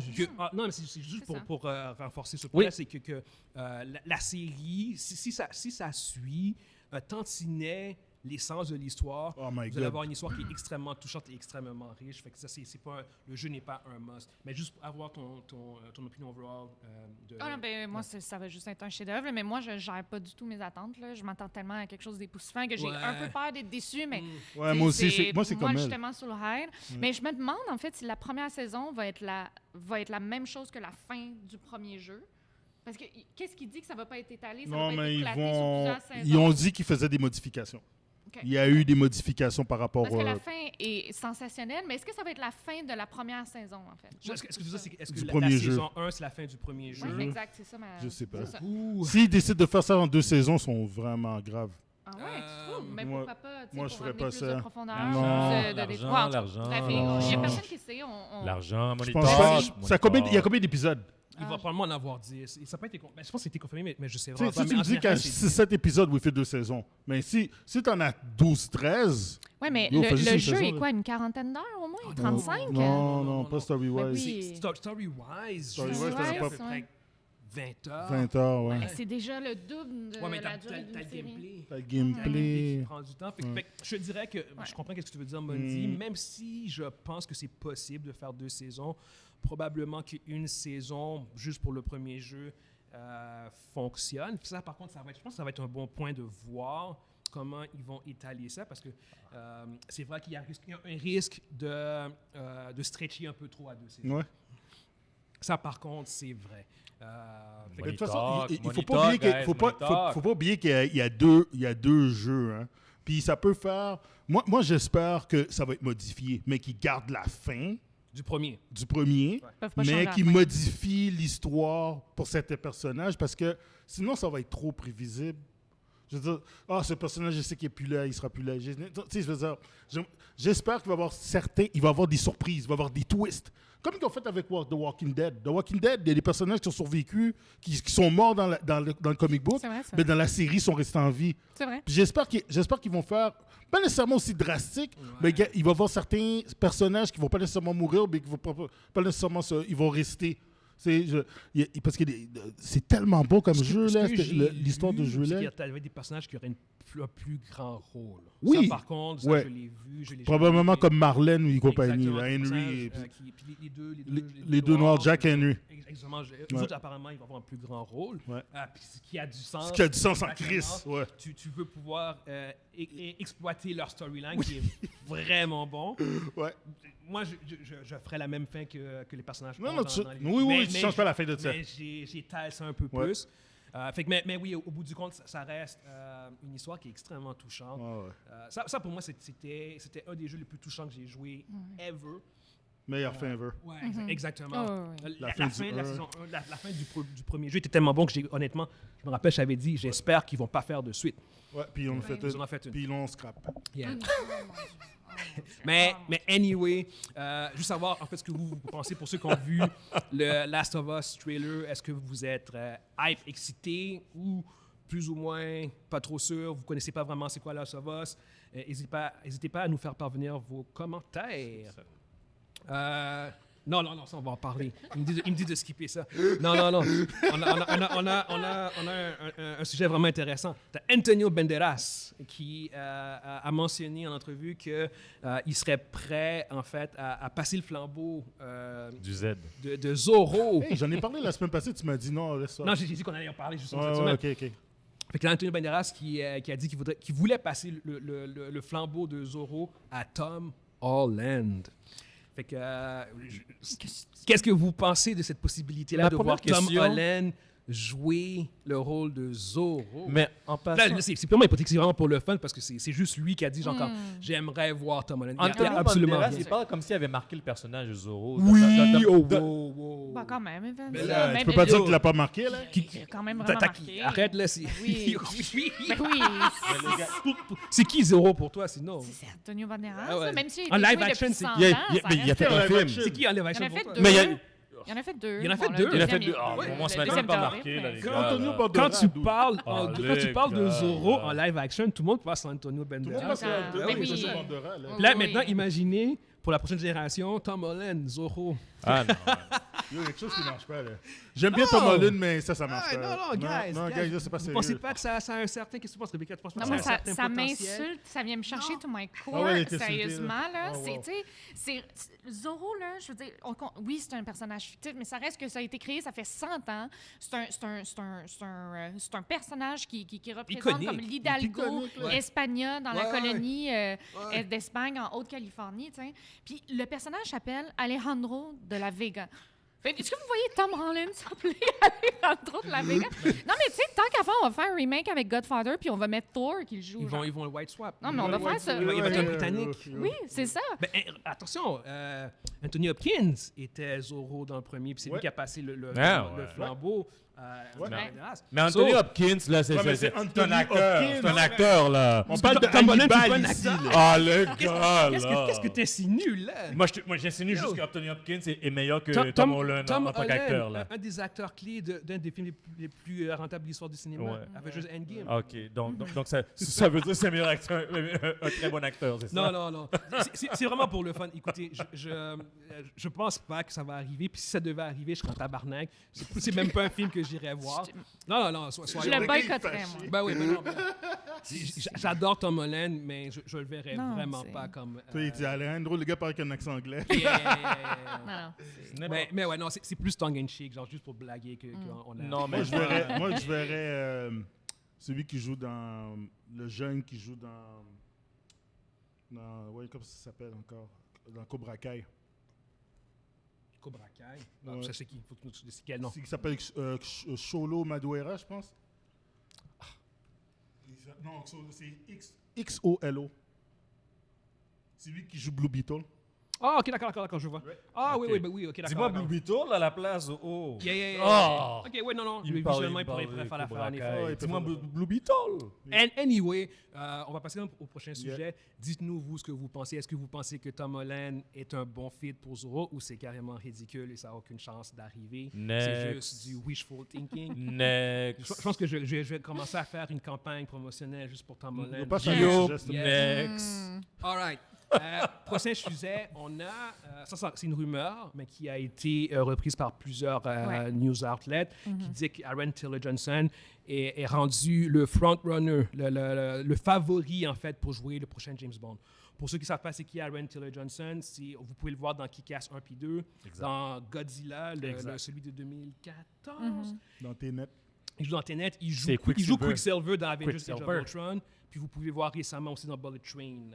Speaker 1: Non, mais c'est juste
Speaker 4: C'est ça.
Speaker 1: pour renforcer ce
Speaker 3: Oui.
Speaker 1: point-là, c'est que la série, si ça suit un tantinet l'essence de l'histoire,
Speaker 2: Oh my
Speaker 1: vous allez
Speaker 2: God.
Speaker 1: avoir une histoire qui est extrêmement touchante et extrêmement riche. Fait que ça, c'est pas le jeu n'est pas un must. Mais juste pour avoir ton opinion overall de...
Speaker 4: Ah non, ben, moi, ça va juste être un chef-d'œuvre, mais moi, je gère pas du tout mes attentes. Là. Je m'attends tellement à quelque chose d'époustouflant que j'ai
Speaker 1: Ouais.
Speaker 4: un peu peur d'être déçue, mais
Speaker 2: Ouais, moi aussi, c'est comme
Speaker 4: moi,
Speaker 2: elle.
Speaker 4: justement sur le hype. Mais je me demande, en fait, si la première saison va être la même chose que la fin du premier jeu. Parce que qu'est-ce qui dit que ça va pas être étalé? Ça
Speaker 2: Non,
Speaker 4: va pas
Speaker 2: mais
Speaker 4: être
Speaker 2: ils
Speaker 4: éclaté sur plusieurs saisons?
Speaker 2: ils ont dit qu'ils faisaient des modifications.
Speaker 4: Ok.
Speaker 2: Il y a eu des modifications par rapport
Speaker 4: Parce que la
Speaker 2: au...
Speaker 4: fin est sensationnelle, mais est-ce que ça va être la fin de la première saison, en fait?
Speaker 1: Est-ce que tu veux dire, est-ce
Speaker 2: Du
Speaker 1: que la
Speaker 2: premier jeu.
Speaker 1: saison 1, c'est la fin du premier jeu?
Speaker 4: Oui, exact, c'est ça.
Speaker 2: Je sais pas.
Speaker 4: c'est ça.
Speaker 1: Ouh.
Speaker 2: S'ils décident de faire ça en 2 saisons, ils sont vraiment graves.
Speaker 4: Ah ouais, tu trouves? Mais
Speaker 2: moi-
Speaker 4: pourquoi pas? tu sais,
Speaker 2: moi, je
Speaker 4: pour
Speaker 2: ferais
Speaker 4: amener
Speaker 2: pas
Speaker 4: plus
Speaker 2: ça.
Speaker 4: de profondeur,
Speaker 2: Non.
Speaker 4: plus de
Speaker 3: L'argent,
Speaker 4: détails. Ouais, en tout cas,
Speaker 3: l'argent,
Speaker 4: bref, il n'y a
Speaker 3: l'argent.
Speaker 4: personne qui sait.
Speaker 3: L'argent,
Speaker 2: Je
Speaker 3: monitor.
Speaker 2: pense pas.
Speaker 3: monitor.
Speaker 2: Il y a combien d'épisodes?
Speaker 1: Il va probablement en avoir 10. Ça n'a pas été ben, je pense que c'était confirmé, mais je sais
Speaker 2: Tu
Speaker 1: vraiment
Speaker 2: sais,
Speaker 1: pas.
Speaker 2: si tu
Speaker 1: Mais
Speaker 2: me
Speaker 1: en
Speaker 2: dis
Speaker 1: général,
Speaker 2: qu'à
Speaker 1: c'est
Speaker 2: 7 épisodes, vous faites 2 saisons. Mais si tu en as 12, 13...
Speaker 4: Oui, mais
Speaker 2: Yo, fais
Speaker 4: le
Speaker 2: juste une
Speaker 4: jeu
Speaker 2: saison,
Speaker 4: est
Speaker 2: là.
Speaker 4: quoi, une quarantaine d'heures au moins? 35?
Speaker 2: Non, pas
Speaker 1: non.
Speaker 2: Story-wise.
Speaker 4: oui.
Speaker 1: Story-wise,
Speaker 2: Story-wise,
Speaker 1: je
Speaker 2: t'as
Speaker 1: dirais
Speaker 2: pas-
Speaker 1: à peu près 20 heures.
Speaker 2: 20 heures, ouais.
Speaker 4: Mais c'est déjà le double de
Speaker 1: Ouais, mais
Speaker 4: la
Speaker 1: t'as
Speaker 4: durée
Speaker 1: le
Speaker 4: d'une série.
Speaker 1: gameplay.
Speaker 2: T'as le
Speaker 1: Qui
Speaker 2: gameplay.
Speaker 1: prend du temps. Fait que je dirais que je comprends ce que tu veux dire, Mondi. Même si je pense que c'est possible de faire 2 saisons, probablement qu'une saison, juste pour le premier jeu, fonctionne. Puis ça, par contre, je pense que ça va être un bon point de voir comment ils vont étaler ça, parce que c'est vrai qu'il y a un risque de stretcher un peu trop à 2 saisons.
Speaker 2: Ouais.
Speaker 1: Ça, par contre, c'est vrai. Fait que-
Speaker 2: De toute façon,
Speaker 3: Talk,
Speaker 2: il faut
Speaker 3: money
Speaker 2: pas
Speaker 3: talk,
Speaker 2: oublier qu'il
Speaker 3: guys,
Speaker 2: faut pas,
Speaker 3: money talk.
Speaker 2: faut pas oublier qu'il y a deux jeux. Hein. Puis ça peut faire... Moi, j'espère que ça va être modifié, mais qu'ils gardent la fin
Speaker 1: du premier.
Speaker 2: du premier,
Speaker 4: Ils peuvent pas changer
Speaker 2: mais
Speaker 4: la
Speaker 2: qu'ils
Speaker 4: fin.
Speaker 2: modifient l'histoire pour certains personnages, parce que sinon, ça va être trop prévisible. Je veux dire, ce personnage, je sais qu'il n'est plus là, il sera plus là. Tu sais, je veux dire, j'espère qu'il va y avoir il va y avoir des surprises, il va y avoir des twists. Comme ils ont fait avec The Walking Dead. The Walking Dead, il y a des personnages qui ont survécu, qui sont morts dans le comic book,
Speaker 4: C'est vrai, ça.
Speaker 2: mais dans la série, ils sont restés en vie.
Speaker 4: C'est vrai.
Speaker 2: Puis j'espère qu'ils vont faire, pas nécessairement aussi drastique, mais il va y avoir certains personnages qui vont pas nécessairement mourir, mais qui vont pas nécessairement ils vont rester. Parce que c'est tellement beau comme jeu, là, l'histoire de ce jeu-là.
Speaker 1: Il y avait des personnages qui auraient un plus grand rôle.
Speaker 2: Oui.
Speaker 1: Ça, par contre, ça,
Speaker 2: Ouais.
Speaker 1: je l'ai vu. Je l'ai
Speaker 2: Probablement
Speaker 1: jamais
Speaker 2: comme Marlène ou compagnie,
Speaker 1: Exactement,
Speaker 2: là,
Speaker 1: des
Speaker 2: Henry.
Speaker 1: personnages, puis
Speaker 2: Les deux noirs, Jack et Henry.
Speaker 1: Exactement. Eux
Speaker 2: Ouais.
Speaker 1: autres, apparemment, ils vont avoir un plus grand rôle.
Speaker 2: Ouais.
Speaker 1: Puis ce qui a du sens.
Speaker 2: Ce qui a du sens en
Speaker 1: Exactement.
Speaker 2: Chris. Ouais.
Speaker 1: Tu veux pouvoir exploiter leur storyline qui est vraiment bon.
Speaker 2: Ouais.
Speaker 1: Moi, je ferais la même fin que les personnages.
Speaker 2: Non,
Speaker 1: ont
Speaker 2: non,
Speaker 1: dans les
Speaker 2: oui,
Speaker 1: mais-
Speaker 2: tu
Speaker 1: mais
Speaker 2: changes pas la fin de ça.
Speaker 1: Mais j'étale ça un peu
Speaker 2: Ouais.
Speaker 1: plus. Mais oui, au bout du compte, ça reste une histoire qui est extrêmement touchante.
Speaker 2: Ouais, ouais.
Speaker 1: Ça, pour moi, c'était un des jeux les plus touchants que j'ai joué ever.
Speaker 2: Meilleure fin ever.
Speaker 1: Ouais, exactement.
Speaker 4: Oh, oui.
Speaker 1: La
Speaker 2: fin
Speaker 1: fin
Speaker 2: du
Speaker 1: de la
Speaker 2: un.
Speaker 1: saison 1, la fin du premier jeu était tellement bon que honnêtement, je me rappelle, j'avais dit, j'espère qu'ils vont pas faire de suite.
Speaker 2: Ouais, puis ils en ont fait
Speaker 1: Ils en ont fait une.
Speaker 2: Puis ils l'ont scrap.
Speaker 1: Yeah.
Speaker 4: Oh, mon Dieu. Oh, mon Dieu.
Speaker 1: Mais anyway, juste savoir en fait ce que vous pensez pour ceux qui ont vu le Last of Us trailer. Est-ce que vous êtes hype, excité ou plus ou moins pas trop sûr? Vous connaissez pas vraiment c'est quoi Last of Us? N'hésitez pas à nous faire parvenir vos commentaires. Non, ça, on va en parler. Il me dit de skipper ça. Non. On a un sujet vraiment intéressant. T'as Antonio Banderas qui a mentionné en entrevue qu'il serait prêt, en fait, à passer le flambeau
Speaker 3: Du Z.
Speaker 1: de Zorro.
Speaker 2: Hey, j'en ai parlé la semaine passée, tu m'as dit non, laisse ça.
Speaker 1: Non, j'ai dit qu'on allait en parler justement
Speaker 2: Ouais,
Speaker 1: cette semaine.
Speaker 2: ok.
Speaker 1: Fait que là, Antonio Banderas qui a dit qu'il voulait passer le flambeau de Zorro à Tom Holland. Fait que, qu'est-ce que vous pensez de cette possibilité-là
Speaker 3: La
Speaker 1: de voir
Speaker 3: première
Speaker 1: Tom
Speaker 3: question-
Speaker 1: Holland jouer le rôle de Zorro?
Speaker 3: Mais en passant...
Speaker 1: Là, c'est purement hypothétique, c'est vraiment pour le fun parce que c'est juste lui qui a dit genre comme j'aimerais voir Tom Holland. Il y a
Speaker 3: Antonio
Speaker 1: absolument
Speaker 3: Banderas,
Speaker 1: rien.
Speaker 3: il parle comme s'il avait marqué le personnage de Zorro.
Speaker 1: Oui,
Speaker 3: Dans-
Speaker 1: wow.
Speaker 4: Bah, quand même, Evan.
Speaker 1: Mais là,
Speaker 2: Tu peux pas dire qu'il l'a pas marqué, là?
Speaker 4: Il a quand même vraiment marqué.
Speaker 1: Arrête là, c'est...
Speaker 4: Oui.
Speaker 1: Oui.
Speaker 4: Ben oui,
Speaker 3: le gars-
Speaker 1: C'est qui Zorro pour toi sinon?
Speaker 4: c'est Antonio Banderas,
Speaker 1: Ah ouais.
Speaker 4: ça, même s'il
Speaker 1: En
Speaker 4: a été
Speaker 1: live
Speaker 4: joué
Speaker 1: action,
Speaker 4: depuis
Speaker 1: c'est-
Speaker 4: 100
Speaker 3: Il a-
Speaker 4: ans,
Speaker 3: il a-
Speaker 4: ça
Speaker 3: mais il a
Speaker 4: reste
Speaker 3: fait
Speaker 4: que-
Speaker 3: un film.
Speaker 1: C'est qui en live
Speaker 4: Il en
Speaker 1: action
Speaker 4: a
Speaker 1: pour
Speaker 4: fait
Speaker 1: toi?
Speaker 4: deux.
Speaker 3: Mais
Speaker 4: Il y en a fait deux.
Speaker 1: Il y en a fait
Speaker 4: Bon,
Speaker 1: deux.
Speaker 4: le
Speaker 3: Il a fait
Speaker 4: deuxième,
Speaker 3: deux. Ah,
Speaker 4: ouais,
Speaker 3: pour moi,
Speaker 4: le
Speaker 3: ça m'a
Speaker 4: deuxième
Speaker 3: pas
Speaker 4: était
Speaker 3: marqué,
Speaker 4: horrible,
Speaker 3: là,
Speaker 4: mais-
Speaker 3: les
Speaker 2: Quand
Speaker 3: gars.
Speaker 2: Antonio
Speaker 3: là.
Speaker 2: Banderas,
Speaker 1: Quand tu
Speaker 2: dude.
Speaker 1: parles,
Speaker 3: Ah,
Speaker 1: quand tu
Speaker 3: les
Speaker 1: parles de
Speaker 3: gars,
Speaker 1: Zorro
Speaker 3: là.
Speaker 1: en live action, tout le monde pense à Antonio
Speaker 2: Tout le monde
Speaker 1: Banderas.
Speaker 2: pense à
Speaker 4: Ah,
Speaker 2: Antonio
Speaker 4: mais oui.
Speaker 2: Banderas, là.
Speaker 1: Puis là,
Speaker 4: Oui.
Speaker 1: maintenant, imaginez, pour la prochaine génération, Tom Holland, Zorro.
Speaker 3: Ah non.
Speaker 2: Il y a quelque chose qui marche pas, là. J'aime bien Tom Holland, mais ça marche pas.
Speaker 1: non, guys.
Speaker 2: Non, guys, là, c'est pas
Speaker 1: Vous
Speaker 2: sérieux.
Speaker 1: pensez pas que ça a un certain... Qu'est-ce que tu penses, Rebecca? Tu penses pas
Speaker 4: Non,
Speaker 1: que
Speaker 4: moi,
Speaker 1: ça a un
Speaker 4: ça,
Speaker 1: certain
Speaker 4: ça
Speaker 1: potentiel?
Speaker 4: m'insulte, ça vient me chercher to my core,
Speaker 2: Ah ouais, elle était
Speaker 4: sérieusement,
Speaker 2: insultée, là.
Speaker 4: là.
Speaker 2: Ah, wow.
Speaker 4: Tu sais, Zorro, là, je veux dire, oui, c'est un personnage fictif, mais ça reste que ça a été créé, ça fait 100 ans. C'est un personnage qui représente
Speaker 1: Iconique.
Speaker 4: comme l'Hidalgo
Speaker 2: Iconique, là.
Speaker 4: espagnol dans la
Speaker 1: Ouais,
Speaker 4: colonie d'Espagne, en Haute-Californie, tu sais. Puis le personnage s'appelle Alejandro de la Vega. Est-ce que vous voyez Tom Holland s'appeler Alejandro de la Vega? Non, mais tu sais, tant qu'à faire, on va faire un remake avec Godfather, puis on va mettre Thor qui le joue.
Speaker 1: Ils
Speaker 4: genre.
Speaker 1: vont le white swap.
Speaker 4: Non, mais on va faire ça.
Speaker 1: Il va être un Britannique.
Speaker 4: Oui, c'est ça.
Speaker 1: Ben, attention, Anthony Hopkins était Zorro dans le premier, puis c'est lui
Speaker 2: Ouais.
Speaker 1: qui a passé le
Speaker 3: Ah, ouais.
Speaker 1: flambeau.
Speaker 2: Ouais.
Speaker 1: Banderas.
Speaker 3: Mais Anthony
Speaker 1: So,
Speaker 3: Hopkins, là, c'est
Speaker 2: Ouais, mais c'est
Speaker 3: un
Speaker 2: Anthony
Speaker 3: acteur.
Speaker 2: Hopkins.
Speaker 3: C'est un acteur, là.
Speaker 2: On parle de
Speaker 1: Tom Holland, c'est pas un
Speaker 2: Hannibal ici,
Speaker 1: acteur.
Speaker 2: là.
Speaker 3: Ah, le gars, là.
Speaker 1: Qu'est-ce que t'insinues, là?
Speaker 3: Moi, j'insinue juste qu'Anthony Hopkins est meilleur que Tom Holland en tant
Speaker 1: Holland,
Speaker 3: qu'acteur, là.
Speaker 1: un des acteurs clés d'un des films les plus rentables de l'histoire du cinéma,
Speaker 3: Ouais.
Speaker 1: Avengers Endgame.
Speaker 3: OK, donc ça veut dire que c'est un meilleur acteur, un très bon acteur, c'est ça?
Speaker 1: Non. C'est vraiment pour le fun. Écoutez, je pense pas que ça va arriver. Puis si ça devait arriver, je serais en tabarnak. C'est même pas un film que j'irais voir. Non,
Speaker 4: Je
Speaker 1: soyons...
Speaker 4: le boycotterais, moi.
Speaker 1: Ben oui, mais non. J'adore Tom Holland, mais je le verrais
Speaker 4: Non,
Speaker 1: vraiment
Speaker 4: c'est-
Speaker 1: pas comme...
Speaker 2: Tu sais, il dit Alejandro, le gars parle avec un accent anglais.
Speaker 1: Yeah.
Speaker 4: Non.
Speaker 1: Mais ouais, non, c'est plus tongue-in-cheek, genre juste pour blaguer qu'on a...
Speaker 3: Non, mais
Speaker 2: Moi, je verrais celui qui joue dans... Le jeune qui joue dans... Ouais, comment ça s'appelle encore? Dans Cobra Kai.
Speaker 1: Cobra Kai.
Speaker 2: Ouais.
Speaker 1: Ça, c'est qui? Faut que tu décides quel nom.
Speaker 2: C'est qui s'appelle Cholo Madureira, je pense. Non, c'est XOLO. C'est lui qui joue Blue Beetle.
Speaker 1: Ah, ok, d'accord, je vois. Ah,
Speaker 3: Ok.
Speaker 1: oui, ok, d'accord.
Speaker 3: Dis-moi
Speaker 1: d'accord.
Speaker 3: Blue Beetle à la place. Oh.
Speaker 1: Yeah.
Speaker 3: Oh.
Speaker 1: Ok, ouais, non.
Speaker 3: Il
Speaker 1: Lui,
Speaker 3: me parlait
Speaker 1: visuellement, il pourrait
Speaker 3: de
Speaker 1: faire l'affaire,
Speaker 3: Cobra
Speaker 1: en effet.
Speaker 3: Kai.
Speaker 2: Ouais,
Speaker 3: Dis-moi
Speaker 2: il peut
Speaker 3: Blue Beetle.
Speaker 1: Anyway, on va passer au prochain
Speaker 2: Yeah.
Speaker 1: sujet. Dites-nous, vous, ce que vous pensez. Est-ce que vous pensez que Tom Holland est un bon fit pour Zorro ou c'est carrément ridicule et ça n'a aucune chance d'arriver? C'est
Speaker 3: Next.
Speaker 1: juste du wishful thinking.
Speaker 3: Next.
Speaker 1: Je pense que je vais commencer à faire une campagne promotionnelle juste pour Tom Holland.
Speaker 2: Pas changer
Speaker 3: Yo,
Speaker 2: de geste.
Speaker 3: next.
Speaker 1: All right. Prochain sujet, on a, ça c'est une rumeur, mais qui a été reprise par plusieurs
Speaker 4: Ouais.
Speaker 1: news outlets, qui dit qu'Aaron Taylor Johnson est rendu le front-runner, le favori en fait pour jouer le prochain James Bond. Pour ceux qui ne savent pas c'est qui Aaron Taylor Johnson, vous pouvez le voir dans Kick-Ass 1 puis 2,
Speaker 3: Exact.
Speaker 1: dans Godzilla,
Speaker 3: Exact.
Speaker 1: celui de 2014.
Speaker 2: Dans Tenet.
Speaker 1: Il joue dans Tenet, il joue
Speaker 3: C'est Quicksilver.
Speaker 1: Quicksilver dans Avengers Age of
Speaker 3: Quicksilver.
Speaker 1: Ultron, puis vous pouvez le voir récemment aussi dans Bullet Train.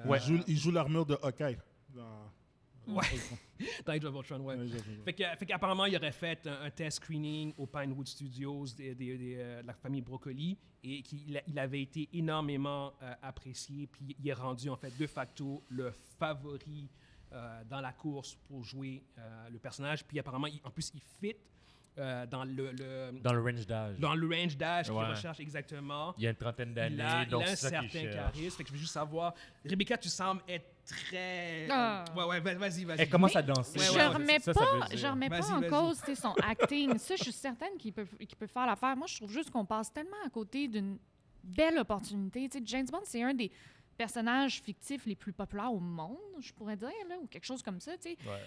Speaker 3: Ouais.
Speaker 2: Il joue l'armure de Hawkeye. Dans...
Speaker 1: Ouais. Dans Age of Ultron, ouais. Fait qu'apparemment, il aurait fait un test screening au Pinewood Studios de la famille Broccoli et qu'il avait été énormément apprécié. Puis il est rendu, en fait, de facto le favori dans la course pour jouer le personnage. Puis apparemment, en plus, il fit dans
Speaker 3: Dans le range d'âge.
Speaker 1: dans le range d'âge qu'il
Speaker 3: Ouais.
Speaker 1: recherche exactement.
Speaker 3: Il y a une trentaine
Speaker 1: Il a,
Speaker 3: d'années, donc
Speaker 1: il a un
Speaker 3: c'est ça qu'il
Speaker 1: certain
Speaker 3: cherche.
Speaker 1: charisme. Fait que je veux juste savoir, Rebecca, tu sembles être très...
Speaker 4: Ah.
Speaker 1: Ouais, vas-y.
Speaker 3: Elle commence à danser.
Speaker 1: Ouais,
Speaker 4: Je
Speaker 1: ouais,
Speaker 4: remets
Speaker 3: Ça
Speaker 4: pas,
Speaker 3: veut dire.
Speaker 4: je remets pas
Speaker 1: Vas-y,
Speaker 4: en
Speaker 1: vas-y.
Speaker 4: cause tu sais, son acting. Ça, je suis certaine qu'il peut faire l'affaire. Moi, je trouve juste qu'on passe tellement à côté d'une belle opportunité. Tu sais, James Bond, c'est un des personnages fictifs les plus populaires au monde, je pourrais dire, là, ou quelque chose comme ça. Tu sais.
Speaker 3: Ouais.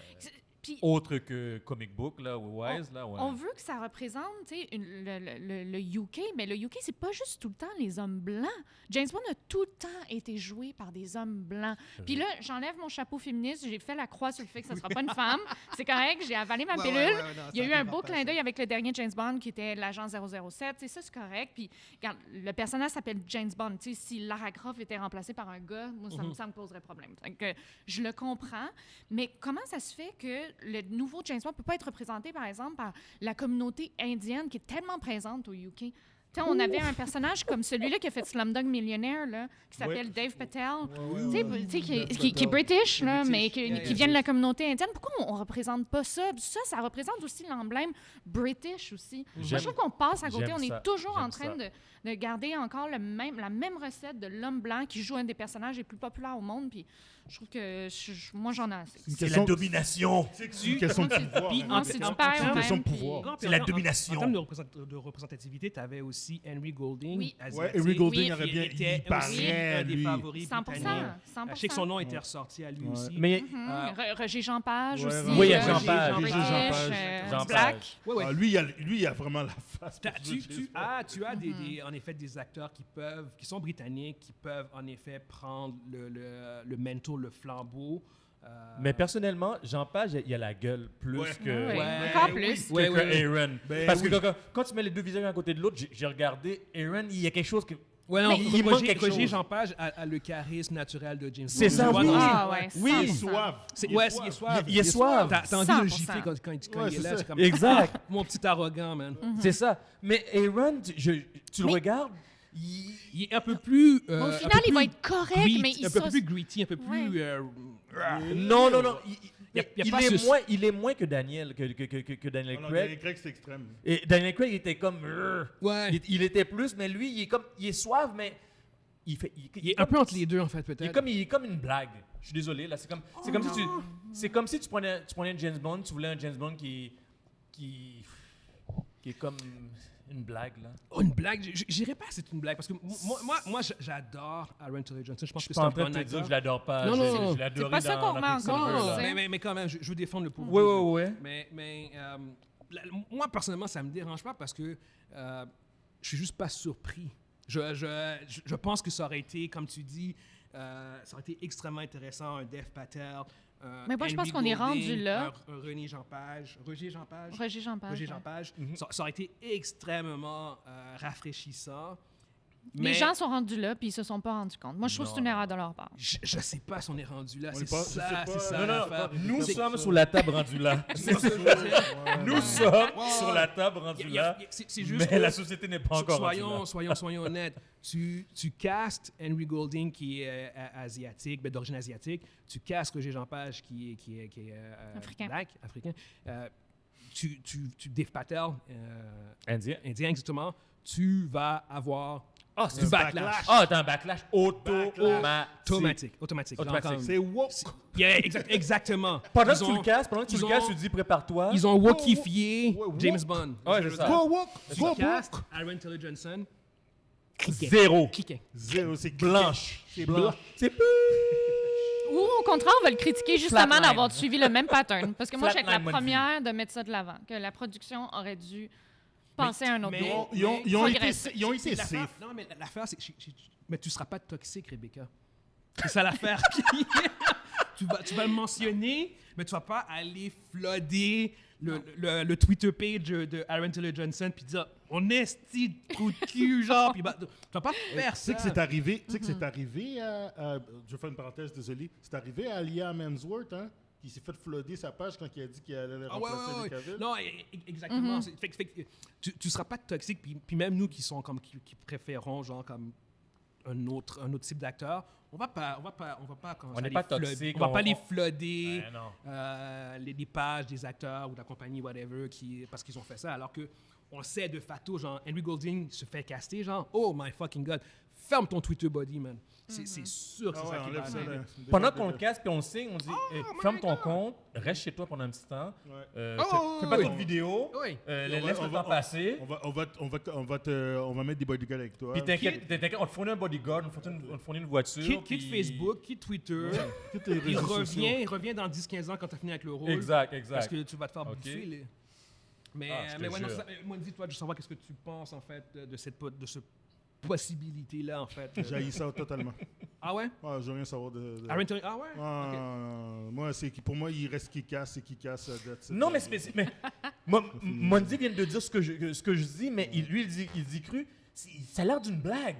Speaker 4: Puis Puis,
Speaker 3: autre que comic book, là, ou Wise, là, ouais.
Speaker 4: on veut que ça représente tu sais, le UK, mais le UK, c'est pas juste tout le temps les hommes blancs. James Bond a tout le temps été joué par des hommes blancs. Puis là, j'enlève mon chapeau féministe, j'ai fait la croix sur le fait que ça sera pas une femme. C'est correct, j'ai avalé ma pilule. Il y a eu un beau clin d'œil avec le dernier James Bond qui était l'agent 007. Tu sais, ça, c'est correct. Puis, regarde, le personnage s'appelle James Bond. Tu sais, si Lara Croft était remplacée par un gars, moi, ça me poserait problème. Donc, je le comprends. Mais comment ça se fait que le nouveau James Bond ne peut pas être représenté, par exemple, par la communauté indienne qui est tellement présente au UK? T'sais, on avait un personnage comme celui-là qui a fait Slumdog Millionnaire, là, qui s'appelle Dave Patel, qui est British, là, mais qui vient de la communauté indienne. Pourquoi on ne représente pas ça? Ça représente aussi l'emblème British aussi. Moi, je trouve qu'on passe à côté. On est toujours en train de garder encore la même recette de l'homme blanc qui joue un des personnages les plus populaires au monde. Puis je trouve que moi, j'en ai assez.
Speaker 3: C'est la domination.
Speaker 2: C'est une question de pouvoir.
Speaker 1: Puis,
Speaker 2: hein.
Speaker 1: en-
Speaker 4: C'est
Speaker 1: en-
Speaker 4: du père
Speaker 2: c'est une question
Speaker 4: même,
Speaker 2: de
Speaker 4: puis-
Speaker 2: pouvoir.
Speaker 1: Non,
Speaker 3: C'est
Speaker 1: puis
Speaker 3: la domination.
Speaker 1: En termes de représentativité, tu avais aussi Henry Golding,
Speaker 4: Oui.
Speaker 1: asiatique,
Speaker 2: Ouais, Henry Golding
Speaker 4: Oui.
Speaker 2: aurait
Speaker 1: qui
Speaker 2: bien.
Speaker 1: était
Speaker 2: Il paraît,
Speaker 1: aussi un des
Speaker 2: lui.
Speaker 1: favoris
Speaker 4: 100%.
Speaker 1: britanniques.
Speaker 4: 100%.
Speaker 1: Je sais que son nom était ressorti à lui
Speaker 2: Ouais.
Speaker 1: aussi.
Speaker 3: Mais
Speaker 4: Roger Jean Page
Speaker 2: Ouais,
Speaker 4: aussi.
Speaker 2: oui, il y a
Speaker 3: Jean Page.
Speaker 4: British,
Speaker 2: Jean Page.
Speaker 3: Jean
Speaker 4: Black.
Speaker 3: Page.
Speaker 1: Ouais, ouais.
Speaker 2: Ah, lui, il a vraiment la face. pour jouer James Bond.
Speaker 1: Tu as en effet des acteurs qui sont britanniques, qui peuvent en effet prendre le manteau, le flambeau.
Speaker 3: Mais personnellement, Jean Page, il a la gueule plus
Speaker 2: Ouais.
Speaker 3: que...
Speaker 4: Ouais.
Speaker 1: Ouais.
Speaker 4: Encore
Speaker 2: Oui.
Speaker 4: plus.
Speaker 1: Ouais, ouais.
Speaker 3: Aaron.
Speaker 2: Ben
Speaker 3: Parce
Speaker 2: oui.
Speaker 3: que quand tu mets les deux visages à côté de l'autre, j'ai regardé Aaron, il y a quelque chose que...
Speaker 1: Ouais, non,
Speaker 3: Mais il manque quelque
Speaker 1: Roger
Speaker 3: chose.
Speaker 1: Jean Page a le charisme naturel de James Bond.
Speaker 3: C'est ça,
Speaker 1: Tu vois,
Speaker 3: oui.
Speaker 1: dans-
Speaker 4: Ah ouais,
Speaker 3: Oui.
Speaker 2: Il est
Speaker 4: 100%.
Speaker 2: suave.
Speaker 1: C'est-
Speaker 2: Il est
Speaker 1: ouais,
Speaker 2: suave.
Speaker 1: il est suave.
Speaker 3: Il est suave.
Speaker 1: T'as envie de le
Speaker 4: 100%.
Speaker 1: gifler quand
Speaker 2: Ouais,
Speaker 1: il est
Speaker 2: c'est
Speaker 1: là.
Speaker 2: ça.
Speaker 1: C'est comme
Speaker 3: Exact.
Speaker 1: mon petit arrogant, man.
Speaker 3: C'est ça. Mais Aaron, tu le
Speaker 4: Mais-
Speaker 3: regardes,
Speaker 1: Il est un peu plus.
Speaker 4: Au
Speaker 1: un
Speaker 4: final,
Speaker 1: peu
Speaker 4: il va
Speaker 1: plus
Speaker 4: être correct,
Speaker 1: grit-
Speaker 4: mais il
Speaker 1: un peu
Speaker 4: sauce-
Speaker 1: plus gritty, un peu plus.
Speaker 4: Ouais.
Speaker 3: Non.
Speaker 1: Y a pas ce-
Speaker 3: Il est moins que Daniel, que Daniel
Speaker 2: Ah non,
Speaker 3: Craig.
Speaker 2: Daniel Craig, c'est extrême.
Speaker 3: Et Daniel Craig, il était comme...
Speaker 1: Ouais.
Speaker 3: Il était plus, mais lui, il est suave, mais... Il
Speaker 1: Il est un peu entre les deux, en fait, peut-être.
Speaker 3: il est comme une blague. Je suis désolé, là. C'est comme si tu prenais un James Bond, tu voulais un James Bond qui est comme une blague, là.
Speaker 1: Oh, une blague. J'irais pas, c'est une blague. Parce que moi j'adore Aaron Taylor Johnson. Je pense
Speaker 3: Je
Speaker 1: que
Speaker 3: suis
Speaker 1: c'est
Speaker 3: pas
Speaker 1: un
Speaker 3: en train
Speaker 1: bon
Speaker 3: de te dire
Speaker 1: acteur.
Speaker 3: que je l'adore pas.
Speaker 1: Non, non,
Speaker 3: je l'adore
Speaker 4: C'est pas ça qu'on remet en cause.
Speaker 1: Mais quand même, je veux défendre le pauvre.
Speaker 3: Ouais.
Speaker 1: Mais moi, personnellement, ça me dérange pas parce que je suis juste pas surpris. Je pense que ça aurait été, comme tu dis, ça aurait été extrêmement intéressant, un Dev Patel.
Speaker 4: Mais moi, je pense
Speaker 1: Henry
Speaker 4: qu'on est
Speaker 1: Golding,
Speaker 4: rendu là.
Speaker 1: un Roger Jean Page.
Speaker 4: Roger Jean Page.
Speaker 1: Roger Jean
Speaker 4: ouais.
Speaker 1: Page. Ça aurait été extrêmement rafraîchissant.
Speaker 4: Les
Speaker 1: Mais
Speaker 4: gens sont rendus là, puis ils se sont pas rendus compte. Moi, je trouve que c'est une erreur de leur part.
Speaker 1: je sais pas si on est rendu là.
Speaker 2: On
Speaker 1: C'est
Speaker 2: est pas- je sais
Speaker 1: ça,
Speaker 2: pas.
Speaker 1: c'est ça.
Speaker 2: Non,
Speaker 1: l'affaire.
Speaker 3: Nous
Speaker 1: C'est-
Speaker 3: sommes sur la table rendus là. Nous sommes sur la table rendus là.
Speaker 1: C'est juste
Speaker 3: Mais
Speaker 1: que-
Speaker 3: la société n'est pas encore rendue là.
Speaker 1: soyons honnêtes. Tu castes Henry Golding qui est asiatique, ben, d'origine asiatique. Tu castes Roger Jean Page qui est
Speaker 4: Africain.
Speaker 1: black, africain. Tu Dave Patel,
Speaker 3: Indien.
Speaker 1: indien exactement. Tu vas avoir
Speaker 3: Ah,
Speaker 1: du backlash.
Speaker 3: Ah, t'as un backlash automatique.
Speaker 1: Automatique.
Speaker 3: Automatique.
Speaker 1: Genre comme-
Speaker 2: C'est woke.
Speaker 1: Yeah, exactement.
Speaker 3: Pendant
Speaker 1: Ils
Speaker 3: que tu
Speaker 1: ont-
Speaker 3: le casses, tu dis prépare-toi.
Speaker 1: Ils ont wokifié
Speaker 2: Ouais,
Speaker 1: James
Speaker 2: woke.
Speaker 1: Bond.
Speaker 3: Ouais, c'est ça.
Speaker 2: Go woke.
Speaker 1: Tu
Speaker 2: Go
Speaker 1: castes
Speaker 2: woke.
Speaker 1: Aaron Taylor Johnson.
Speaker 3: Zéro.
Speaker 1: Cliquez.
Speaker 2: Zéro, c'est
Speaker 3: Blanche.
Speaker 2: C'est blanc.
Speaker 3: C'est
Speaker 4: Ou au contraire, on va le critiquer justement
Speaker 3: Flatline.
Speaker 4: d'avoir suivi le même pattern. Parce que moi, je suis
Speaker 3: Flatline,
Speaker 4: la
Speaker 3: moi,
Speaker 4: première de mettre ça de l'avant. Que la production aurait dû penser à un autre
Speaker 1: mais-
Speaker 4: goût.
Speaker 2: Ils ont été
Speaker 4: Progressif.
Speaker 2: safe.
Speaker 1: L'affaire- Non, mais l'affaire, c'est mais tu seras pas toxique, Rebecca. C'est ça l'affaire. tu vas le mentionner, mais tu vas pas aller flooder le Twitter page de Aaron Taylor Johnson puis dire on est style coup de cul, genre. Puis tu vas pas faire
Speaker 2: Tu sais
Speaker 1: ça.
Speaker 2: que c'est arrivé, tu sais que c'est arrivé à, je vais faire une parenthèse, désolé, c'est arrivé à Liam Hemsworth, hein, qui s'est fait flooder sa page quand il a dit qu'il allait
Speaker 1: Ah ouais,
Speaker 2: remplacer
Speaker 1: ouais,
Speaker 2: Henry
Speaker 1: ouais.
Speaker 2: Cavill.
Speaker 1: Non, exactement. Fait que tu seras pas toxique, puis même nous qui sont comme qui préférons genre comme un autre type d'acteur, on va pas commencer
Speaker 3: On n'est
Speaker 1: à
Speaker 3: pas
Speaker 1: les
Speaker 3: toxique,
Speaker 1: on va pas
Speaker 3: on-
Speaker 1: les flooder
Speaker 3: Ben non.
Speaker 1: les pages des acteurs ou de la compagnie whatever parce qu'ils ont fait ça, alors que on sait de facto, genre, Henry Golding se fait caster, genre, oh my fucking god, ferme ton Twitter body, man. C'est sûr que c'est ça qui va arriver.
Speaker 3: Pendant qu'on le casse puis on le signe, on dit ferme ton compte, reste chez toi pendant un petit temps, fais pas trop de vidéos, laisse le temps passer.
Speaker 2: On va mettre des bodyguards avec toi.
Speaker 3: Puis t'inquiète, on te fournit un bodyguard, on te fournit une voiture.
Speaker 1: Quitte Facebook, quitte Twitter.
Speaker 2: Toutes les réseaux sociaux.
Speaker 1: Il revient dans 10-15 ans quand t'as fini avec le rôle.
Speaker 3: Exact.
Speaker 1: Parce que tu vas te faire
Speaker 3: Ok.
Speaker 1: bouffer. Là. Mais ouais, non, moi, dis-toi, je veux savoir qu'est-ce que tu penses, en fait, de cette possibilité-là, en fait.
Speaker 2: J'ai ça totalement.
Speaker 1: Ah ouais?
Speaker 2: Ah, je veux rien savoir de...
Speaker 1: Aaron Tony- Ah ouais? Ok.
Speaker 2: Moi, pour moi, il reste qui casse.
Speaker 3: Non, mais Mondi vient de dire ce que je dis, mais lui, il dit cru. Ça a l'air d'une blague.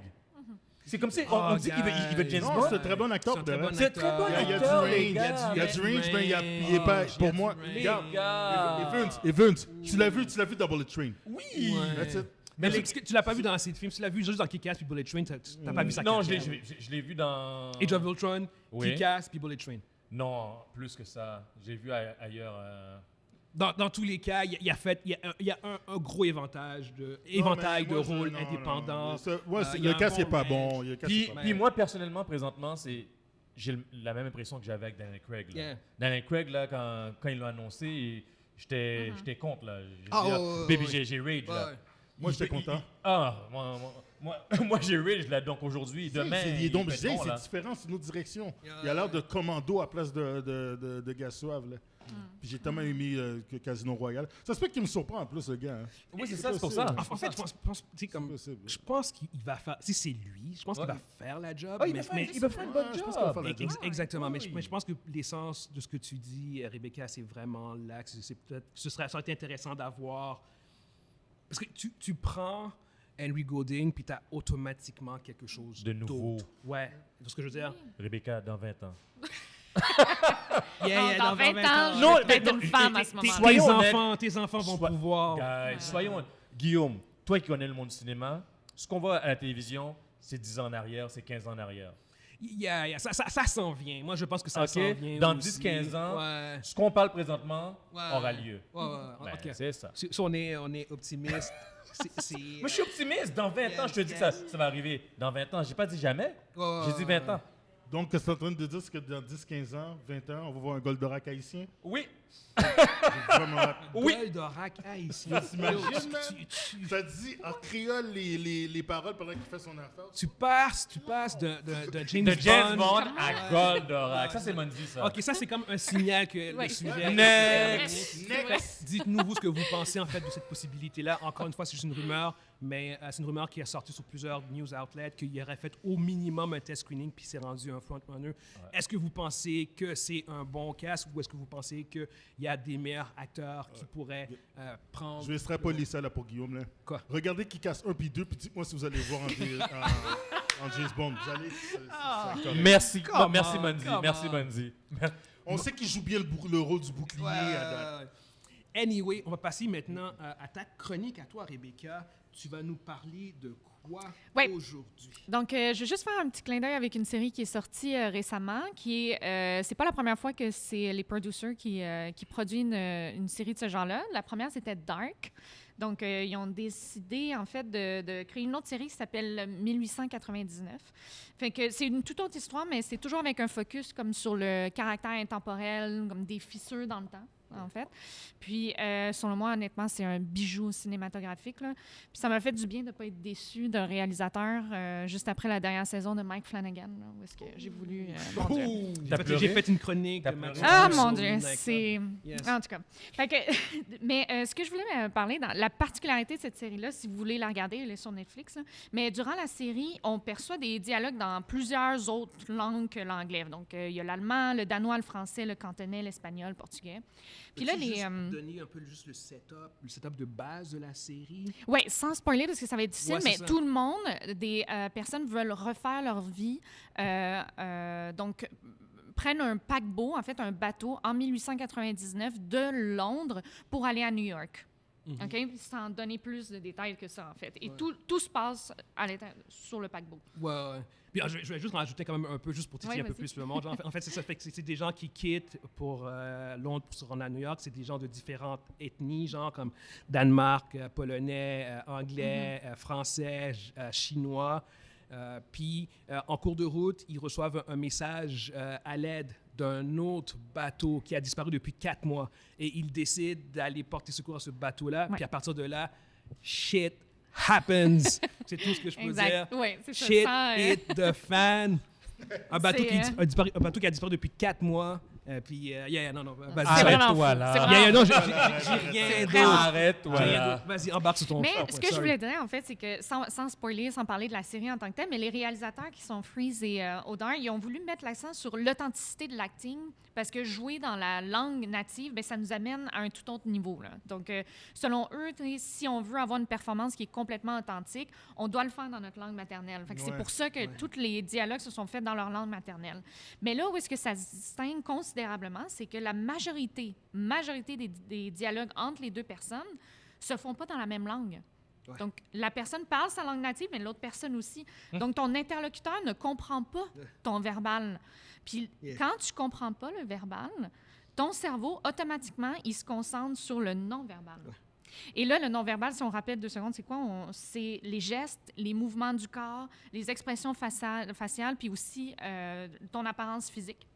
Speaker 3: C'est comme si on dit qu'il veut James
Speaker 2: Non,
Speaker 3: Bond.
Speaker 2: c'est un très bon acteur.
Speaker 1: C'est un très bon
Speaker 3: C'est un très bon
Speaker 2: Il y a du
Speaker 3: acteur,
Speaker 2: range,
Speaker 3: les
Speaker 2: il
Speaker 3: gars.
Speaker 2: y a du range, mais il est pas... Pour moi, regarde,
Speaker 3: gars.
Speaker 2: Evans, tu l'as vu dans Bullet Train.
Speaker 3: Oui.
Speaker 2: That's it.
Speaker 1: Mais tu l'as pas vu dans assez de films, tu l'as vu juste dans Kick-Ass puis Bullet Train, t'as pas vu ça.
Speaker 3: Non, je l'ai vu dans...
Speaker 1: Age of Ultron,
Speaker 3: Oui.
Speaker 1: Kick-Ass puis Bullet Train.
Speaker 3: Non, plus que ça. J'ai vu ailleurs...
Speaker 1: Dans tous les cas, il y a un gros éventail de rôles indépendants.
Speaker 2: Le cast n'est pas bon.
Speaker 3: Puis moi, personnellement, présentement, j'ai la même impression que j'avais avec Daniel Craig. Là.
Speaker 1: Yeah.
Speaker 3: Daniel Craig, là, quand il l'a annoncé, j'étais contre. Là. J'ai rage. Là.
Speaker 2: Moi, j'étais content.
Speaker 3: Moi, j'ai rage. Là, donc aujourd'hui, demain...
Speaker 2: C'est donc,
Speaker 3: il va être bon, là.
Speaker 2: différent, c'est une autre direction. Il a l'air de commando à place de gars suave. Là. Puis j'ai tellement aimé que Casino Royale. Ça se peut qu'il me surprend en plus, le gars. Hein.
Speaker 3: Oui, c'est ça, c'est pour ça.
Speaker 1: En fait, je pense qu'il va faire... Si c'est lui, je pense qu'il va faire la job.
Speaker 3: Il va faire une bonne
Speaker 2: Je pense
Speaker 3: job.
Speaker 2: qu'il va faire la job.
Speaker 1: Exactement, mais je pense que l'essence de ce que tu dis, Rebecca, c'est vraiment là que ça aurait été intéressant d'avoir... Parce que tu prends Henry Golding puis tu as automatiquement quelque chose
Speaker 3: De nouveau.
Speaker 1: d'autre. Ouais, c'est ce que je veux dire.
Speaker 3: Rebecca, dans 20 ans.
Speaker 4: Dans 20 ans, je
Speaker 3: Non,
Speaker 4: vais peut-être
Speaker 3: mais
Speaker 4: une femme à ce moment-là.
Speaker 3: Soyons
Speaker 1: Tes enfants vont pouvoir...
Speaker 3: Guys, soyons... Guillaume, toi qui connais le monde du cinéma, ce qu'on voit à la télévision, c'est 10 ans en arrière, c'est 15 ans en arrière.
Speaker 1: Ça s'en vient. Moi, je pense que ça
Speaker 3: Ok.
Speaker 1: s'en vient.
Speaker 3: Dans
Speaker 1: aussi.
Speaker 3: 10-15 ans,
Speaker 1: Ouais.
Speaker 3: ce qu'on parle présentement
Speaker 1: Ouais.
Speaker 3: aura lieu.
Speaker 1: Ouais.
Speaker 3: Ben,
Speaker 1: OK.
Speaker 3: c'est ça.
Speaker 1: Si on est optimiste.
Speaker 3: Moi, je suis optimiste. Dans 20 ans, je te dis que ça va arriver. Dans 20 ans, j'ai pas dit jamais. J'ai dit 20 ans.
Speaker 2: Donc, ce que tu es en train de dire, c'est que dans 10, 15 ans, 20 ans, on va voir un Goldorak haïtien.
Speaker 3: Oui.
Speaker 2: J'ai vraiment hâte.
Speaker 3: Oui.
Speaker 1: Goldorak ici.
Speaker 2: T'imagines, man? Ça dit en créole les paroles pendant qu'il fait son affaire.
Speaker 1: Tu passes de James
Speaker 3: De James
Speaker 1: Bond.
Speaker 3: Bond à Goldorak. Ça, c'est Mondi, ça.
Speaker 1: OK, ça, c'est comme un signal que le sujet...
Speaker 3: Next.
Speaker 2: Next!
Speaker 1: Dites-nous, vous, ce que vous pensez, en fait, de cette possibilité-là. Encore une fois, c'est juste une rumeur, mais c'est une rumeur qui est sortie sur plusieurs news outlets, qu'il y aurait fait au minimum un test screening, puis c'est rendu un frontrunner. Est-ce que vous pensez que c'est un bon cast, ou est-ce que vous pensez qu'il y a des meilleurs acteurs qui pourraient prendre...
Speaker 2: Je vais extrapoler ça là pour Guillaume. Là.
Speaker 1: Quoi?
Speaker 2: Regardez qui casse 1 puis 2, puis dites-moi si vous allez voir en James Bond. Vous allez...
Speaker 3: Merci.
Speaker 1: Come
Speaker 3: Merci,
Speaker 1: on,
Speaker 3: Mondi.
Speaker 1: come
Speaker 3: Merci,
Speaker 1: on.
Speaker 3: Mondi.
Speaker 2: On sait qu'il joue bien le rôle du bouclier à date.
Speaker 1: Anyway, on va passer maintenant à ta chronique, à toi, Rebecca. Tu vas nous parler de quoi aujourd'hui?
Speaker 4: Donc, je vais juste faire un petit clin d'œil avec une série qui est sortie récemment, qui est... c'est pas la première fois que c'est les producers qui produisent une série de ce genre-là. La première, c'était Dark. Donc, ils ont décidé, en fait, de créer une autre série qui s'appelle 1899. Fait que c'est une toute autre histoire, mais c'est toujours avec un focus comme sur le caractère intemporel, comme des fissures dans le temps, en fait. Puis, selon moi, honnêtement, c'est un bijou cinématographique, là. Puis ça m'a fait du bien de ne pas être déçue d'un réalisateur juste après la dernière saison de Mike Flanagan, là, où est-ce que j'ai voulu... mon Dieu.
Speaker 1: J'ai fait une chronique de
Speaker 3: T'as
Speaker 1: Max
Speaker 3: pleuré?
Speaker 4: Ah,
Speaker 1: sur
Speaker 4: mon Dieu,
Speaker 1: Midnight
Speaker 4: c'est...
Speaker 1: Club. Yes.
Speaker 4: En tout cas. Fait que, mais ce que je voulais parler, dans la particularité de cette série-là, si vous voulez la regarder, elle est sur Netflix, là, mais durant la série, on perçoit des dialogues dans plusieurs autres langues que l'anglais. Donc, il y a l'allemand, le danois, le français, le cantonais, l'espagnol, le portugais. Puis là,
Speaker 1: Peux-tu
Speaker 4: les...
Speaker 1: juste donner un peu juste le setup de base de la série?
Speaker 4: Oui, sans spoiler parce que ça va être difficile,
Speaker 1: Ouais, c'est
Speaker 4: mais
Speaker 1: ça.
Speaker 4: tout le monde, des personnes veulent refaire leur vie. Donc, prennent un paquebot, en fait un bateau, en 1899 de Londres pour aller à New York. OK? Puis sans donner plus de détails que ça, en fait. Et tout se passe sur le paquebot.
Speaker 1: Ouais. Puis je vais juste rajouter quand même un peu, juste pour titiller un peu plus le monde. Genre, en fait, c'est ça. Fait que c'est des gens qui quittent pour Londres pour se rendre à New York. C'est des gens de différentes ethnies, genre comme Danemark, polonais, anglais, français, chinois. Puis, en cours de route, ils reçoivent un message à l'aide d'un autre bateau qui a disparu depuis 4 mois. Et ils décident d'aller porter secours à ce bateau-là. Puis à partir de là, shit happens. C'est tout ce que je peux dire.
Speaker 4: Oui, c'est ça.
Speaker 1: Shit hit the fan. Un bateau qui a disparu depuis 4 mois. Puis, non, vas-y.
Speaker 3: Arrête-toi là.
Speaker 1: J'ai rien d'autre.
Speaker 3: Arrête-toi là.
Speaker 1: Vas-y, embarque sur ton...
Speaker 4: Mais ce que je voulais dire, en fait, c'est que, sans spoiler, sans parler de la série en tant que telle, mais les réalisateurs qui sont Freeze et Odin, ils ont voulu mettre l'accent sur l'authenticité de l'acting, parce que jouer dans la langue native, bien, ça nous amène à un tout autre niveau, là. Donc, selon eux, si on veut avoir une performance qui est complètement authentique, on doit le faire dans notre langue maternelle. Fait que c'est pour ça que tous les dialogues se sont faits dans leur langue maternelle. Mais là où est-ce que ça se distingue considérablement, c'est que la majorité des dialogues entre les deux personnes se font pas dans la même langue. Ouais. Donc, la personne parle sa langue native, mais l'autre personne aussi. Donc, ton interlocuteur ne comprend pas ton verbal. Puis, quand tu comprends pas le verbal, ton cerveau, automatiquement, il se concentre sur le non-verbal. Ouais. Et là, le non-verbal, si on rappelle 2 secondes, c'est quoi? C'est les gestes, les mouvements du corps, les expressions faciales, puis aussi ton apparence physique.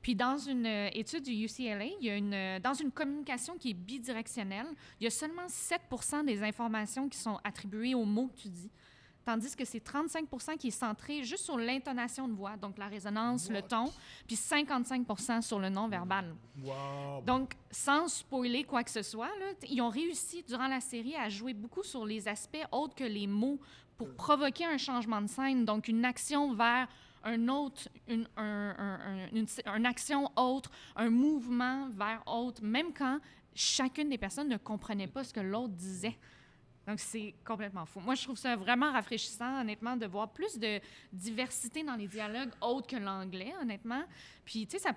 Speaker 4: Puis, dans une étude du UCLA, dans une communication qui est bidirectionnelle, il y a seulement 7% des informations qui sont attribuées aux mots que tu dis, tandis que c'est 35% qui est centré juste sur l'intonation de voix, donc la résonance, le ton, puis 55% sur le non-verbal.
Speaker 2: Wow.
Speaker 4: Donc, sans spoiler quoi que ce soit, là, ils ont réussi, durant la série, à jouer beaucoup sur les aspects autres que les mots pour provoquer un changement de scène, donc une action vers un autre, une action autre, un mouvement vers autre, même quand chacune des personnes ne comprenait pas ce que l'autre disait. Donc, c'est complètement fou. Moi, je trouve ça vraiment rafraîchissant, honnêtement, de voir plus de diversité dans les dialogues autres que l'anglais, honnêtement. Puis, tu sais,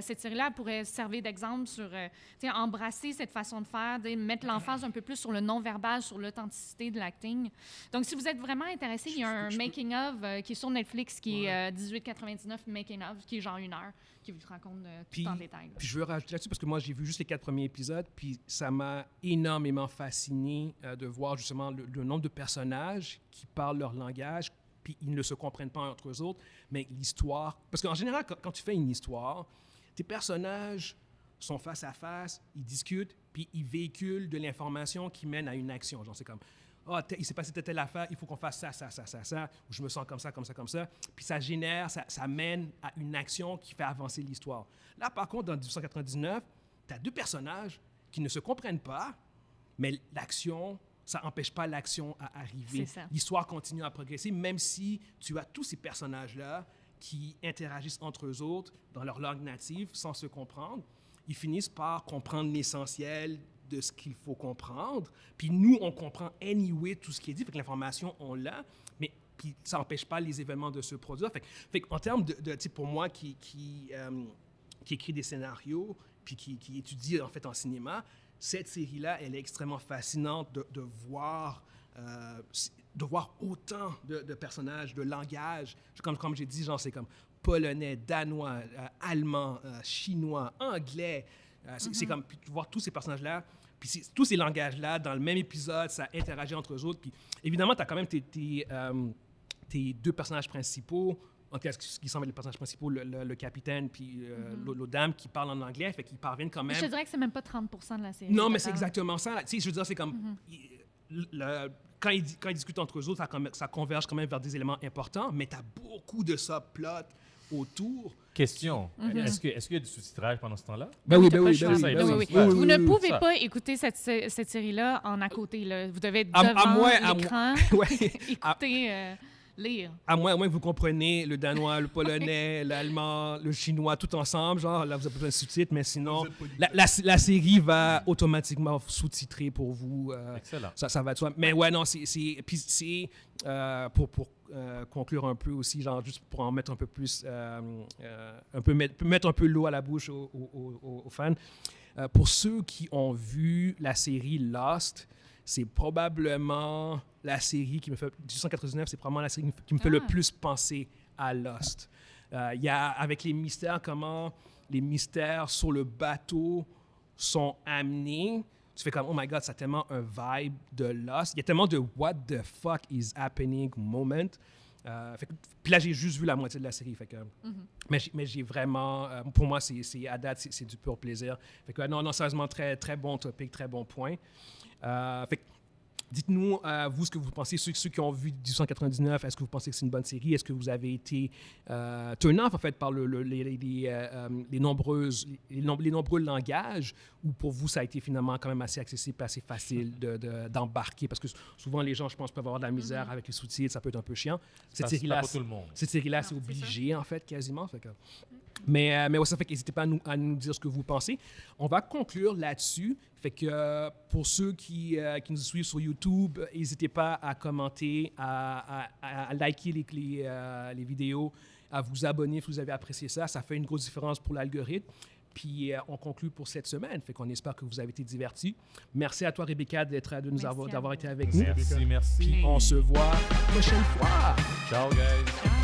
Speaker 4: cette série-là pourrait servir d'exemple sur, tu sais, embrasser cette façon de faire, mettre l'emphase un peu plus sur le non-verbal, sur l'authenticité de l'acting. Donc, si vous êtes vraiment intéressé, il y a un making-of qui est sur Netflix, qui est 18,99 making-of, qui est genre 1 heure, qui vous raconte tout en détail.
Speaker 1: Puis je veux rajouter là-dessus parce que moi, j'ai vu juste les 4 premiers épisodes, puis ça m'a énormément fasciné de voir justement le nombre de personnages qui parlent leur langage, puis ils ne se comprennent pas entre eux autres, mais l'histoire... Parce qu'en général, quand tu fais une histoire, tes personnages sont face à face, ils discutent, puis ils véhiculent de l'information qui mène à une action. Genre, c'est comme... il s'est passé telle affaire, il faut qu'on fasse ça, ou je me sens comme ça. Puis ça génère, ça mène à une action qui fait avancer l'histoire. Là, par contre, dans 1899, tu as 2 personnages qui ne se comprennent pas, mais l'action, ça n'empêche pas l'action à arriver. L'histoire continue à progresser, même si tu as tous ces personnages-là qui interagissent entre eux autres dans leur langue native sans se comprendre. Ils finissent par comprendre l'essentiel de ce qu'il faut comprendre. Puis nous, on comprend anyway tout ce qui est dit, fait que l'information, on l'a, mais puis ça n'empêche pas les événements de se produire. Fait qu'en termes de pour moi qui écrit des scénarios, puis qui étudie en fait en cinéma, cette série-là, elle est extrêmement fascinante de voir autant de personnages, de langages. Comme j'ai dit, genre c'est comme polonais, danois, allemand, chinois, anglais. C'est comme puis voir tous ces personnages-là, puis tous ces langages-là dans le même épisode, ça interagit entre eux autres. Puis évidemment, tu as quand même tes 2 personnages principaux, en tout cas, ce qui semble être les personnages principaux, le capitaine puis l'autre dame qui parlent en anglais, fait qu'ils parviennent quand même...
Speaker 4: Je te dirais que c'est même pas 30% de la série.
Speaker 1: Non, mais c'est exactement ça. Tu sais, je veux dire, c'est comme... Quand ils discutent entre eux autres, ça converge quand même vers des éléments importants, mais tu as beaucoup de subplots autour.
Speaker 3: Question. Est-ce qu'il y a du sous-titrage pendant ce temps-là?
Speaker 1: Ben oui.
Speaker 4: Vous ne pouvez pas écouter cette série-là en à côté. Là. Vous devez être devant l'écran, écouter, lire.
Speaker 1: À moins que vous compreniez le danois, le polonais, l'allemand, le chinois, tout ensemble. Genre, là, vous avez besoin de sous-titres, mais sinon, la série va automatiquement sous-titrer pour vous.
Speaker 3: Excellent.
Speaker 1: Ça va de soi. Mais ouais, non, puis c'est pour conclure un peu aussi, genre juste pour en mettre un peu plus, mettre un peu l'eau à la bouche aux fans. Pour ceux qui ont vu la série Lost, c'est probablement la série qui me fait... 1899, c'est probablement la série qui me fait le plus penser à Lost. Il y a, avec les mystères, comment les mystères sur le bateau sont amenés. Tu fais comme, oh my God, ça a tellement un vibe de Lost. Il y a tellement de what the fuck is happening moment. Puis là, j'ai juste vu la moitié de la série. Fait que, mais j'ai vraiment, pour moi, à date, c'est du pur plaisir. Fait que, non, sérieusement, très, très bon topic, très bon point. Fait que, dites-nous, vous, ce que vous pensez, ceux qui ont vu 1899, est-ce que vous pensez que c'est une bonne série? Est-ce que vous avez été turn off, en fait, par les nombreux langages, ou pour vous, ça a été finalement quand même assez accessible, assez facile d'embarquer? Parce que souvent, les gens, je pense, peuvent avoir de la misère avec les sous-titres, ça peut être un peu chiant. Cette série-là,
Speaker 3: pas pour tout le monde.
Speaker 1: Cette série-là, c'est obligé, en fait, quasiment. Fait que, mais ouais, ça fait qu'hésitez pas à nous dire ce que vous pensez. On va conclure là-dessus. Fait que pour ceux qui nous suivent sur YouTube, n'hésitez pas à commenter, à liker les vidéos, à vous abonner si vous avez apprécié ça. Ça fait une grosse différence pour l'algorithme. Puis on conclut pour cette semaine. Fait qu'on espère que vous avez été divertis. Merci à toi, Rebecca, d'avoir été avec nous.
Speaker 3: Merci.
Speaker 1: Puis on se voit la prochaine fois.
Speaker 3: Ciao, guys.